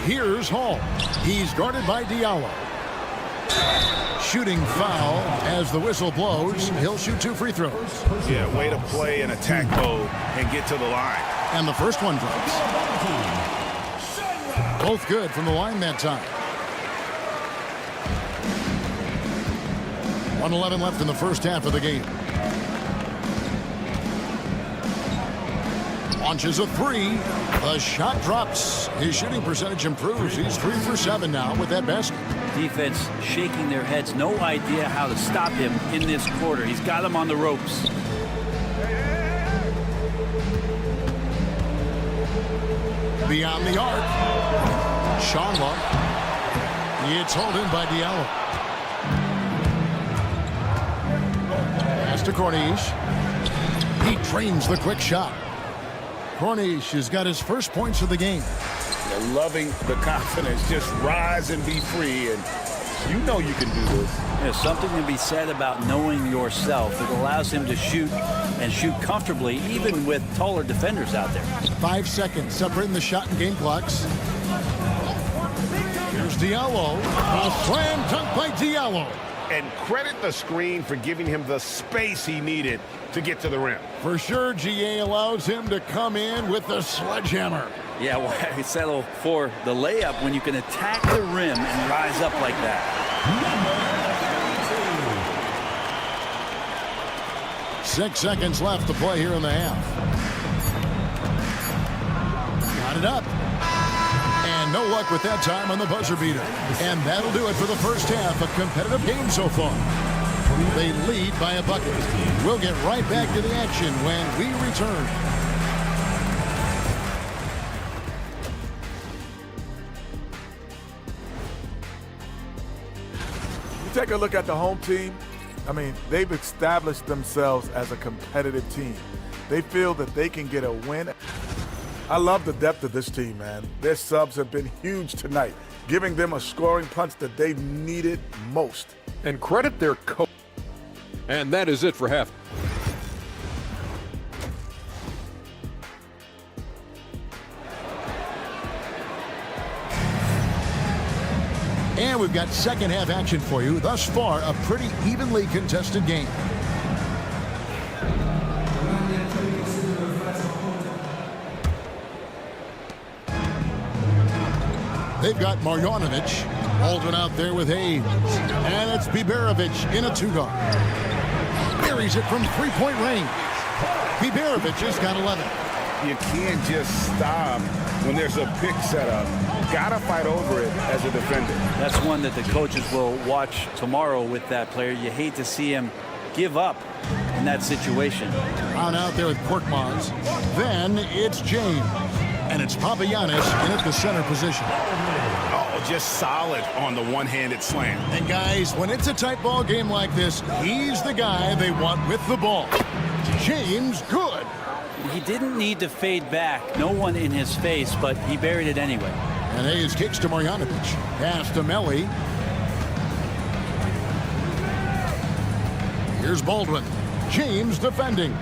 S1: Here's Hall. He's guarded by Diallo. Shooting foul as the whistle blows. He'll shoot 2 free throws.
S2: Yeah, way to play in attack mode and get to the line.
S1: And the first one drops. Both good from the line that time. 1:11 left in the first half of the game. Launches a three. The shot drops. His shooting percentage improves. He's 3 for 7 now with that basket.
S15: Defense shaking their heads. No idea how to stop him in this quarter. He's got him on the ropes.
S1: Beyond the arc. Shanla. It's held in by Diallo. Pass to Corniche. He drains the quick shot. Corniche has got his first points of the game.
S2: They're loving the confidence. Just rise and be free, and you know you can do this.
S15: There's something to be said about knowing yourself. It allows him to shoot and shoot comfortably, even with taller defenders out there.
S1: 5 seconds separating the shot and game clocks. Here's Diallo. A slam dunk by Diallo.
S2: And credit the screen for giving him the space he needed to get to the rim.
S1: For sure, GA allows him to come in with the sledgehammer.
S15: Yeah, why settle for the layup when you can attack the rim and rise up like that?
S1: 6 seconds left to play here in the half. Got it up. And no luck with that time on the buzzer beater. And that'll do it for the first half. A competitive game so far. They lead by a bucket. We'll get right back to the action when we return.
S14: You take a look at the home team. I mean, they've established themselves as a competitive team. They feel that they can get a win. I love the depth of this team, man. Their subs have been huge tonight, giving them a scoring punch that they've needed most.
S4: And credit their coach. And that is it for half.
S1: And we've got second half action for you. Thus far, a pretty evenly contested game. They've got Marjanovic. Baldwin out there with Hayes. And it's Biberovic in a two-guard. Buries it from three-point range. Biberovic has got 11.
S2: You can't just stop when there's a pick set up. Gotta fight over it as a defender.
S15: That's one that the coaches will watch tomorrow with that player. You hate to see him give up in that situation.
S1: On out there with Korkmaz. Then it's James. And it's Papagiannis in at the center position.
S2: Oh, just solid on the one-handed slam.
S1: And guys, when it's a tight ball game like this, he's the guy they want with the ball. James, good.
S15: He didn't need to fade back. No one in his face, but he buried it anyway.
S1: And Hayes kicks to Marjanovic. Pass to Melli. Here's Baldwin. James defending.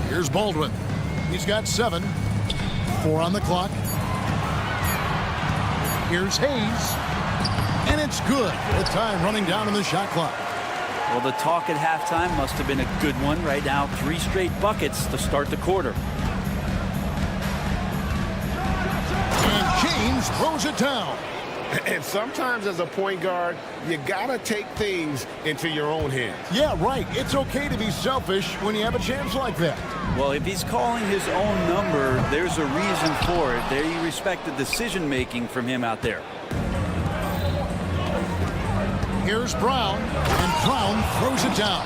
S1: Here's Baldwin. He's got 7. 4 on the clock. Here's Hayes. And it's good. With time running down on the shot clock.
S15: Well, the talk at halftime must have been a good one. Right now, 3 straight buckets to start the quarter.
S1: And James throws it down.
S2: And sometimes as a point guard, you gotta take things into your own hands.
S1: Yeah, right. It's okay to be selfish when you have a chance like that.
S15: Well, if he's calling his own number, there's a reason for it. They respect the decision-making from him out there.
S1: Here's Brown, and Brown throws it down.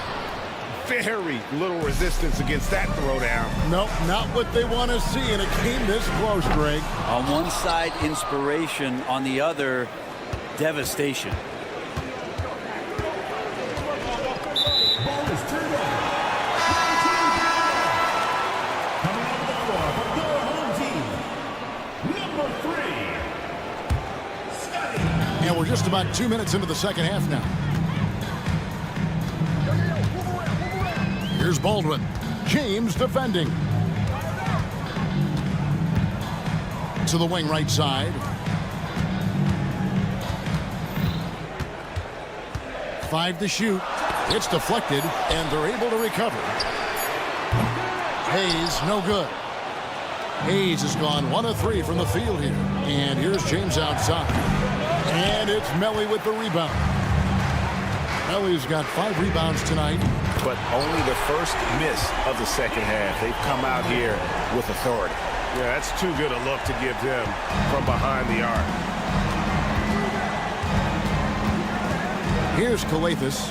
S2: Very little resistance against that throwdown.
S1: Nope, not what they want to see in a game this close, Greg.
S15: On one side, inspiration. On the other, devastation.
S7: Ball is turned over. Coming on the floor for your home team, number 3, Scotty.
S1: And we're just about 2 minutes into the second half now. Here's Baldwin. James defending. To the wing right side. 5 to shoot. It's deflected, and they're able to recover. Hayes, no good. Hayes has gone 1 of 3 from the field here. And here's James outside. And it's Melli with the rebound. Melli's got 5 rebounds tonight.
S2: But only the first miss of the second half. They've come out here with authority. Yeah, that's too good a look to give them from behind the arc.
S1: Here's Calathis.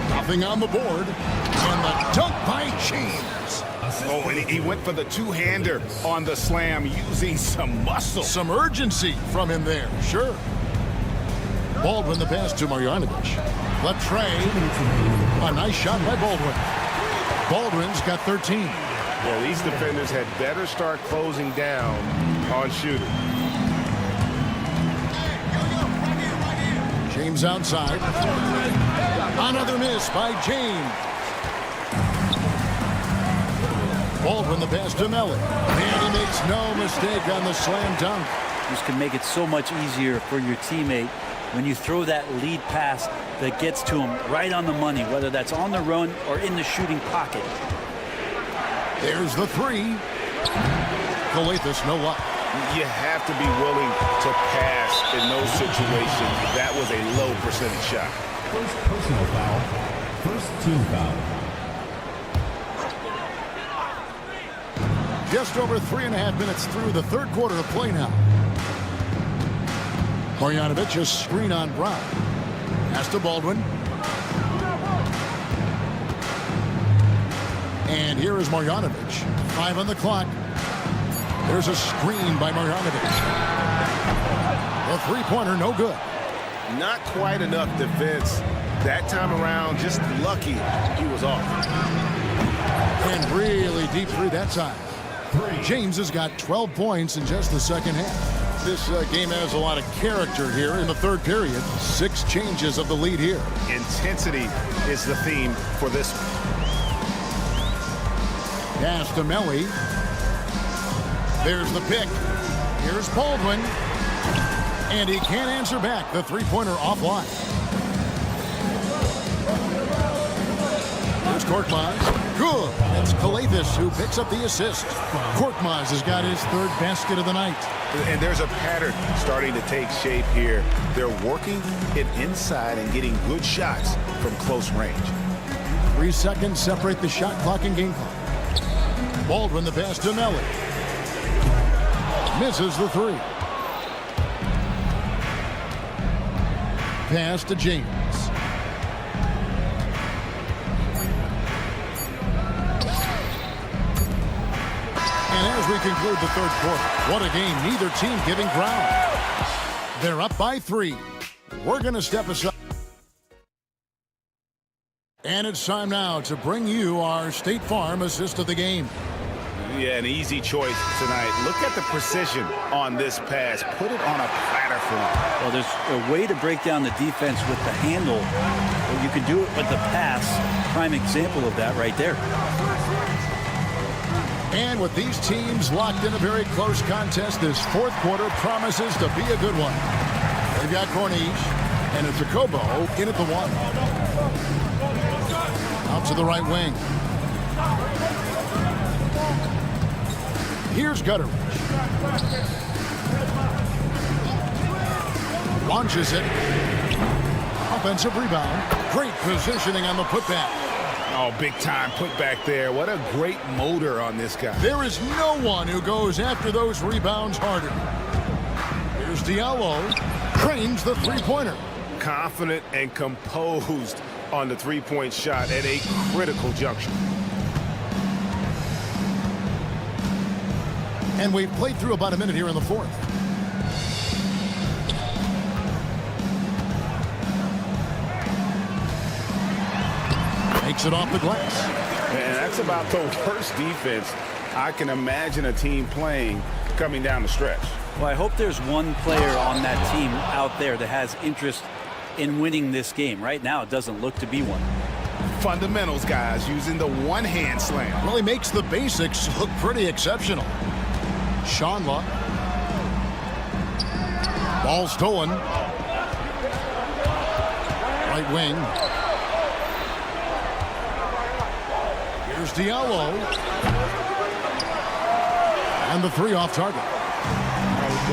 S1: Nothing on the board. And the dunk by James.
S2: Oh, and he went for the two-hander on the slam, using some muscle.
S1: Some urgency from him there, sure. Baldwin the pass to Marjanovic. Latre. A nice shot by Baldwin. Baldwin's got 13.
S2: Yeah, these defenders had better start closing down on shooters.
S1: James outside. Another miss by James. Baldwin the pass to Melly. And he makes no mistake on the slam dunk.
S15: This can make it so much easier for your teammate when you throw that lead pass that gets to him right on the money, whether that's on the run or in the shooting pocket.
S1: There's the three. Calathis, no luck.
S2: You have to be willing to pass in those situations. That was a low percentage shot.
S7: First personal foul. First team foul.
S1: Just over 3.5 minutes through the third quarter of play now. Marjanovic a screen on Brown. Pass to Baldwin. And here is Marjanovic. 5 on the clock. There's a screen by Marjanovic. The three-pointer, no good.
S2: Not quite enough defense that time around. Just lucky he was off.
S1: And really deep three that time. James has got 12 points in just the second half. This game has a lot of character here in the third period. 6 changes of the lead here.
S2: Intensity is the theme for this.
S1: Pass to Melly. There's the pick. Here's Baldwin. And he can't answer back. The three-pointer offline. Here's Korkmaz. Good. It's Calathis who picks up the assist. Korkmaz has got his third basket of the night.
S2: And there's a pattern starting to take shape here. They're working it inside and getting good shots from close range.
S1: 3 seconds separate the shot clock and game clock. Baldwin the pass to Melly. Misses the three. Pass to James. And as we conclude the third quarter, what a game. Neither team giving ground. They're up by 3. We're going to step aside. And it's time now to bring you our State Farm assist of the game.
S2: Yeah, an easy choice tonight. Look at the precision on this pass. Put it on a platter for him.
S15: Well, there's a way to break down the defense with the handle. Well, you can do it with the pass. Prime example of that right there.
S1: And with these teams locked in a very close contest, this fourth quarter promises to be a good one. They've got Corniche and it's Jacobo in at the 1. Out to the right wing. Here's Gutteridge. Launches it. Offensive rebound. Great positioning on the putback.
S2: Oh, big time putback there. What a great motor on this guy.
S1: There is no one who goes after those rebounds harder. Here's Diallo. Trains the three-pointer.
S2: Confident and composed on the three-point shot at a critical juncture.
S1: And we've played through about a minute here in the fourth. Takes it off the glass.
S2: And that's about the worst defense I can imagine a team playing coming down the stretch.
S15: Well, I hope there's one player on that team out there that has interest in winning this game. Right now, it doesn't look to be one.
S2: Fundamentals, guys, using the one-hand slam.
S1: Well, he makes the basics look pretty exceptional. Shanla. Ball stolen. Right wing. Here's Diallo. And the three off target.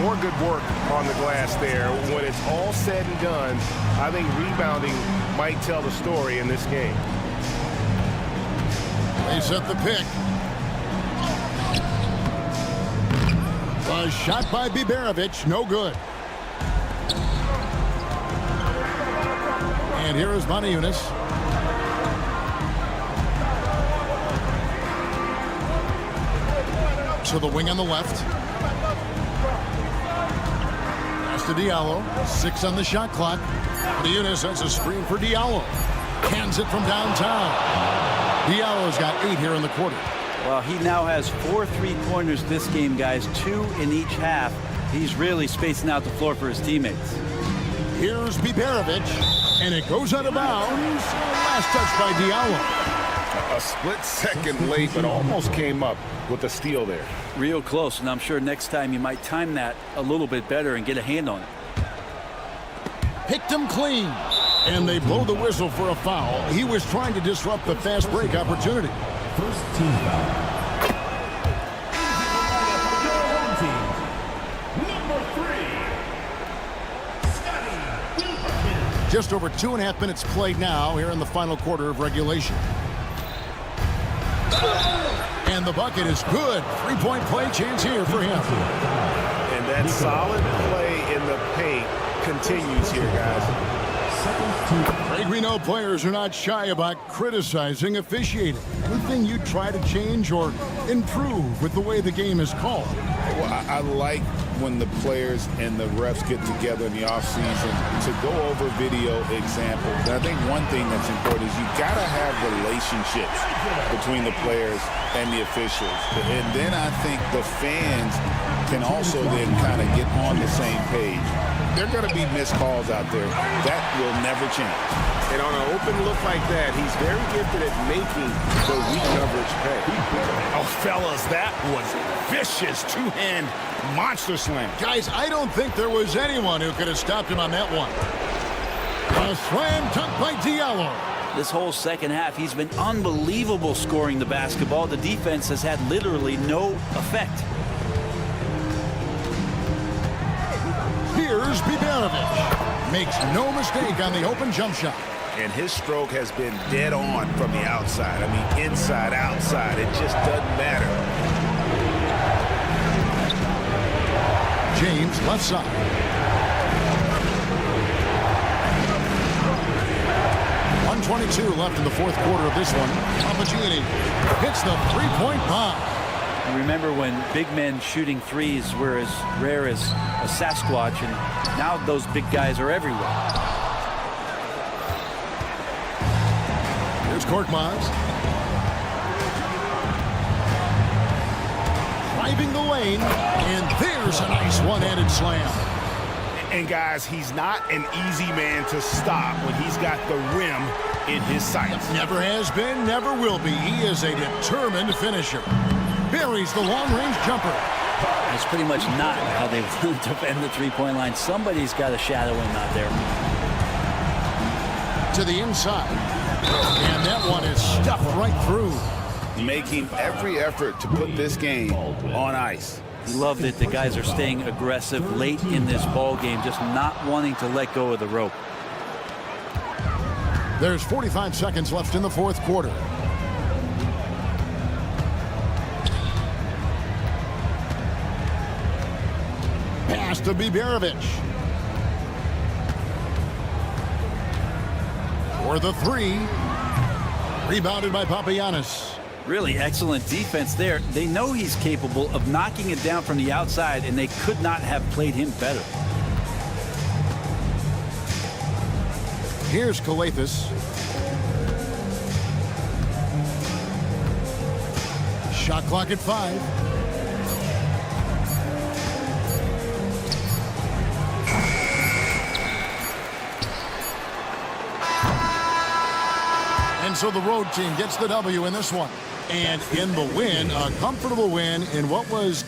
S2: More good work on the glass there. When it's all said and done, I think rebounding might tell the story in this game.
S1: They set the pick. A shot by Biberovic, no good. And here is Moniunas. To the wing on the left. Pass to Diallo. 6 on the shot clock. Moniunas has a screen for Diallo. Hands it from downtown. Diallo's got 8 here in the quarter.
S15: Well, he now has 4 3-pointers this game, guys, 2 in each half. He's really spacing out the floor for his teammates.
S1: Here's Biberovic, and it goes out of bounds. Last touch by Diallo.
S2: A split second late, but almost came up with a steal there.
S15: Real close, and I'm sure next time you might time that a little bit better and get a hand on it.
S1: Picked him clean. And they blow the whistle for a foul. He was trying to disrupt the fast break opportunity.
S7: First team foul. Number 3.
S1: Just over 2.5 minutes played now here in the final quarter of regulation. And the bucket is good. 3-point play chance here for him.
S2: And that solid play in the paint continues here, guys.
S1: Greg, we know players are not shy about criticizing officiating. Anything you try to change or improve with the way the game is called?
S2: Well, I like when the players and the refs get together in the offseason to go over video examples. And I think one thing that's important is you got to have relationships between the players and the officials. And then I think the fans can also then kind of get on the same page. There are going to be missed calls out there. That will never change. And on an open look like that, he's very gifted at making the weak coverage pay.
S16: Oh, fellas, that was vicious two-hand monster slam.
S1: Guys, I don't think there was anyone who could have stopped him on that one. A slam dunk by Diallo.
S15: This whole second half, he's been unbelievable scoring the basketball. The defense has had literally no effect.
S1: Here's Biberovic. Makes no mistake on the open jump shot.
S2: And his stroke has been dead on from the outside. I mean, inside, outside. It just doesn't matter.
S1: James, left side. .122 left in the fourth quarter of this one. Papagini hits the three-point bomb.
S15: Remember when big men shooting threes were as rare as a Sasquatch, and now those big guys are everywhere.
S1: Here's Korkmaz. Driving the lane, and there's a nice one-handed slam.
S16: And guys, he's not an easy man to stop when he's got the rim in his sights.
S1: Never has been, never will be. He is a determined finisher. Buries the long-range jumper.
S15: That's pretty much not how they defend the three-point line. Somebody's got to shadow him out there.
S1: To the inside. And that one is stuffed right through.
S2: Making every effort to put this game on ice.
S15: Love that the guys are staying aggressive late in this ball game, just not wanting to let go of the rope.
S1: There's 45 seconds left in the fourth quarter. Pass to Biberovic. For the three. Rebounded by Papagiannis.
S15: Really excellent defense there. They know he's capable of knocking it down from the outside, and they could not have played him better.
S1: Here's Kalathis. Shot clock at 5. And so the road team gets the W in this one. And in the win, a comfortable win in what was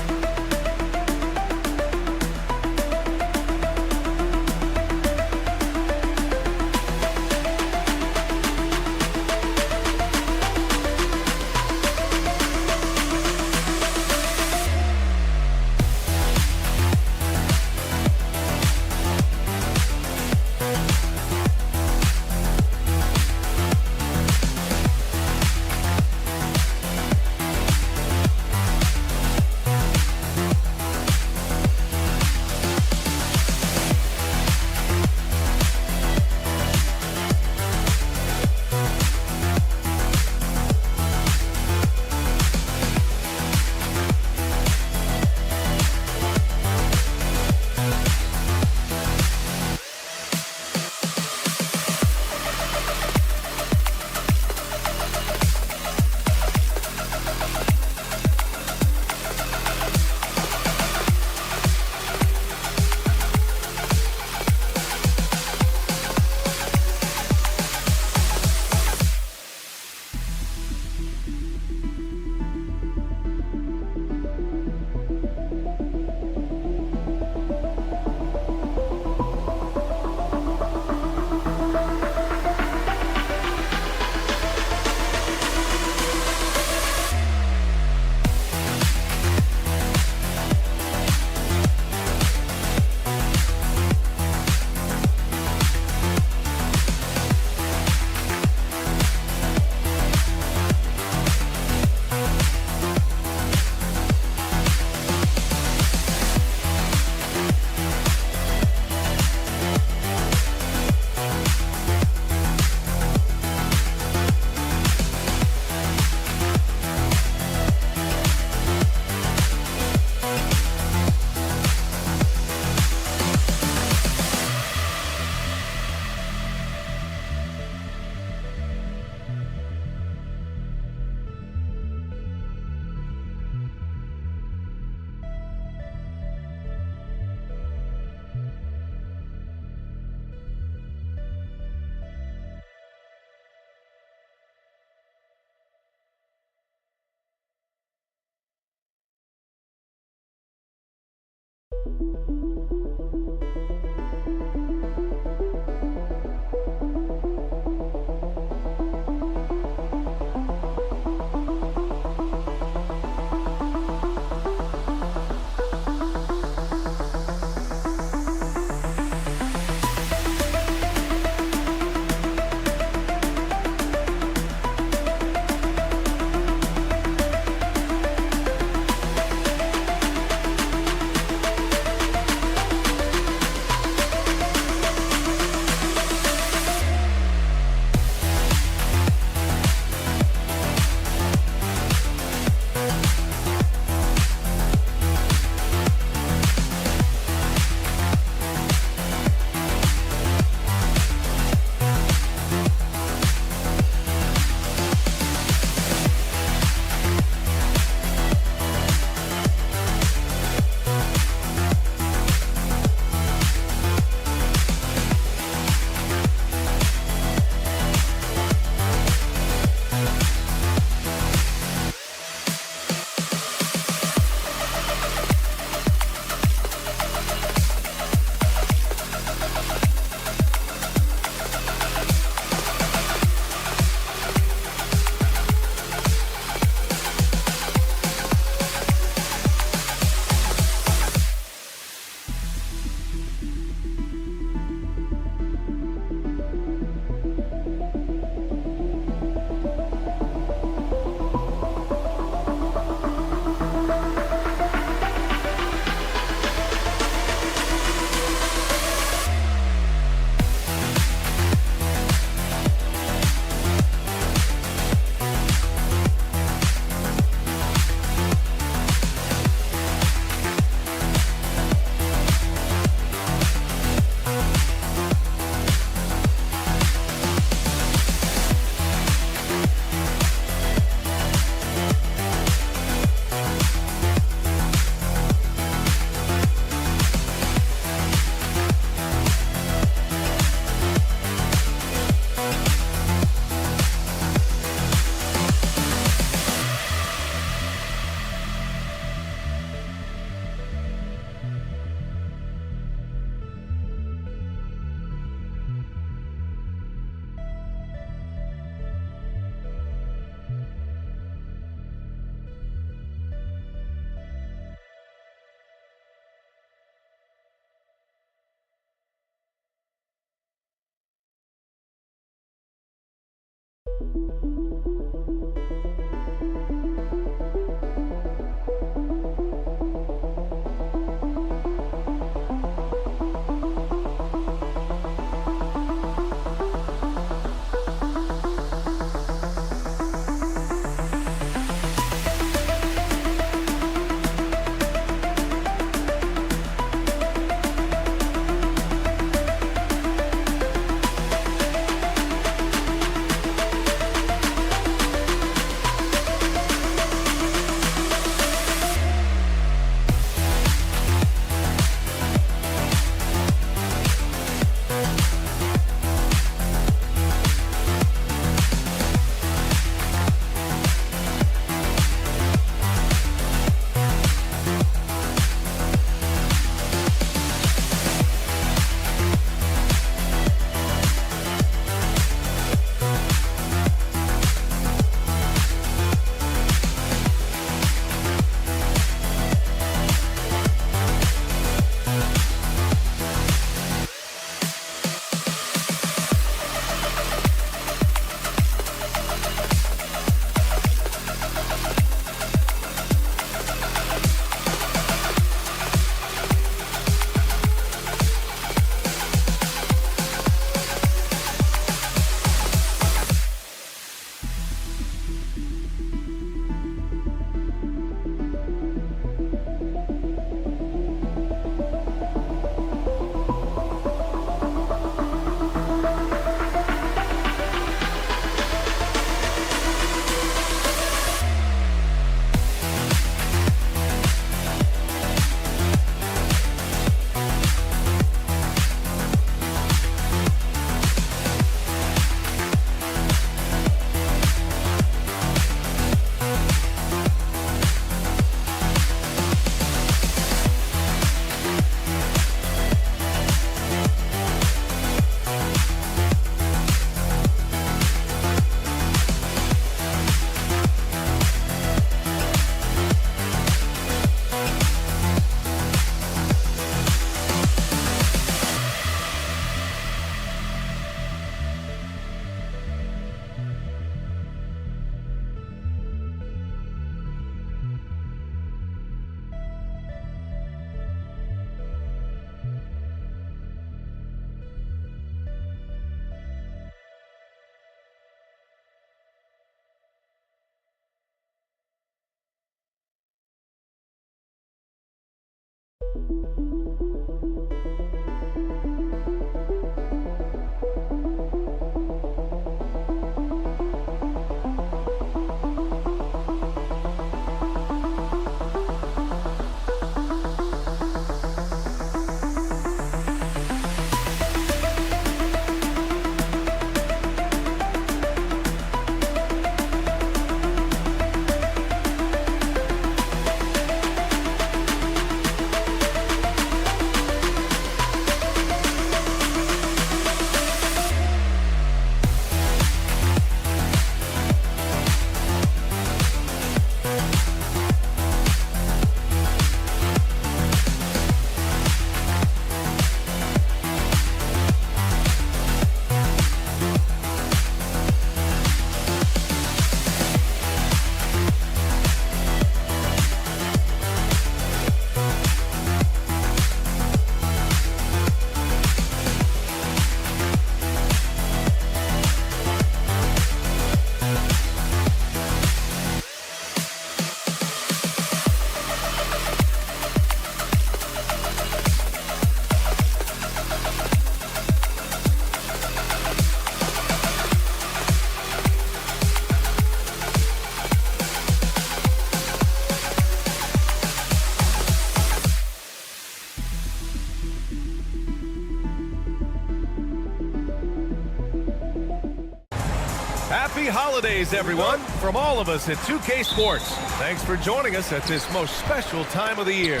S8: Happy holidays, everyone, from all of us at 2K Sports. Thanks for joining us at this most special time of the year.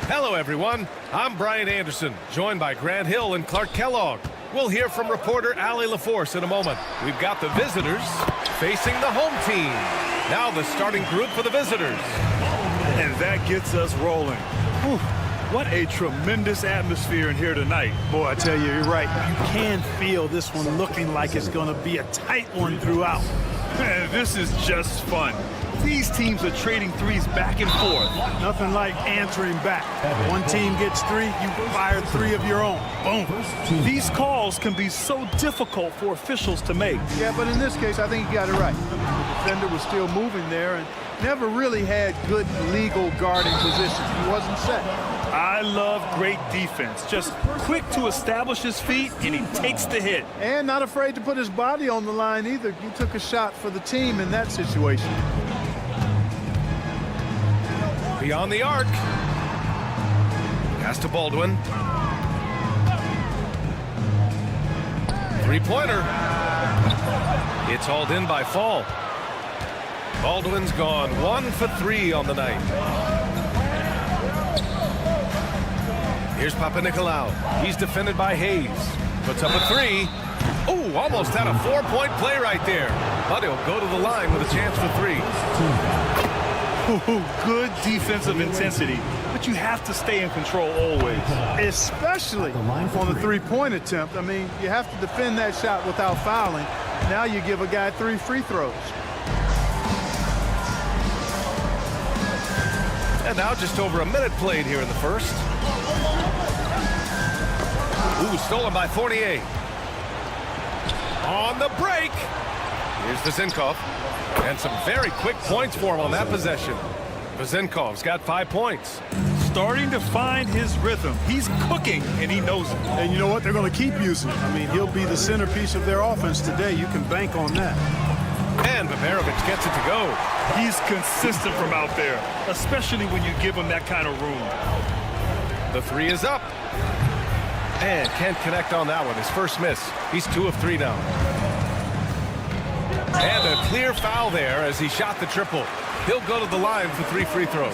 S8: Hello, everyone. I'm Brian Anderson, joined by Grant Hill and Clark Kellogg. We'll hear from reporter Allie LaForce in a moment. We've got the visitors facing the home team. Now the starting group for the visitors.
S10: And that gets us rolling. Whew. What a tremendous atmosphere in here tonight.
S3: Boy, I tell you, you're right. You can feel this one looking like it's going to be a tight one throughout.
S10: Man, this is just fun. These teams are trading threes back and forth.
S3: Nothing like answering back. One team gets three, you fire three of your own. Boom.
S10: These calls can be so difficult for officials to make.
S3: Yeah, but in this case, I think you got it right. The defender was still moving there and never really had good legal guarding position. He wasn't set.
S10: I love great defense. Just quick to establish his feet, and he takes the hit.
S3: And not afraid to put his body on the line either. He took a shot for the team in that situation.
S8: Beyond the arc. Pass to Baldwin. Three-pointer. It's hauled in by Fall. Baldwin's gone 1 for 3 on the night. Here's Papanikolaou. He's defended by Hayes. Puts up a 3. Oh, almost had a 4-point play right there. But he'll go to the line with a chance for 3.
S10: Ooh, good defensive intensity, but you have to stay in control always.
S3: Especially on the three-point attempt. I mean, you have to defend that shot without fouling. Now you give a guy 3 free throws.
S8: And now just over a minute played here in the first. Ooh, stolen by Fournier. On the break. Here's Vezenkov. And some very quick points for him on that possession. Vezenkov's got 5 points.
S10: Starting to find his rhythm. He's cooking, and he knows it.
S3: And you know what? They're going to keep using him. I mean, he'll be the centerpiece of their offense today. You can bank on that.
S8: And Babarovic gets it to go.
S10: He's consistent from out there, especially when you give him that kind of room.
S8: The 3 is up. And can't connect on that one. His first miss. He's 2 of 3 now. And a clear foul there as he shot the triple. He'll go to the line for 3 free throws.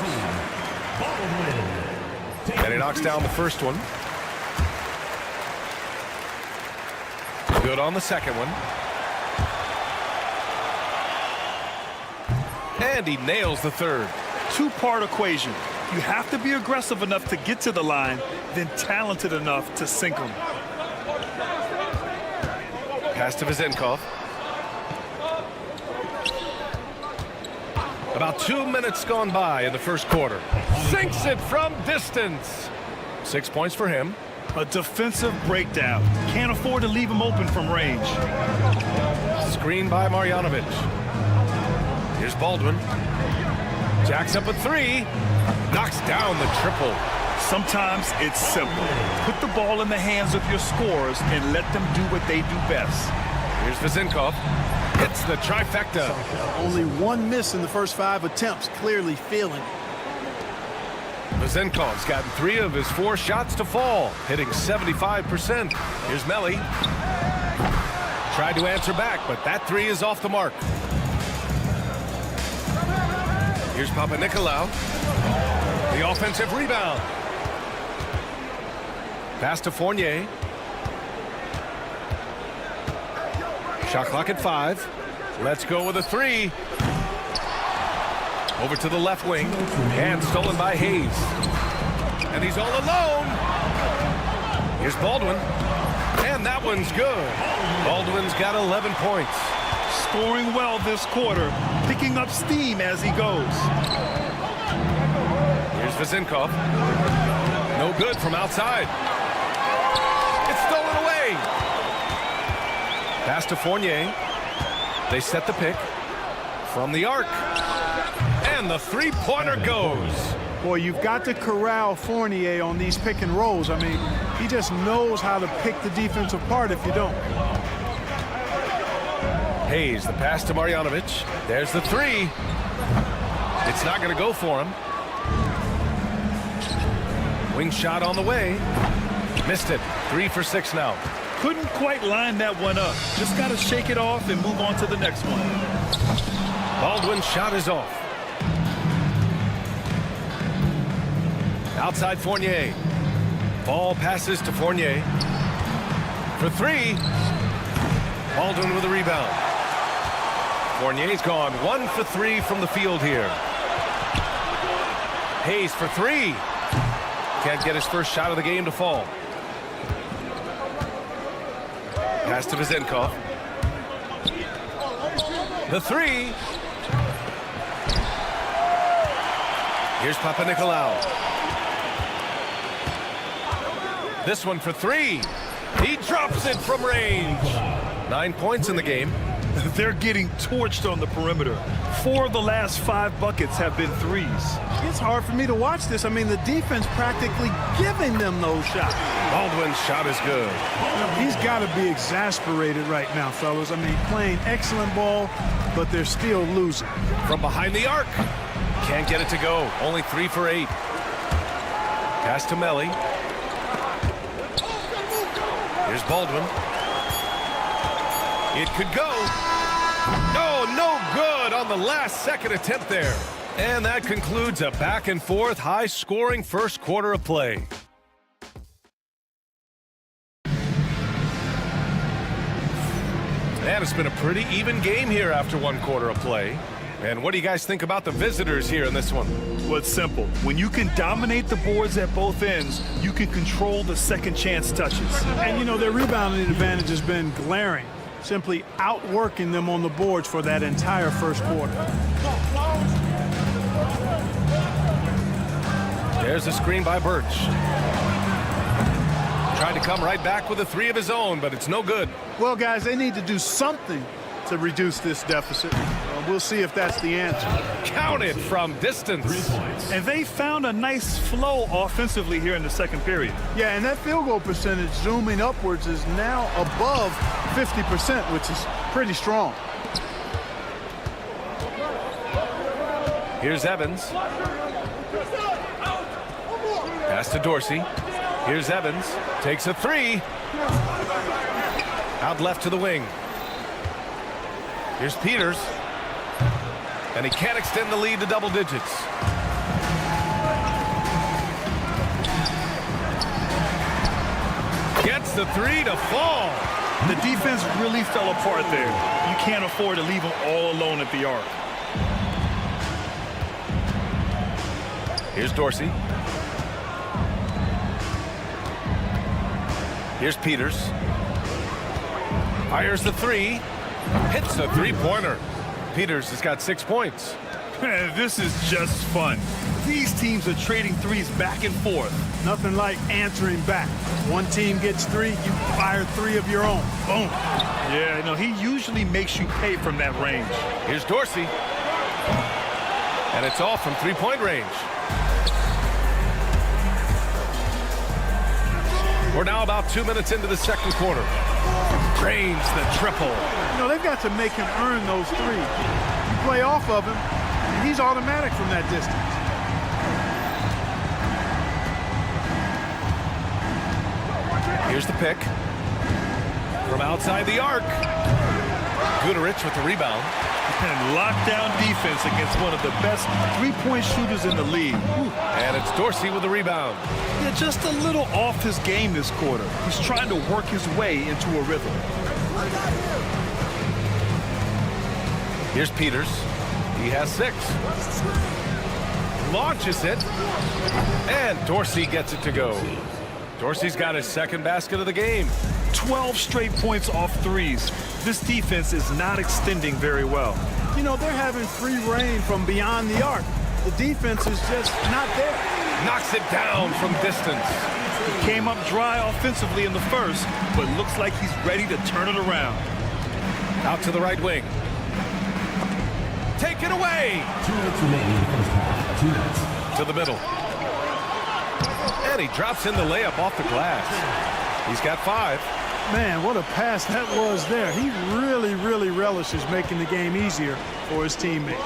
S8: And he knocks down the first one. Good on the second one. And he nails the third.
S10: Two-part equation. You have to be aggressive enough to get to the line, then talented enough to sink them.
S8: Pass to Vezenkov. About 2 minutes gone by in the first quarter. Sinks it from distance. 6 points for him.
S10: A defensive breakdown. Can't afford to leave him open from range.
S8: Screen by Marjanovic. Here's Baldwin. Jacks up a 3. Knocks down the triple.
S10: Sometimes it's simple. Put the ball in the hands of your scorers and let them do what they do best.
S8: Here's Vizinkov. Hits the trifecta.
S3: Only one miss in the first 5 attempts, clearly feeling it.
S8: Vizinkov's gotten 3 of his 4 shots to fall, hitting 75%. Here's Melli. Tried to answer back, but that 3 is off the mark. Here's Papanikolaou. The offensive rebound. Pass to Fournier. Shot clock at 5. Let's go with a 3. Over to the left wing. And stolen by Hayes. And he's all alone. Here's Baldwin. And that one's good. Baldwin's got 11 points.
S10: Scoring well this quarter. Picking up steam as he goes.
S8: Here's Vizinkov. No good from outside. It's stolen away. Pass to Fournier. They set the pick from the arc. And the three-pointer goes.
S3: Boy, you've got to corral Fournier on these pick and rolls. I mean, he just knows how to pick the defense apart if you don't.
S8: Hayes, the pass to Marjanovic. There's the 3. It's not going to go for him. Wing shot on the way. Missed it. 3 for 6 now.
S10: Couldn't quite line that one up. Just got to shake it off and move on to the next one.
S8: Baldwin's shot is off. Outside Fournier. Ball passes to Fournier. For 3. Baldwin with a rebound. Fournier's gone 1 for 3 from the field here. Hayes for 3. Can't get his first shot of the game to fall. Pass to Vizinkov. The 3. Here's Papanikolaou. This one for 3. He drops it from range. 9 points in the game.
S10: They're getting torched on the perimeter. 4 of the last 5 buckets have been threes.
S3: It's hard for me to watch this. I mean, the defense practically giving them those shots.
S8: Baldwin's shot is good.
S3: He's got to be exasperated right now, fellas. I mean, playing excellent ball, but they're still losing.
S8: From behind the arc. Can't get it to go. Only 3 for 8. Pass to Melli. Here's Baldwin. It could go. Oh, no good on the last second attempt there. And that concludes a back and forth, high-scoring first quarter of play. And it's been a pretty even game here after 1 quarter of play. And what do you guys think about the visitors here in this one?
S10: Well, it's simple. When you can dominate the boards at both ends, you can control the second chance touches.
S3: And, you know, their rebounding advantage has been glaring. Simply outworking them on the boards for that entire first quarter.
S8: There's a screen by Birch. Tried to come right back with a 3 of his own, but it's no good.
S3: Well, guys, they need to do something to reduce this deficit. We'll see if that's the answer.
S8: Counted from distance.
S10: And they found a nice flow offensively here in the second period.
S3: Yeah, and that field goal percentage zooming upwards is now above 50%, which is pretty strong.
S8: Here's Evans. Pass to Dorsey. Here's Evans. Takes a 3. Out left to the wing. Here's Peters. And he can't extend the lead to double digits. Gets the 3 to fall.
S10: The defense really fell apart there. You can't afford to leave them all alone at the arc.
S8: Here's Dorsey. Here's Peters. Fires the 3. Hits the 3-pointer. Peters has got 6 points.
S10: This is just fun. These teams are trading threes back and forth.
S3: Nothing like answering back. One team gets 3, you fire 3 of your own. Boom.
S10: Yeah, you know, he usually makes you pay from that range.
S8: Here's Dorsey. And it's off from 3-point range. We're now about 2 minutes into the second quarter. Drains the triple.
S3: You know, they've got to make him earn those threes. You play off of him, and he's automatic from that distance.
S8: Here's the pick. From outside the arc. Guterich with the rebound.
S10: And lockdown defense against one of the best three-point shooters in the league.
S8: And it's Dorsey with the rebound.
S10: Yeah, just a little off his game this quarter. He's trying to work his way into a rhythm.
S8: Here's Peters. He has 6. Launches it. And Dorsey gets it to go. Dorsey's got his second basket of the game.
S10: 12 straight points off threes. This defense is not extending very well.
S3: You know, they're having free reign from beyond the arc. The defense is just not there.
S8: Knocks it down from distance.
S10: He came up dry offensively in the first, but looks like he's ready to turn it around.
S8: Out to the right wing. Take it away.
S7: 2 minutes remaining in the first half. 2 minutes.
S8: To the middle. And he drops in the layup off the glass. He's got 5.
S3: Man, what a pass that was there. He really, really relishes making the game easier for his teammates.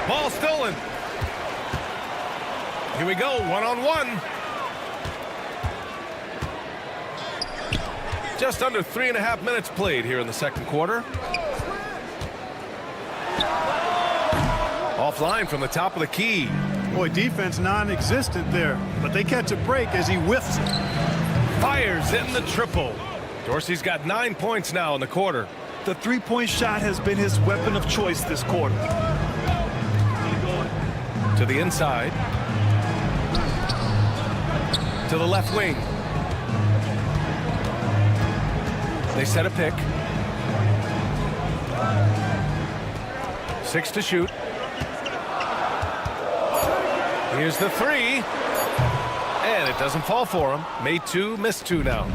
S8: Ball stolen. Here we go, one-on-one. Just under 3.5 minutes played here in the second quarter. Offline from the top of the key.
S3: Boy, defense non-existent there, but they catch a break as he whiffs it.
S8: Fires in the triple. Dorsey's got 9 points now in the quarter.
S10: The three-point shot has been his weapon of choice this quarter.
S8: To the inside. To the left wing. They set a pick. 6 to shoot. Here's the 3. And it doesn't fall for him. Made 2, missed 2 now.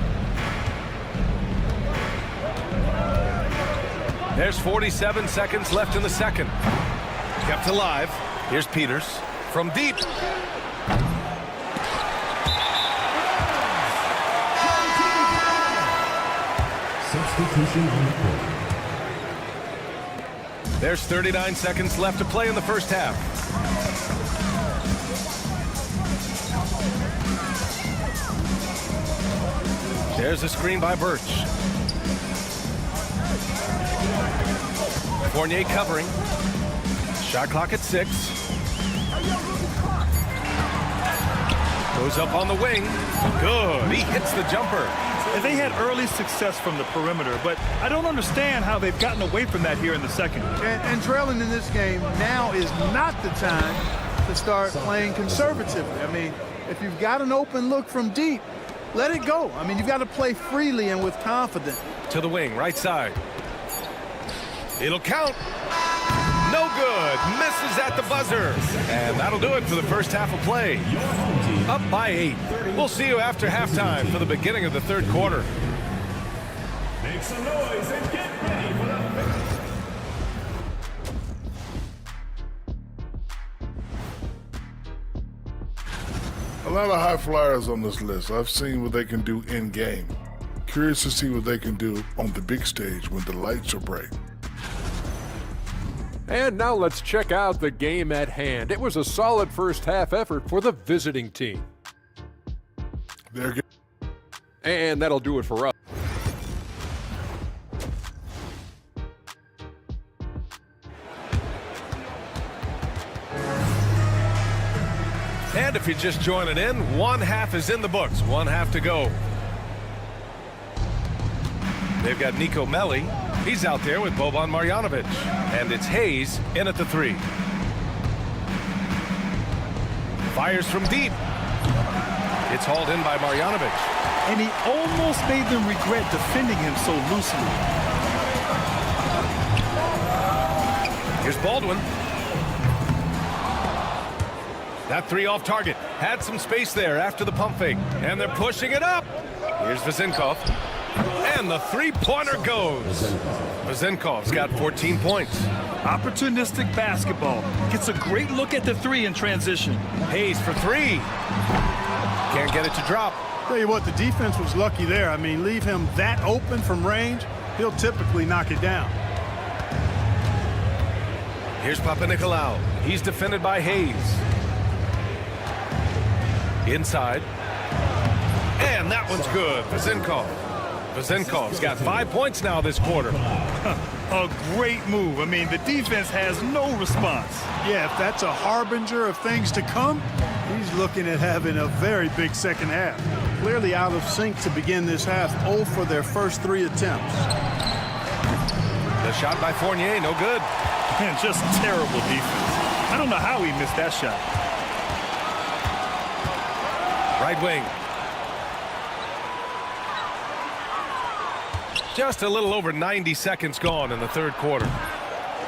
S8: There's 47 seconds left in the second. Kept alive. Here's Peters from deep.
S7: Substitution on the court.
S8: There's 39 seconds left to play in the first half. There's a screen by Birch. Fournier covering. Shot clock at 6. Goes up on the wing. Good. He hits the jumper.
S10: And they had early success from the perimeter, but I don't understand how they've gotten away from that here in the second.
S3: And trailing in this game, now is not the time to start playing conservatively. I mean, if you've got an open look from deep, let it go. I mean, you've got to play freely and with confidence.
S8: To the wing, right side. It'll count. No good. Misses at the buzzer. And that'll do it for the first half of play. Up by 8. We'll see you after halftime for the beginning of the third quarter.
S7: Make some noise and get ready for the
S5: A lot of high flyers on this list. I've seen what they can do in game. Curious to see what they can do on the big stage when the lights are bright.
S4: And now let's check out the game at hand. It was a solid first half effort for the visiting team. And that'll do it for us.
S8: And if you're just joining in, one half is in the books. One half to go. They've got Nico Melli. He's out there with Boban Marjanovic. And it's Hayes in at the 3. Fires from deep. It's hauled in by Marjanovic.
S10: And he almost made them regret defending him so loosely.
S8: Here's Baldwin. That 3 off target. Had some space there after the pump fake. And they're pushing it up. Here's Vezenkov. And the three-pointer goes. Vezenkov's got 14 points.
S10: Opportunistic basketball. Gets a great look at the 3 in transition.
S8: Hayes for 3. Can't Can't get it to drop.
S3: Tell you what, the defense was lucky there. I mean, leave him that open from range, he'll typically knock it down.
S8: Here's Papanikolaou. He's defended by Hayes. Inside. And that one's good. Vezenkov's got 5 points now this quarter.
S10: A great move. I mean, the defense has no response.
S3: Yeah, if that's a harbinger of things to come, he's looking at having a very big second half. Clearly out of sync to begin this half, 0 for their first 3 attempts.
S8: The shot by Fournier, no good.
S10: Man, just terrible defense. I don't know how he missed that shot.
S8: Right wing. Just a little over 90 seconds gone in the third quarter.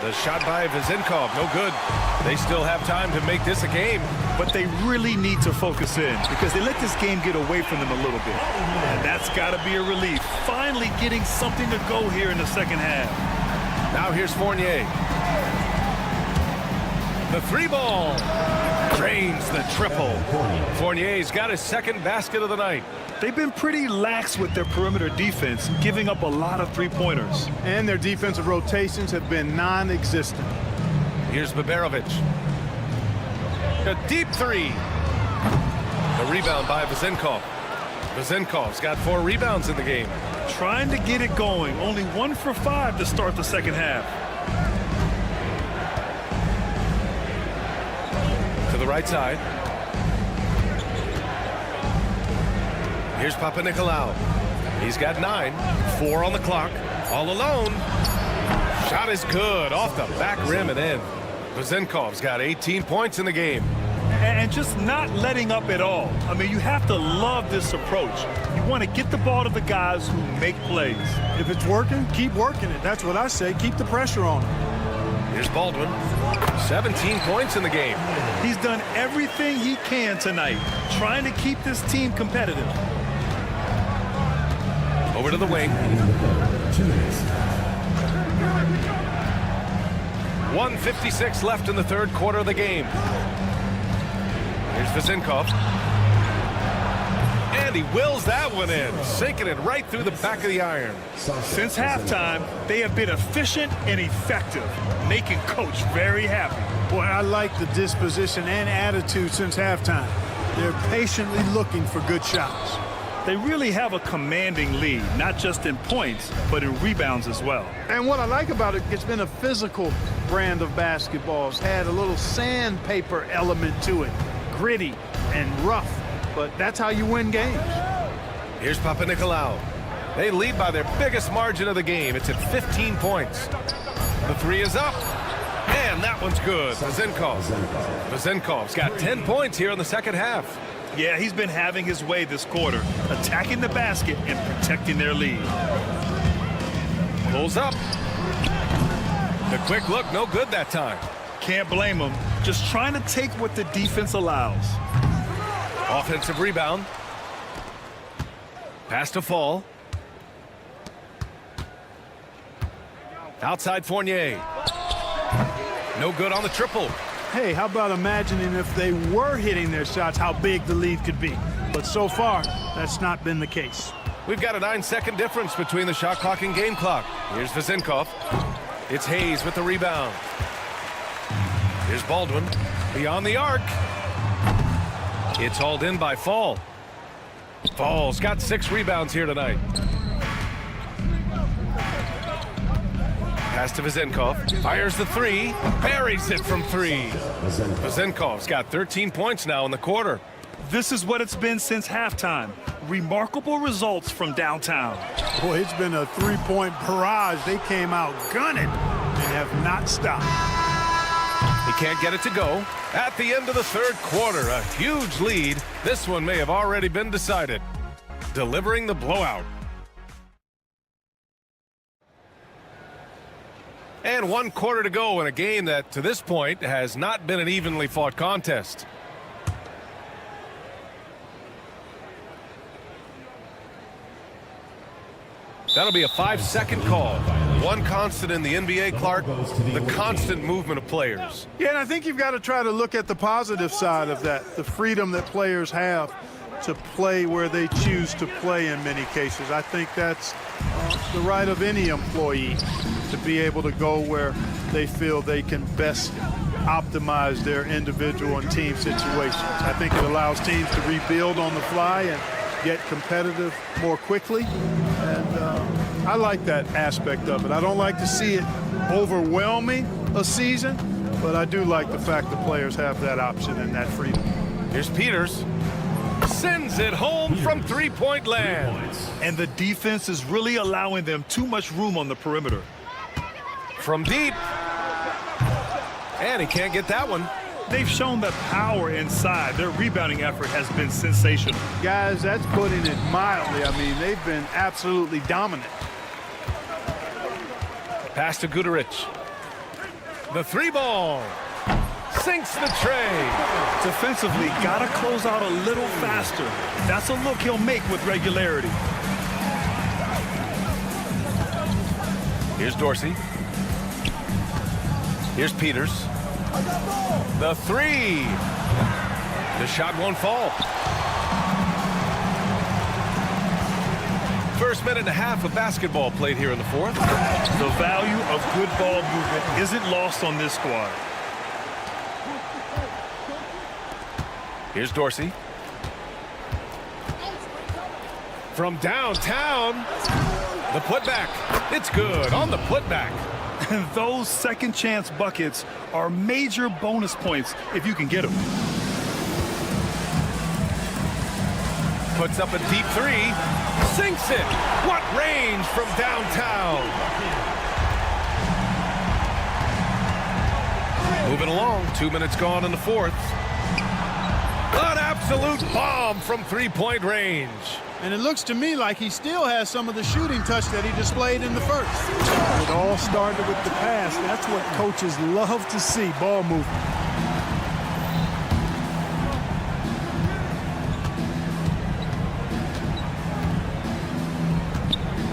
S8: The shot by Vezenkov, no good. They still have time to make this a game.
S10: But they really need to focus in because they let this game get away from them a little bit. And that's got to be a relief. Finally getting something to go here in the second half.
S8: Now here's Fournier. The 3-ball. Drains the triple. Fournier's got his second basket of the night.
S10: They've been pretty lax with their perimeter defense, giving up a lot of three-pointers.
S3: And their defensive rotations have been non-existent.
S8: Here's Baberovic. A deep 3. The rebound by Vezenkov. Vezenkov's got 4 rebounds in the game.
S10: Trying to get it going. Only 1 for 5 to start the second half.
S8: To the right side. Here's Papanikolaou. He's got 9. 4 on the clock. All alone. Shot is good. Off the back rim and in. Vezenkov's got 18 points in the game.
S10: And just not letting up at all. I mean, you have to love this approach. You want to get the ball to the guys who make plays.
S3: If it's working, keep working it. That's what I say. Keep the pressure on him.
S8: Here's Baldwin. 17 points in the game.
S10: He's done everything he can tonight, trying to keep this team competitive.
S8: Over to the wing. 1:56 left in the third quarter of the game. Here's Vezenkov. And he wills that one in, sinking it right through the back of the iron.
S10: Since halftime, they have been efficient and effective, making Coach very happy.
S3: Boy, I like the disposition and attitude since halftime. They're patiently looking for good shots.
S10: They really have a commanding lead, not just in points, but in rebounds as well.
S3: And what I like about it, it's been a physical brand of basketball. It's had a little sandpaper element to it, gritty and rough, but that's how you win games.
S8: Here's Papanikolaou. They lead by their biggest margin of the game. It's at 15 points. The 3 is up, and that one's good. Vezenkov's got 10 points here in the second half.
S10: Yeah, he's been having his way this quarter, attacking the basket and protecting their lead.
S8: Pulls up. The quick look, no good that time.
S10: Can't blame him. Just trying to take what the defense allows.
S8: Offensive rebound. Pass to Fall. Outside Fournier. No good on the triple.
S3: Hey, how about imagining if they were hitting their shots, how big the lead could be? But so far, that's not been the case.
S8: We've got a 9-second difference between the shot clock and game clock. Here's Vezenkov. It's Hayes with the rebound. Here's Baldwin. Beyond the arc. It's hauled in by Fall. Fall's got 6 rebounds here tonight. Pass to Vezenkov. Fires the 3. Buries it from 3. Vezenkov's got 13 points now in the quarter.
S10: This is what it's been since halftime. Remarkable results from downtown.
S3: Boy, it's been a 3-point barrage. They came out gunning and have not stopped.
S8: He can't get it to go. At the end of the third quarter, a huge lead. This one may have already been decided. Delivering the blowout. And 1 quarter to go in a game that, to this point, has not been an evenly fought contest. That'll be a 5-second call. One constant in the NBA, Clark, the constant movement of players.
S3: Yeah, and I think you've got to try to look at the positive side of that, the freedom that players have to play where they choose to play in many cases. I think that's the right of any employee to be able to go where they feel they can best optimize their individual and team situations. I think it allows teams to rebuild on the fly and get competitive more quickly. And I like that aspect of it. I don't like to see it overwhelming a season, but I do like the fact the players have that option and that freedom.
S8: Here's Peters. Sends it home from three-point land.
S10: And the defense is really allowing them too much room on the perimeter.
S8: From deep. And he can't get that one.
S10: They've shown that power inside. Their rebounding effort has been sensational.
S3: Guys, that's putting it mildly. I mean, they've been absolutely dominant.
S8: Pass to Guduric. The three ball. Sinks the tray.
S10: Defensively, got to close out a little faster. That's a look he'll make with regularity.
S8: Here's Dorsey. Here's Peters. The three. The shot won't fall. First minute and a half of basketball played here in the fourth.
S10: The value of good ball movement isn't lost on this squad.
S8: Here's Dorsey. From downtown. The putback. It's good on the putback.
S10: And those second chance buckets are major bonus points if you can get them.
S8: Puts up a deep three. Sinks it. What range from downtown. Moving along. 2 minutes gone in the fourth. An absolute bomb from three-point range.
S3: And it looks to me like he still has some of the shooting touch that he displayed in the first. It all started with the pass. That's what coaches love to see, ball movement.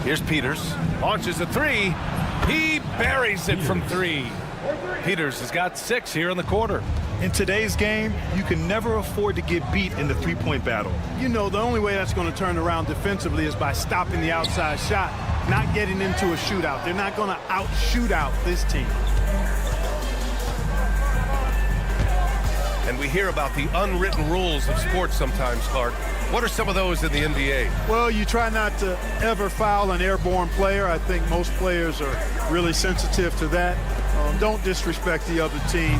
S8: Here's Peters. Launches a three. He buries it from three. Peters has got 6 here in the quarter.
S10: In today's game, you can never afford to get beat in the three-point battle.
S3: You know, the only way that's going to turn around defensively is by stopping the outside shot, not getting into a shootout. They're not going to out-shoot out this team.
S8: And we hear about the unwritten rules of sports sometimes, Clark. What are some of those in the NBA?
S3: Well, you try not to ever foul an airborne player. I think most players are really sensitive to that. Don't disrespect the other team.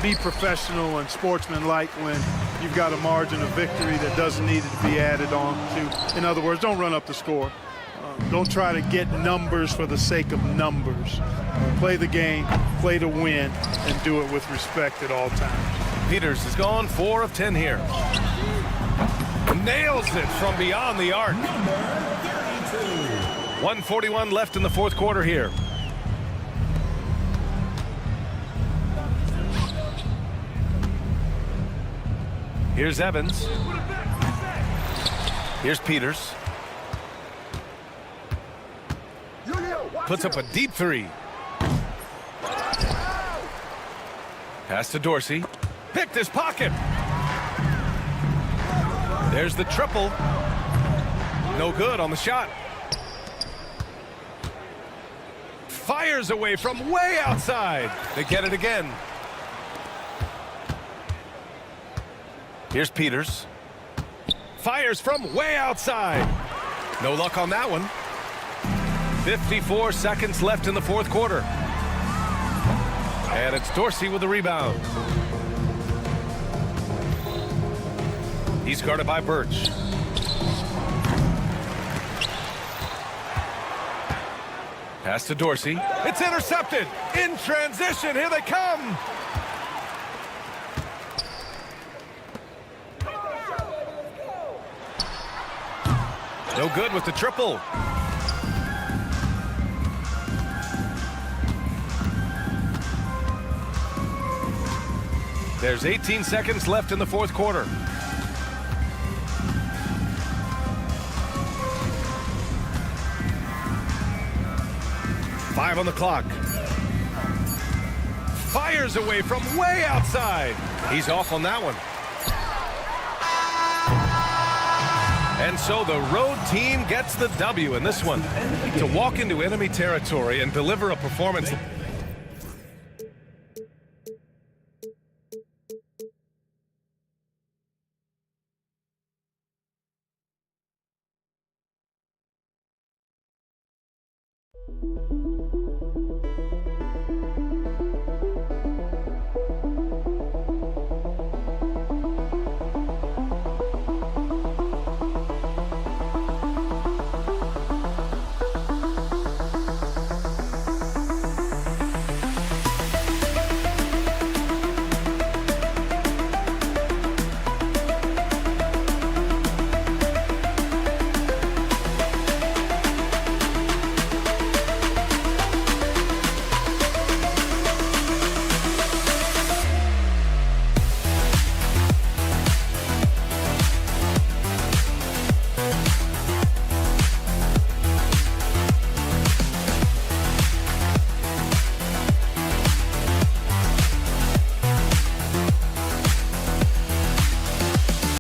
S3: Be professional and sportsmanlike when you've got a margin of victory that doesn't need to be added on to. In other words, don't run up the score. Don't try to get numbers for the sake of numbers. Play the game, play to win, and do it with respect at all times.
S8: Peters has gone 4 of 10 here. Nails it from beyond the arc. 1:41 left in the fourth quarter here. Here's Evans. Here's Peters. Puts up a deep three. Pass to Dorsey. Picked his pocket. There's the triple. No good on the shot. Fires away from way outside. They get it again. Here's Peters. Fires from way outside. No luck on that one. 54 seconds left in the fourth quarter. And it's Dorsey with the rebound. He's guarded by Birch. Pass to Dorsey. It's intercepted. In transition. Here they come. No good with the triple. There's 18 seconds left in the fourth quarter. Five on the clock. Fires away from way outside. He's off on that one. And so the road team gets the W in this one. To walk into enemy territory and deliver a performance.